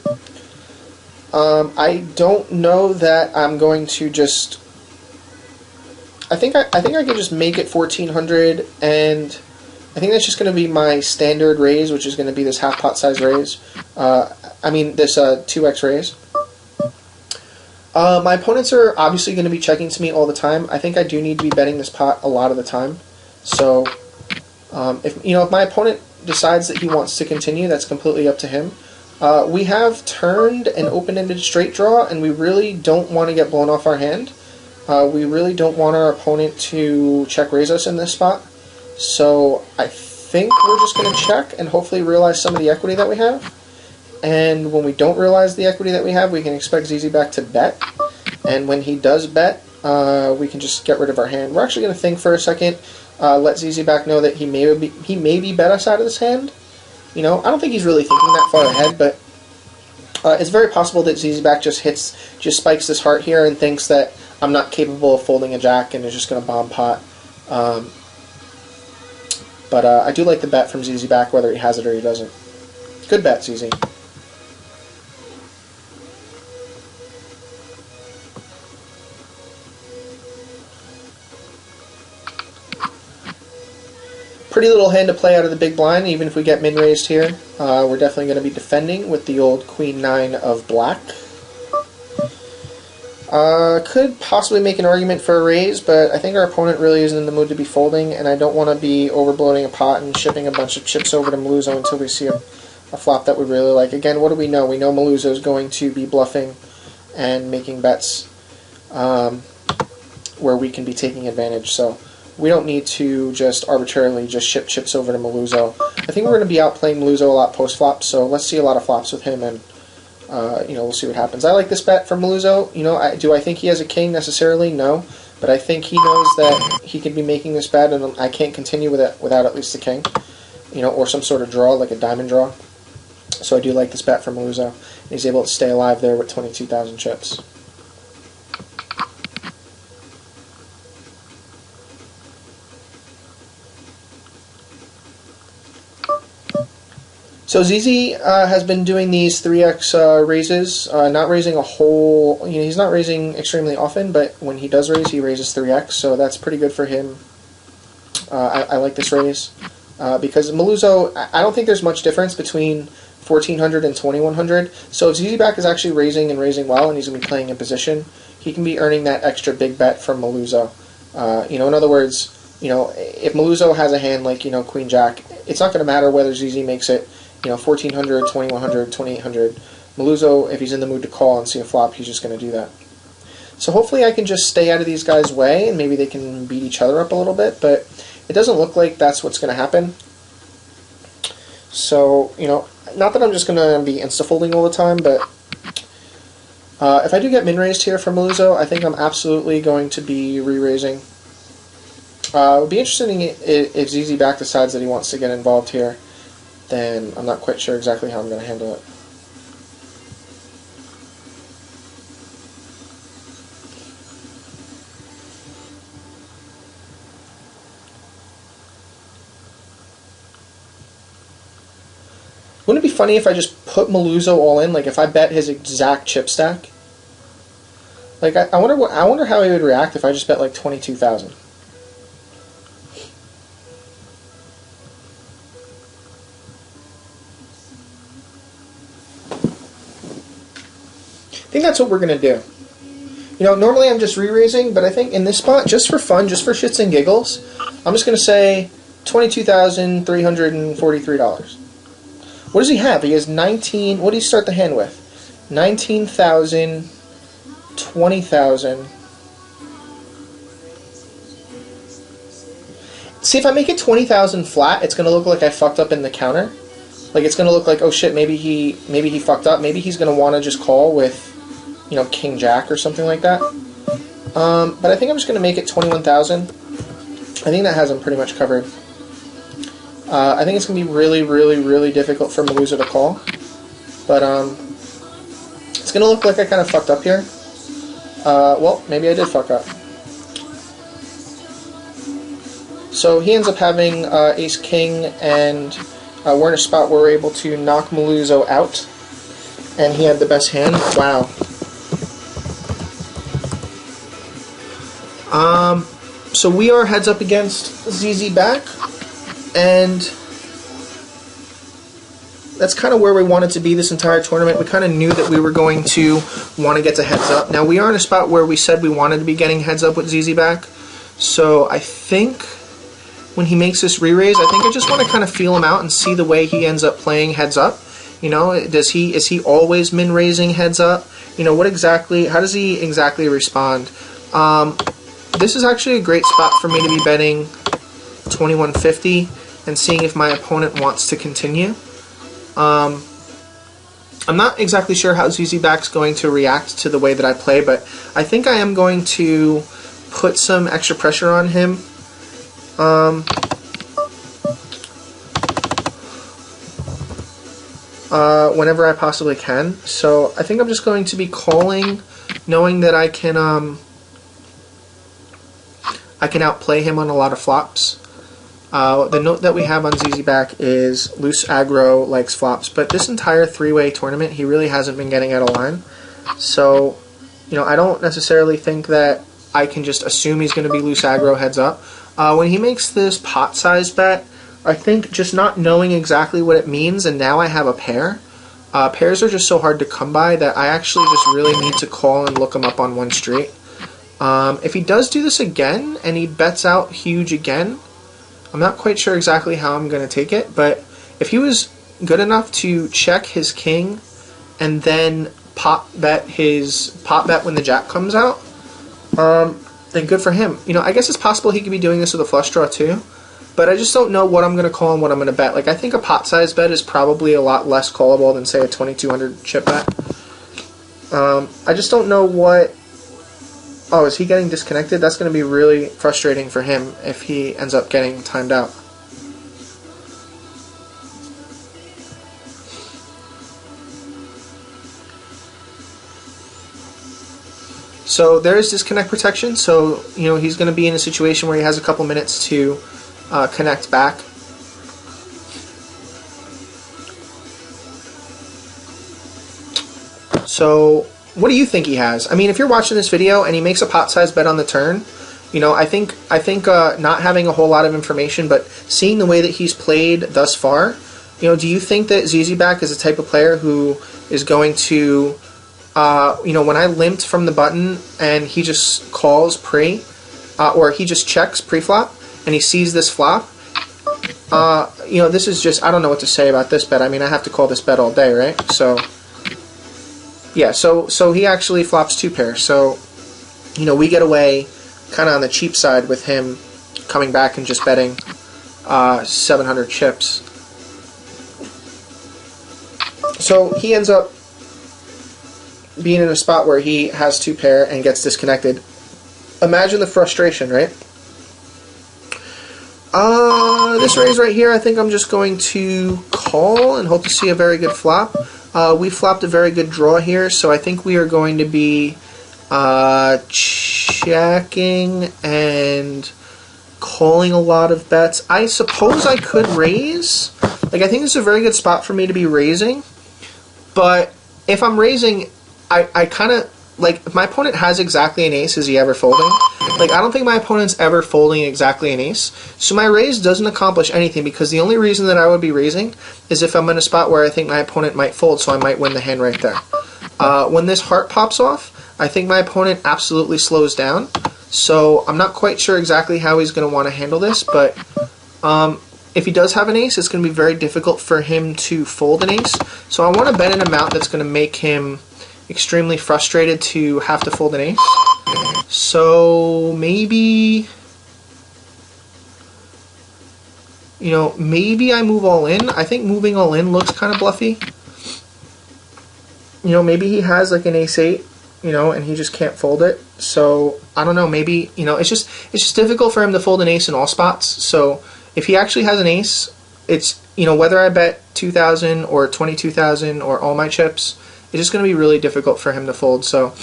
Speaker 1: I don't know that I'm going to just... I think I can just make it 1,400, and I think that's just going to be my standard raise, which is going to be this half-pot size raise. This 2x raise. My opponents are obviously going to be checking to me all the time. I think I do need to be betting this pot a lot of the time. So, if my opponent decides that he wants to continue, that's completely up to him. We have turned an open-ended straight draw, and we really don't want to get blown off our hand. We really don't want our opponent to check raise us in this spot. So I think we're just going to check and hopefully realize some of the equity that we have. And when we don't realize the equity that we have, we can expect ZZ Back to bet. And when he does bet, we can just get rid of our hand. We're actually going to think for a second, let ZZ Back know that he may bet us out of this hand. You know, I don't think he's really thinking that far ahead, but it's very possible that ZZ Back just spikes this heart here and thinks that I'm not capable of folding a jack and is just going to bomb pot. But I do like the bet from ZZ Back, whether he has it or he doesn't. Good bet, ZZ. Pretty little hand to play out of the big blind, even if we get min-raised here. We're definitely going to be defending with the old Queen 9 of black. Could possibly make an argument for a raise, but I think our opponent really isn't in the mood to be folding, and I don't want to be overbloating a pot and shipping a bunch of chips over to Maluzzo until we see a flop that we really like. Again, what do we know? We know Maluzzo is going to be bluffing and making bets where we can be taking advantage, so we don't need to just arbitrarily just ship chips over to Maluzzo. I think we're going to be outplaying Maluzzo a lot post-flop, so let's see a lot of flops with him, and we'll see what happens. I like this bet from Maluzzo. Do I think he has a king necessarily? No, but I think he knows that he could be making this bet, and I can't continue with it without at least a king, or some sort of draw, like a diamond draw. So I do like this bet from Maluzzo. He's able to stay alive there with 22,000 chips. So ZZ has been doing these 3x raises, not raising a whole, he's not raising extremely often, but when he does raise, he raises 3x, so that's pretty good for him. I like this raise, because Maluzzo, I don't think there's much difference between 1400 and 2100. So if ZZ Back is actually raising and raising well, and he's going to be playing in position, he can be earning that extra big bet from Maluzzo. In other words, if Maluzzo has a hand like, Queen Jack, it's not going to matter whether ZZ makes it, 1400, 2100, 2800. Maluzzo, if he's in the mood to call and see a flop, he's just going to do that. So hopefully I can just stay out of these guys' way, and maybe they can beat each other up a little bit, but it doesn't look like that's what's going to happen. So, not that I'm just going to be insta-folding all the time, but if I do get min-raised here from Maluzzo, I think I'm absolutely going to be re-raising. It would be interesting if ZZ Back decides that he wants to get involved here. Then I'm not quite sure exactly how I'm going to handle it. Wouldn't it be funny if I just put Maluzzo all in? Like if I bet his exact chip stack? Like I wonder how he would react if I just bet like 22,000. I think that's what we're going to do. Normally I'm just re-raising, but I think in this spot, just for fun, just for shits and giggles, I'm just going to say $22,343. What does he have? He has 19, what did he start the hand with? 19,000, 20,000. See, if I make it 20,000 flat, it's going to look like I fucked up in the counter. Like it's going to look like, oh shit, maybe he fucked up. Maybe he's going to want to just call with, King Jack or something like that. But I think I'm just going to make it 21,000. I think that has him pretty much covered. I think it's going to be really, really, really difficult for Maluzzo to call. But it's going to look like I kind of fucked up here. Well, maybe I did fuck up. So he ends up having Ace-King, and we're in a spot where we're able to knock Maluzzo out. And he had the best hand. Wow. So we are heads up against ZZ Back, and that's kind of where we wanted to be this entire tournament. We kind of knew that we were going to want to get to heads up. Now we are in a spot where we said we wanted to be getting heads up with ZZ Back, so I think when he makes this re-raise, I think I just want to kind of feel him out and see the way he ends up playing heads up. Is he always min-raising heads up? How does he exactly respond? This is actually a great spot for me to be betting 2150 and seeing if my opponent wants to continue. I'm not exactly sure how ZZ Back's going to react to the way that I play, but I think I am going to put some extra pressure on him. Whenever I possibly can. So I think I'm just going to be calling, knowing that I can outplay him on a lot of flops. The note that we have on ZZ Back is loose aggro likes flops, but this entire three-way tournament he really hasn't been getting out of line. So, I don't necessarily think that I can just assume he's going to be loose aggro heads up. When he makes this pot size bet, I think just not knowing exactly what it means, and now I have a pair. Pairs are just so hard to come by that I actually just really need to call and look him up on one street. If he does do this again, and he bets out huge again, I'm not quite sure exactly how I'm going to take it, but if he was good enough to check his king and then pot bet when the jack comes out, then good for him. I guess it's possible he could be doing this with a flush draw too, but I just don't know what I'm going to call and what I'm going to bet. Like, I think a pot size bet is probably a lot less callable than, say, a 2200 chip bet. I just don't know what... Oh, is he getting disconnected? That's going to be really frustrating for him if he ends up getting timed out. So there is disconnect protection, so he's going to be in a situation where he has a couple minutes to connect back. So what do you think he has? I mean, if you're watching this video and he makes a pot size bet on the turn, I think not having a whole lot of information, but seeing the way that he's played thus far, do you think that ZZ Back is the type of player who is going to, when I limped from the button and he just calls pre, or he just checks pre-flop and he sees this flop, this is just, I don't know what to say about this bet. I mean, I have to call this bet all day, right? So, yeah, so he actually flops 2 pairs. So, we get away kind of on the cheap side with him coming back and just betting 700 chips. So he ends up being in a spot where he has 2 pair and gets disconnected. Imagine the frustration, right? This raise right here, I think I'm just going to call and hope to see a very good flop. We flopped a very good draw here, so I think we are going to be checking and calling a lot of bets. I suppose I could raise. Like, I think this is a very good spot for me to be raising. But if I'm raising, I kind of, like, if my opponent has exactly an ace, is he ever folding? Like, I don't think my opponent's ever folding exactly an ace. So my raise doesn't accomplish anything, because the only reason that I would be raising is if I'm in a spot where I think my opponent might fold, so I might win the hand right there. When this heart pops off, I think my opponent absolutely slows down. So I'm not quite sure exactly how he's going to want to handle this, but if he does have an ace, it's going to be very difficult for him to fold an ace. So I want to bet an amount that's going to make him extremely frustrated to have to fold an ace. So maybe, maybe I move all in. I think moving all in looks kind of bluffy. Maybe he has like an ace-8, and he just can't fold it. So I don't know, maybe, it's just difficult for him to fold an ace in all spots. So if he actually has an ace, it's, whether I bet 2,000 or 22,000 or all my chips, it's just going to be really difficult for him to fold. So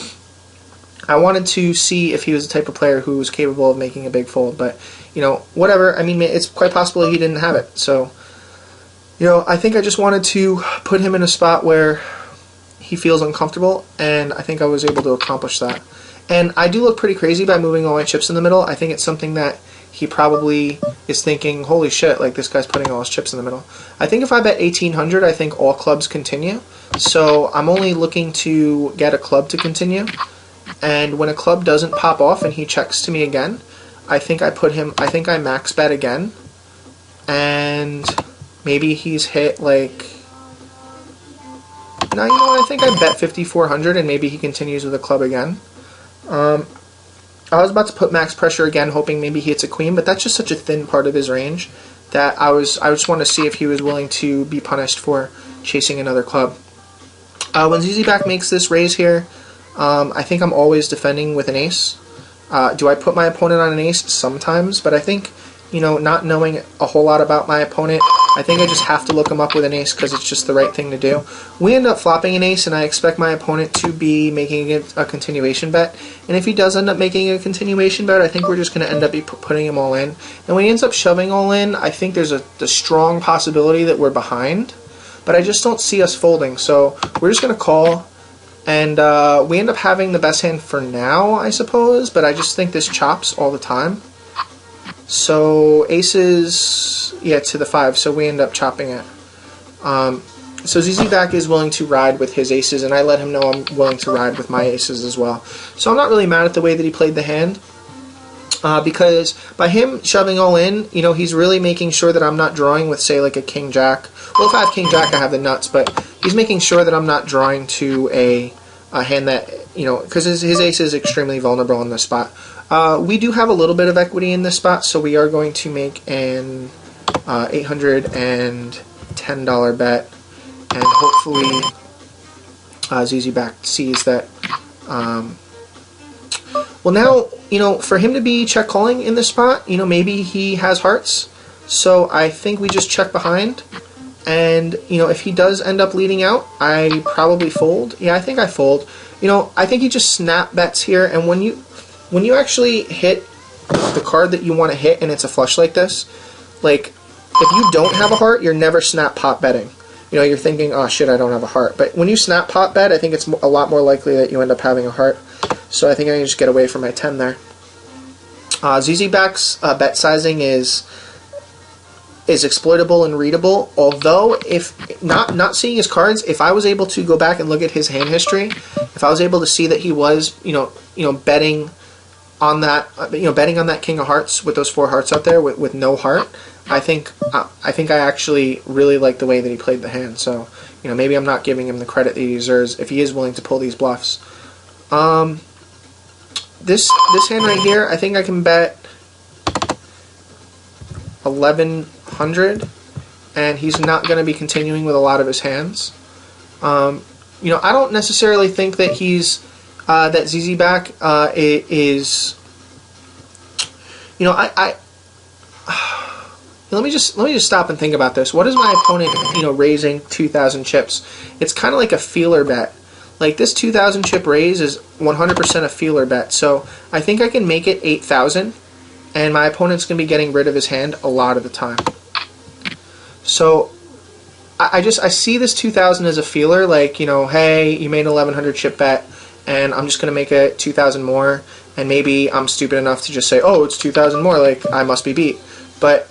Speaker 1: I wanted to see if he was the type of player who was capable of making a big fold, but whatever. I mean, it's quite possible he didn't have it. So I think I just wanted to put him in a spot where he feels uncomfortable, and I think I was able to accomplish that. And I do look pretty crazy by moving all my chips in the middle. I think it's something that he probably is thinking, holy shit, like, this guy's putting all his chips in the middle. I think if I bet 1,800, I think all clubs continue. So I'm only looking to get a club to continue. And when a club doesn't pop off and he checks to me again, I think I max bet again. And maybe he's hit, like, no, I think I bet 5,400 and maybe he continues with a club again. I was about to put max pressure again, hoping maybe he hits a queen, but that's just such a thin part of his range that I just want to see if he was willing to be punished for chasing another club. When ZZ Back makes this raise here, I think I'm always defending with an ace. Do I put my opponent on an ace? Sometimes, but I think, not knowing a whole lot about my opponent, I think I just have to look him up with an ace because it's just the right thing to do. We end up flopping an ace, and I expect my opponent to be making a continuation bet. And if he does end up making a continuation bet, I think we're just going to end up putting him all in. And when he ends up shoving all in, I think there's the strong possibility that we're behind. But I just don't see us folding, so we're just going to call. And we end up having the best hand for now, I suppose, but I just think this chops all the time. So aces, yeah, to the 5, so we end up chopping it. So ZZ Back is willing to ride with his aces, and I let him know I'm willing to ride with my aces as well. So I'm not really mad at the way that he played the hand, because by him shoving all in, he's really making sure that I'm not drawing with, say, like a king-jack. Well, if I have king-jack, I have the nuts, but he's making sure that I'm not drawing to a hand that, because his ace is extremely vulnerable in this spot. We do have a little bit of equity in this spot, so we are going to make an $810 bet, and hopefully ZZ Back sees that. Well, now, for him to be check calling in this spot, maybe he has hearts, so I think we just check behind. And, if he does end up leading out, I probably fold. Yeah, I think I fold. I think he just snap bets here, and when you actually hit the card that you want to hit and it's a flush like this, like, if you don't have a heart, you're never snap pot betting. You're thinking, oh shit, I don't have a heart. But when you snap pot bet, I think it's a lot more likely that you end up having a heart. So I think I can just get away from my 10 there. ZZ Back's bet sizing is is exploitable and readable. Although, if not seeing his cards, if I was able to go back and look at his hand history, if I was able to see that he was, betting on that, betting on that King of Hearts with those 4 hearts out there with no heart, I think I actually really like the way that he played the hand. So, maybe I'm not giving him the credit that he deserves if he is willing to pull these bluffs. This hand right here, I think I can bet 1100, and he's not going to be continuing with a lot of his hands. I don't necessarily think that he's that ZZ back is. Let me just stop and think about this. What is my opponent, raising 2,000 chips? It's kind of like a feeler bet. Like, this 2,000 chip raise is 100% a feeler bet. So I think I can make it 8,000, and my opponent's going to be getting rid of his hand a lot of the time. So I see this 2,000 as a feeler, like, hey, you made an 1,100 chip bet, and I'm just going to make it 2,000 more, and maybe I'm stupid enough to just say, oh, it's 2,000 more, like, I must be beat. But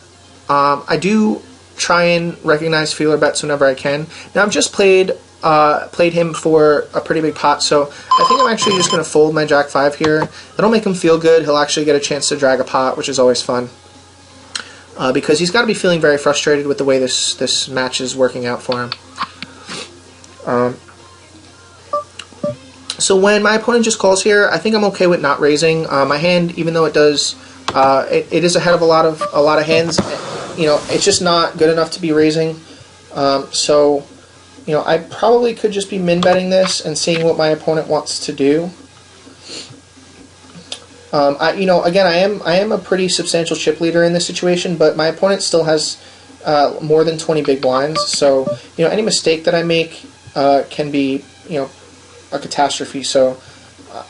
Speaker 1: I do try and recognize feeler bets whenever I can. Now, I've just played him for a pretty big pot, so I think I'm actually just going to fold my Jack 5 here. That'll make him feel good. He'll actually get a chance to drag a pot, which is always fun. Because he's got to be feeling very frustrated with the way this match is working out for him. So when my opponent just calls here, I think I'm okay with not raising. My hand, even though it does, it is ahead of a lot of hands. It's just not good enough to be raising. So, I probably could just be min betting this and seeing what my opponent wants to do. Again, I am a pretty substantial chip leader in this situation, but my opponent still has more than 20 big blinds. So, any mistake that I make can be, a catastrophe. So,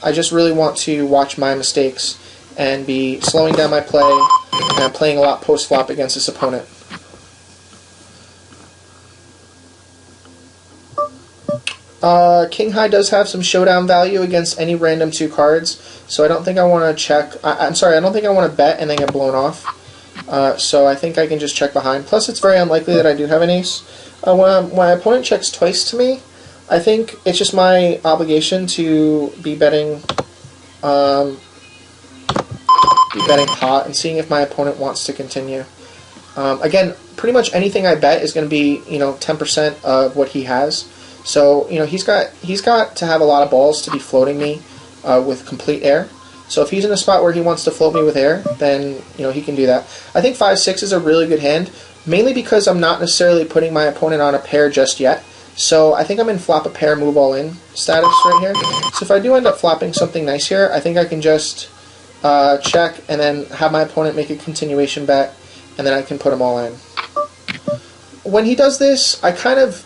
Speaker 1: I just really want to watch my mistakes and be slowing down my play and playing a lot post flop against this opponent. King High does have some showdown value against any random 2 cards, so I don't think I want to check. I'm sorry, I don't think I want to bet and then get blown off. So I think I can just check behind. Plus, it's very unlikely that I do have an ace. When my opponent checks twice to me, I think it's just my obligation to be betting pot and seeing if my opponent wants to continue. Again, pretty much anything I bet is going to be 10% of what he has. So he's got to have a lot of balls to be floating me with complete air. So if he's in a spot where he wants to float me with air, then he can do that. I think 5-6 is a really good hand, mainly because I'm not necessarily putting my opponent on a pair just yet. So I think I'm in flop a pair, move all in status right here. So if I do end up flopping something nice here, I think I can just check and then have my opponent make a continuation bet, and then I can put him all in. When he does this, I kind of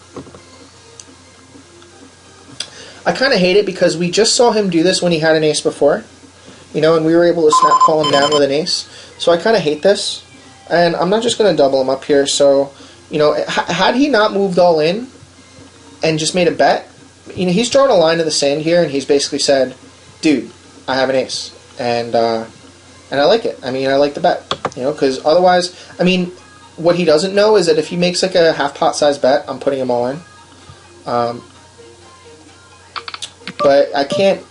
Speaker 1: hate it because we just saw him do this when he had an ace before, and we were able to snap call him down with an ace. So I kind of hate this, and I'm not just going to double him up here. So, had he not moved all in and just made a bet, he's drawn a line in the sand here, and he's basically said, dude, I have an ace, and I like it. I mean, I like the bet, because otherwise, what he doesn't know is that if he makes like a half pot size bet, I'm putting him all in. But I can't,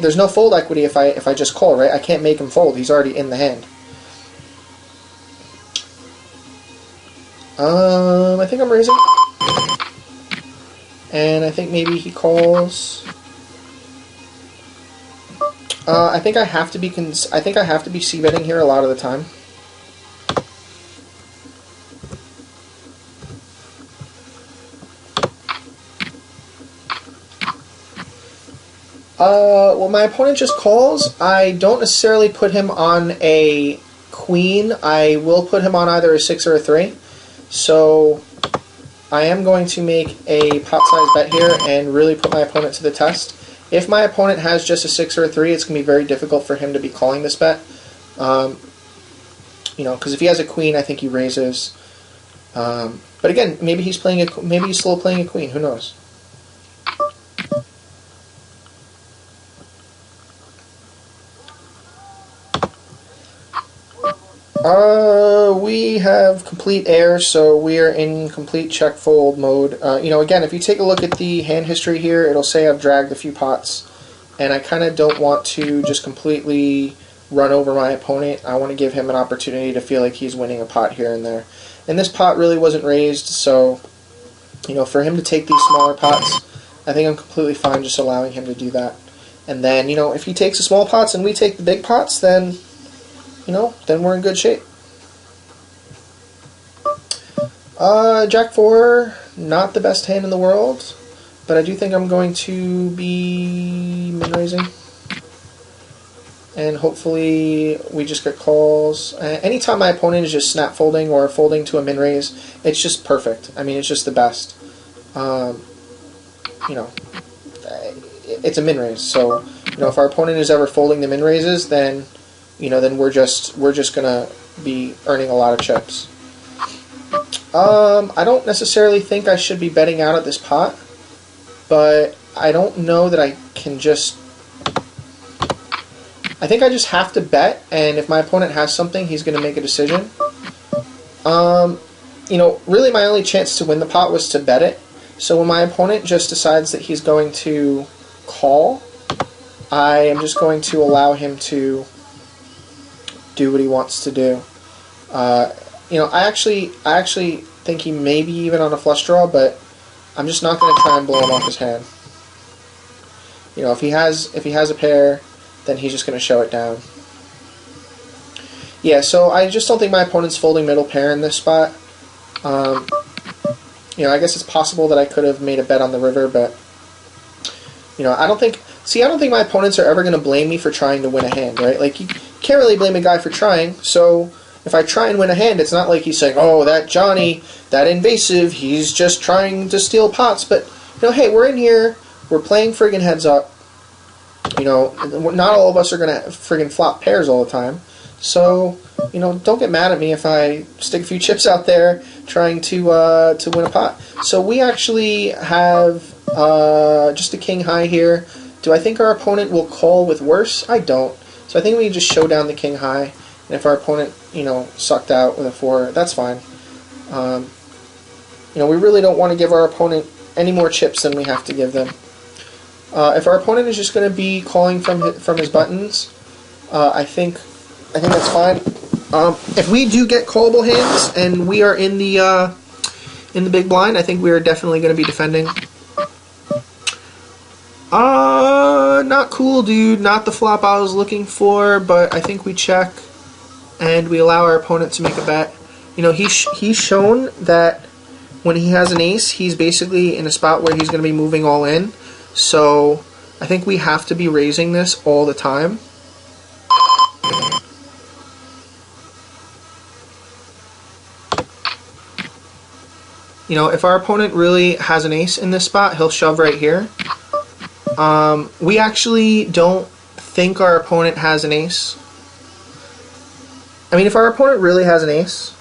Speaker 1: there's no fold equity if I just call, right? I can't make him fold. He's already in the hand. I think I'm raising. And I think maybe he calls. I think I have to be c-betting here a lot of the time. When my opponent just calls, I don't necessarily put him on a queen. I will put him on either a 6 or a 3. So I am going to make a pot size bet here and really put my opponent to the test. If my opponent has just a 6 or a 3, it's going to be very difficult for him to be calling this bet. Because if he has a queen, I think he raises. But again, maybe he's slow playing a queen. Who knows? We have complete air, so we are in complete check fold mode. Again, if you take a look at the hand history here, it'll say I've dragged a few pots, and I kind of don't want to just completely run over my opponent. I want to give him an opportunity to feel like he's winning a pot here and there. And this pot really wasn't raised, so for him to take these smaller pots, I think I'm completely fine just allowing him to do that. And then, if he takes the small pots and we take the big pots, then then we're in good shape. Jack 4, not the best hand in the world, but I do think I'm going to be min-raising. And hopefully we just get calls. Anytime my opponent is just snap folding or folding to a min-raise, it's just perfect. I mean, it's just the best. It's a min-raise, so if our opponent is ever folding the min-raises, then then we're just gonna be earning a lot of chips. I don't necessarily think I should be betting out at this pot, but I don't know that I can just. I think I just have to bet, and if my opponent has something, he's gonna make a decision. Really my only chance to win the pot was to bet it. So when my opponent just decides that he's going to call, I am just going to allow him to do what he wants to do. I actually think he may be even on a flush draw, but I'm just not going to try and blow him off his hand. If he has a pair, then he's just going to show it down. Yeah, so I just don't think my opponent's folding middle pair in this spot. I guess it's possible that I could have made a bet on the river, but I don't think my opponents are ever going to blame me for trying to win a hand, right? Like, you can't really blame a guy for trying, so if I try and win a hand, it's not like he's saying, oh, that Johnny, that invAAsive, he's just trying to steal pots, but, hey, we're in here, we're playing friggin' heads up, not all of us are going to friggin' flop pairs all the time, so, don't get mad at me if I stick a few chips out there trying to win a pot. So we actually have just a king high here. Do I think our opponent will call with worse? I don't. So I think we just show down the king high, and if our opponent, sucked out with a 4, that's fine. We really don't want to give our opponent any more chips than we have to give them. If our opponent is just going to be calling from his buttons, I think that's fine. If we do get callable hands and we are in the big blind, I think we are definitely going to be defending. Not cool, dude. Not the flop I was looking for, but I think we check and we allow our opponent to make a bet. He's shown that when he has an ace, he's basically in a spot where he's going to be moving all in. So I think we have to be raising this all the time. If our opponent really has an ace in this spot, he'll shove right here. We actually don't think our opponent has an ace. I mean, if our opponent really has an ace,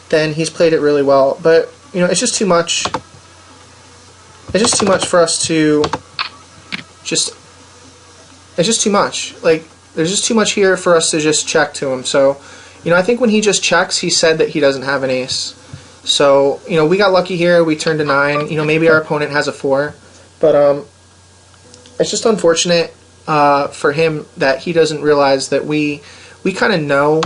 Speaker 1: then he's played it really well. But, it's just too much. It's just too much for us to just... It's just too much. Like, there's just too much here for us to just check to him. So, I think when he just checks, he said that he doesn't have an ace. So, we got lucky here. We turned a 9. Maybe our opponent has a 4. But, it's just unfortunate for him that he doesn't realize that we kind of know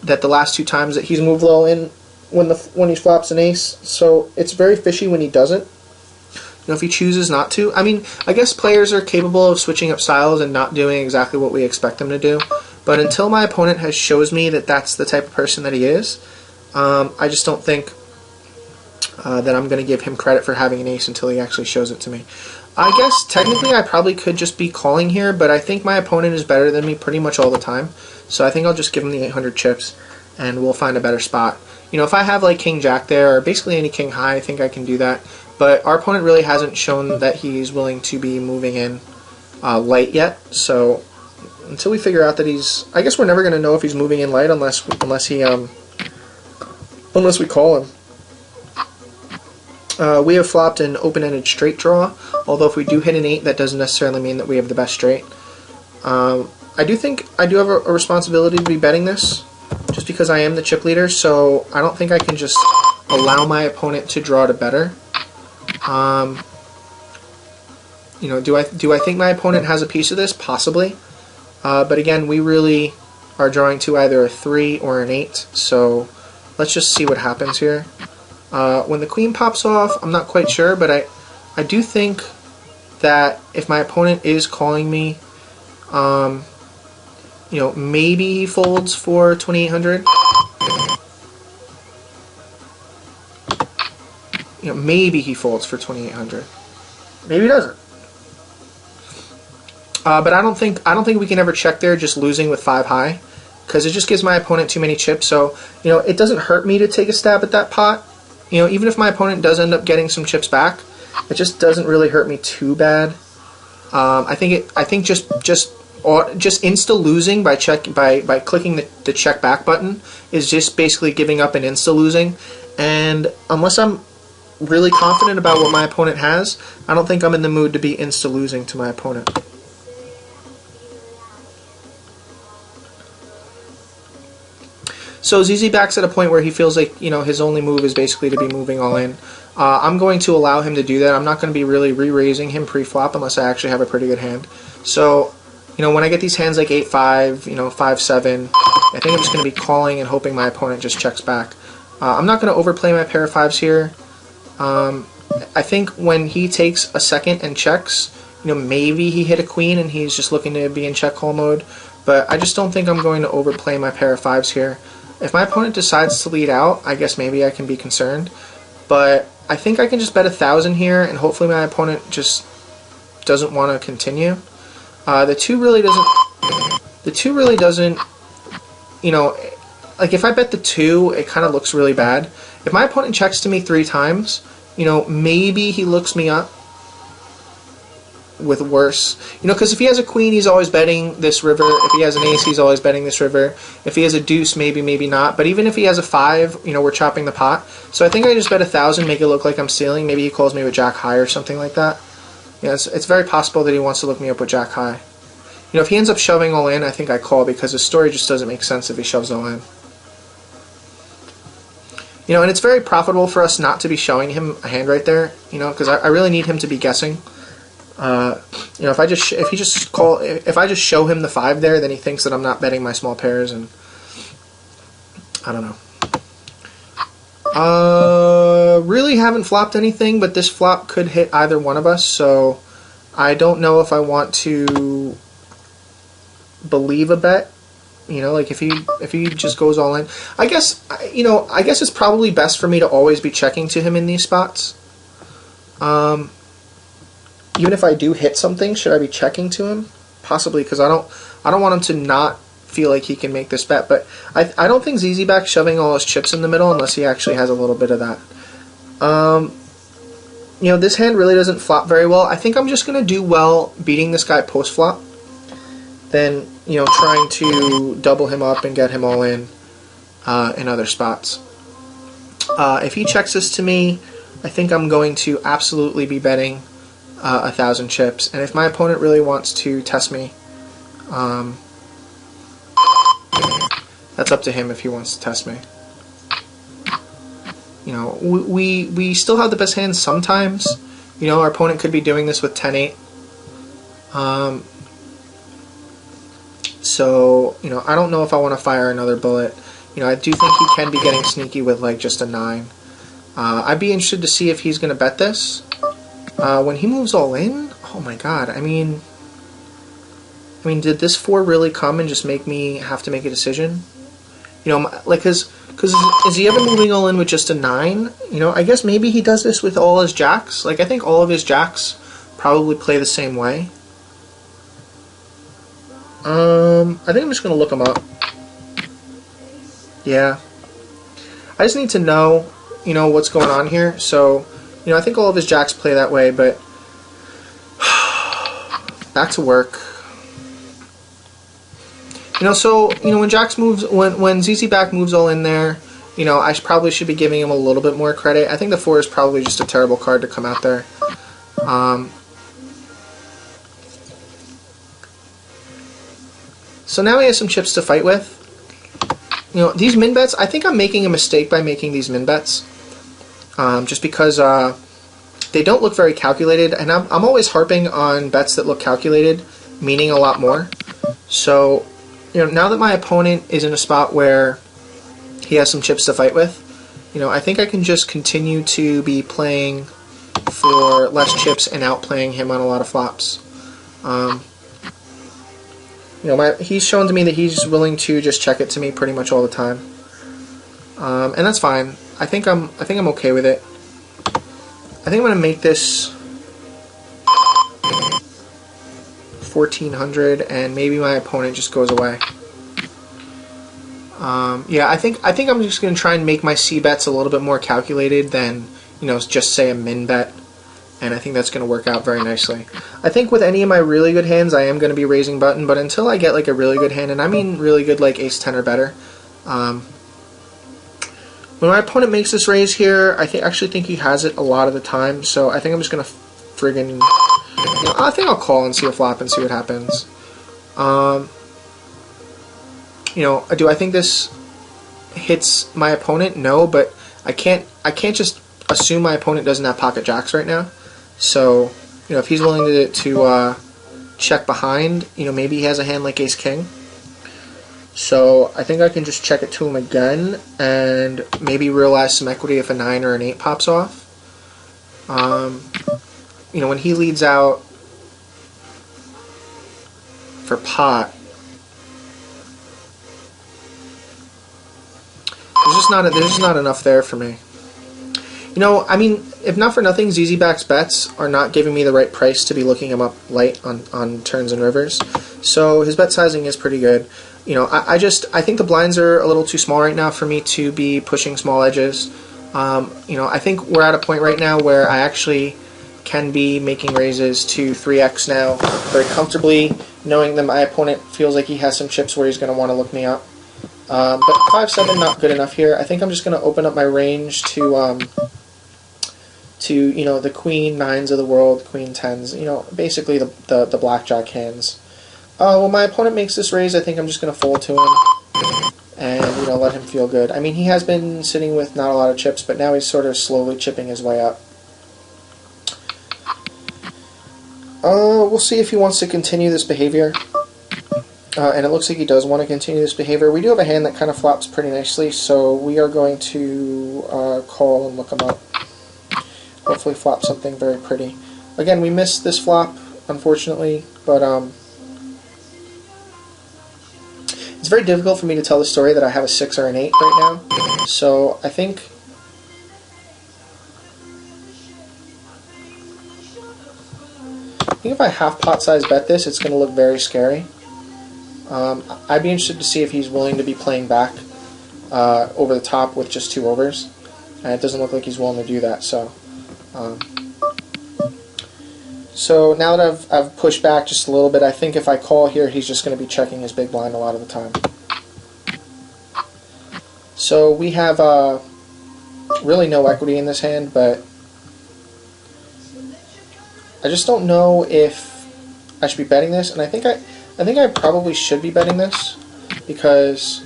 Speaker 1: that the last 2 times that he's moved low in when he flops an ace. So, it's very fishy when he doesn't. If he chooses not to. I mean, I guess players are capable of switching up styles and not doing exactly what we expect them to do. But until my opponent shows me that that's the type of person that he is, I just don't think that I'm going to give him credit for having an ace until he actually shows it to me. I guess technically I probably could just be calling here, but I think my opponent is better than me pretty much all the time. So I think I'll just give him the 800 chips and we'll find a better spot. If I have like King Jack there, or basically any King High, I think I can do that. But our opponent really hasn't shown that he's willing to be moving in light yet. So until we figure out that he's, I guess we're never going to know if he's moving in light unless we call him. We have flopped an open-ended straight draw, although if we do hit an 8, that doesn't necessarily mean that we have the best straight. I do think I do have a responsibility to be betting this, just because I am the chip leader, so I don't think I can just allow my opponent to draw to better. You know, do I think my opponent has a piece of this? Possibly. But again, we really are drawing to either a 3 or an 8, so let's just see what happens here. When the queen pops off, I'm not quite sure, but I do think that if my opponent is calling me, you know, maybe he folds for 2,800. You know, maybe he folds for 2,800. Maybe he doesn't. But I don't think we can ever check there just losing with 5 high, because it just gives my opponent too many chips. So, you know, it doesn't hurt me to take a stab at that pot. You know, even if my opponent does end up getting some chips back, it just doesn't really hurt me too bad. I think just insta losing by clicking the check back button is just basically giving up and insta losing. And unless I'm really confident about what my opponent has, I don't think I'm in the mood to be insta losing to my opponent. So ZZ backs at a point where he feels like, you know, his only move is basically to be moving all in. I'm going to allow him to do that. I'm not going to be really re-raising him pre-flop unless I actually have a pretty good hand. So, you know, when I get these hands like 8-5, you know, 5-7, I think I'm just going to be calling and hoping my opponent just checks back. I'm not going to overplay my pair of 5s here. I think when he takes a second and checks, you know, maybe he hit a queen and he's just looking to be in check call mode. But I just don't think I'm going to overplay my pair of 5s here. If my opponent decides to lead out, I guess maybe I can be concerned. But I think I can just bet 1,000 here, and hopefully my opponent just doesn't want to continue. The 2 really doesn't, you know, like if I bet the 2, it kind of looks really bad. If my opponent checks to me 3 times, you know, maybe he looks me up with worse. You know, because if he has a queen, he's always betting this river. If he has an ace, he's always betting this river. If he has a deuce, maybe, maybe not. But even if he has a 5, you know, we're chopping the pot. So I think I just bet 1,000, make it look like I'm stealing. Maybe he calls me with jack high or something like that. Yeah, it's very possible that he wants to look me up with jack high. You know, if he ends up shoving all in, I think I call, because his story just doesn't make sense if he shoves all in. You know, and it's very profitable for us not to be showing him a hand right there, you know, because I really need him to be guessing. You know, if I just show him the 5 there, then he thinks that I'm not betting my small pairs, and I don't know. Really haven't flopped anything, but this flop could hit either one of us, so I don't know if I want to believe a bet. You know, like if he just goes all in, I guess, you know, I guess it's probably best for me to always be checking to him in these spots. Even if I do hit something, should I be checking to him? Possibly, because I don't want him to not feel like he can make this bet. But I don't think ZZ back shoving all his chips in the middle unless he actually has a little bit of that. You know, this hand really doesn't flop very well. I think I'm just going to do well beating this guy post flop, then, you know, trying to double him up and get him all in other spots. If he checks this to me, I think I'm going to absolutely be betting 1,000 chips, and if my opponent really wants to test me, that's up to him if he wants to test me. You know, we still have the best hands sometimes. You know, our opponent could be doing this with 10-8. So, you know, I don't know if I want to fire another bullet. You know, I do think he can be getting sneaky with like just a 9. I'd be interested to see if he's going to bet this. When he moves all in, oh my god, I mean, did this 4 really come and just make me have to make a decision? You know, like, because is he ever moving all in with just a 9? You know, I guess maybe he does this with all his jacks. Like, I think all of his jacks probably play the same way. I think I'm just going to look him up. Yeah. I just need to know, you know, what's going on here, so... You know, I think all of his jacks play that way, but back to work. You know, so, you know, when ZZ back moves all in there, you know, I probably should be giving him a little bit more credit. I think the 4 is probably just a terrible card to come out there. So now he has some chips to fight with. You know, these min bets, I think I'm making a mistake by making these min bets. Just because they don't look very calculated, and I'm always harping on bets that look calculated, meaning a lot more. So, you know, now that my opponent is in a spot where he has some chips to fight with, you know, I think I can just continue to be playing for less chips and outplaying him on a lot of flops. You know, he's shown to me that he's willing to just check it to me pretty much all the time, and that's fine. I think I'm okay with it. I think I'm gonna make this 1400, and maybe my opponent just goes away. Yeah, I think I'm just gonna try and make my C bets a little bit more calculated than, you know, just say a min bet. And I think that's going to work out very nicely. I think with any of my really good hands, I am going to be raising button, but until I get like a really good hand, and I mean really good, like ace-10 or better, when my opponent makes this raise here, I actually think he has it a lot of the time, so I think I'm just going to friggin', you know, I think I'll call and see a flop and see what happens. You know, do I think this hits my opponent? No, but I can't just assume my opponent doesn't have pocket jacks right now. So, you know, if he's willing to check behind, you know, maybe he has a hand like ace-king. So I think I can just check it to him again and maybe realize some equity if a 9 or an 8 pops off. You know, when he leads out for pot, there's just not enough there for me. You know, I mean, if not for nothing, ZZ-Back's bets are not giving me the right price to be looking him up light on turns and rivers. So his bet sizing is pretty good. You know, I think the blinds are a little too small right now for me to be pushing small edges. You know, I think we're at a point right now where I actually can be making raises to 3x now very comfortably, knowing that my opponent feels like he has some chips where he's going to want to look me up. But 5-7 not good enough here. I think I'm just going to open up my range to you know, the queen 9s of the world, queen 10s, you know, basically the blackjack hands. When my opponent makes this raise, I think I'm just going to fold to him and, you know, let him feel good. I mean, he has been sitting with not a lot of chips, but now he's sort of slowly chipping his way up. We'll see if he wants to continue this behavior. And it looks like he does want to continue this behavior. We do have a hand that kind of flops pretty nicely, so we are going to call and look him up. Hopefully flop something very pretty. Again, we missed this flop, unfortunately, but it's very difficult for me to tell the story that I have a 6 or an 8 right now. So I think if I half pot size bet this, it's going to look very scary. I'd be interested to see if he's willing to be playing back over the top with just 2 overs, and it doesn't look like he's willing to do that. So now that I've pushed back just a little bit, I think if I call here, he's just going to be checking his big blind a lot of the time. So we have really no equity in this hand, but I just don't know if I should be betting this, and I think I probably should be betting this because,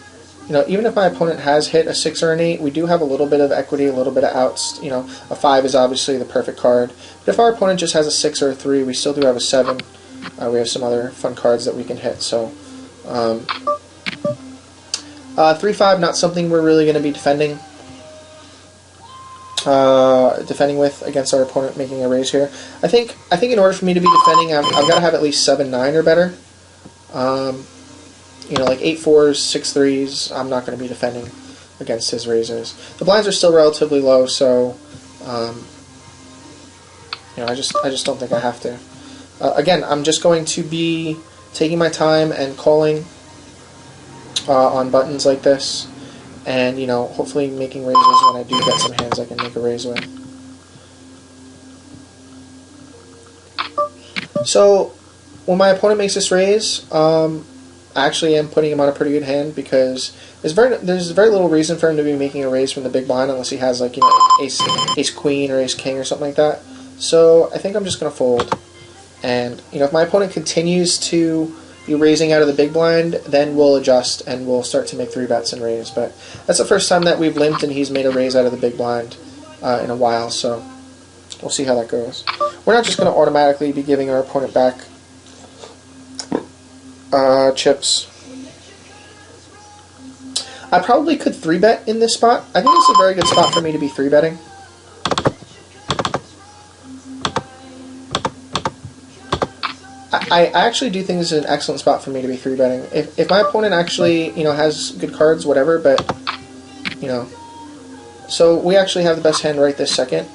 Speaker 1: you know, even if my opponent has hit a 6 or an 8, we do have a little bit of equity, a little bit of outs. You know, a 5 is obviously the perfect card. But if our opponent just has a 6 or a 3, we still do have a 7. We have some other fun cards that we can hit. So, 3-5, not something we're really going to be defending with against our opponent making a raise here. I think in order for me to be defending, I've got to have at least 7-9 or better. You know, like 8-4s, 6-3s, I'm not going to be defending against his raises. The blinds are still relatively low, so you know, I just don't think I have to. Again, I'm just going to be taking my time and calling on buttons like this, and, you know, hopefully making raises when I do get some hands I can make a raise with. So when my opponent makes this raise, I actually am putting him on a pretty good hand because there's very little reason for him to be making a raise from the big blind unless he has, like, you know, ace queen or ace king or something like that. So I think I'm just going to fold. And, you know, if my opponent continues to be raising out of the big blind, then we'll adjust and we'll start to make 3-bets and raise. But that's the first time that we've limped and he's made a raise out of the big blind in a while, so we'll see how that goes. We're not just going to automatically be giving our opponent back chips. I probably could 3-bet in this spot. I think this is a very good spot for me to be 3-betting. I actually do think this is an excellent spot for me to be 3-betting. If my opponent actually, has good cards, whatever, but, So we actually have the best hand right this second,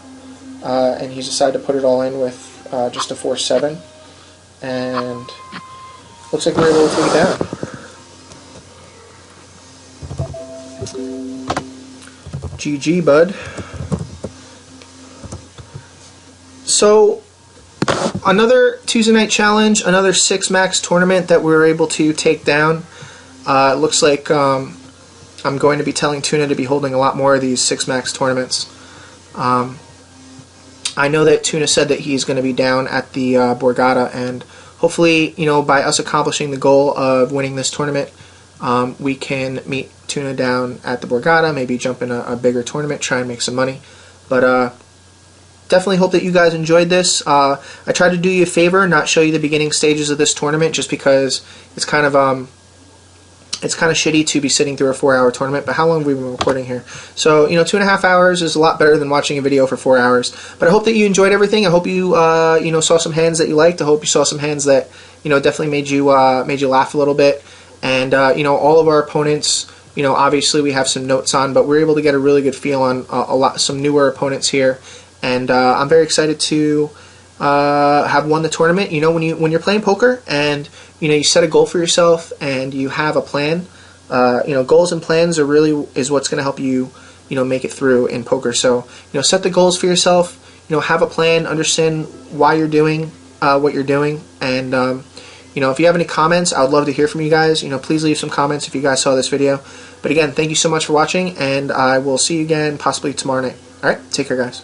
Speaker 1: and he's decided to put it all in with just a 4-7, and looks like we're able to take it down. GG, bud. So, another Tuesday night challenge, another 6-max tournament that we were able to take down. It looks like I'm going to be telling Tuna to be holding a lot more of these 6-max tournaments. I know that Tuna said that he's going to be down at the Borgata, and hopefully, by us accomplishing the goal of winning this tournament, we can meet Tuna down at the Borgata, maybe jump in a bigger tournament, try and make some money. But definitely hope that you guys enjoyed this. I tried to do you a favor, not show you the beginning stages of this tournament, just because it's kind of shitty to be sitting through a 4-hour tournament. But how long have we been recording here? So 2.5 hours is a lot better than watching a video for 4 hours. But I hope that you enjoyed everything. I hope you saw some hands that you liked. I hope you saw some hands that definitely made you laugh a little bit. And all of our opponents, obviously we have some notes on, but we're able to get a really good feel on some newer opponents here. And I'm very excited to have won the tournament. When you're playing poker and you set a goal for yourself and you have a plan, goals and plans is what's going to help you make it through in poker. So set the goals for yourself. Have a plan. Understand why you're doing what you're doing. And if you have any comments, I would love to hear from you guys. Please leave some comments if you guys saw this video. But again, thank you so much for watching, and I will see you again possibly tomorrow night. All right, take care, guys.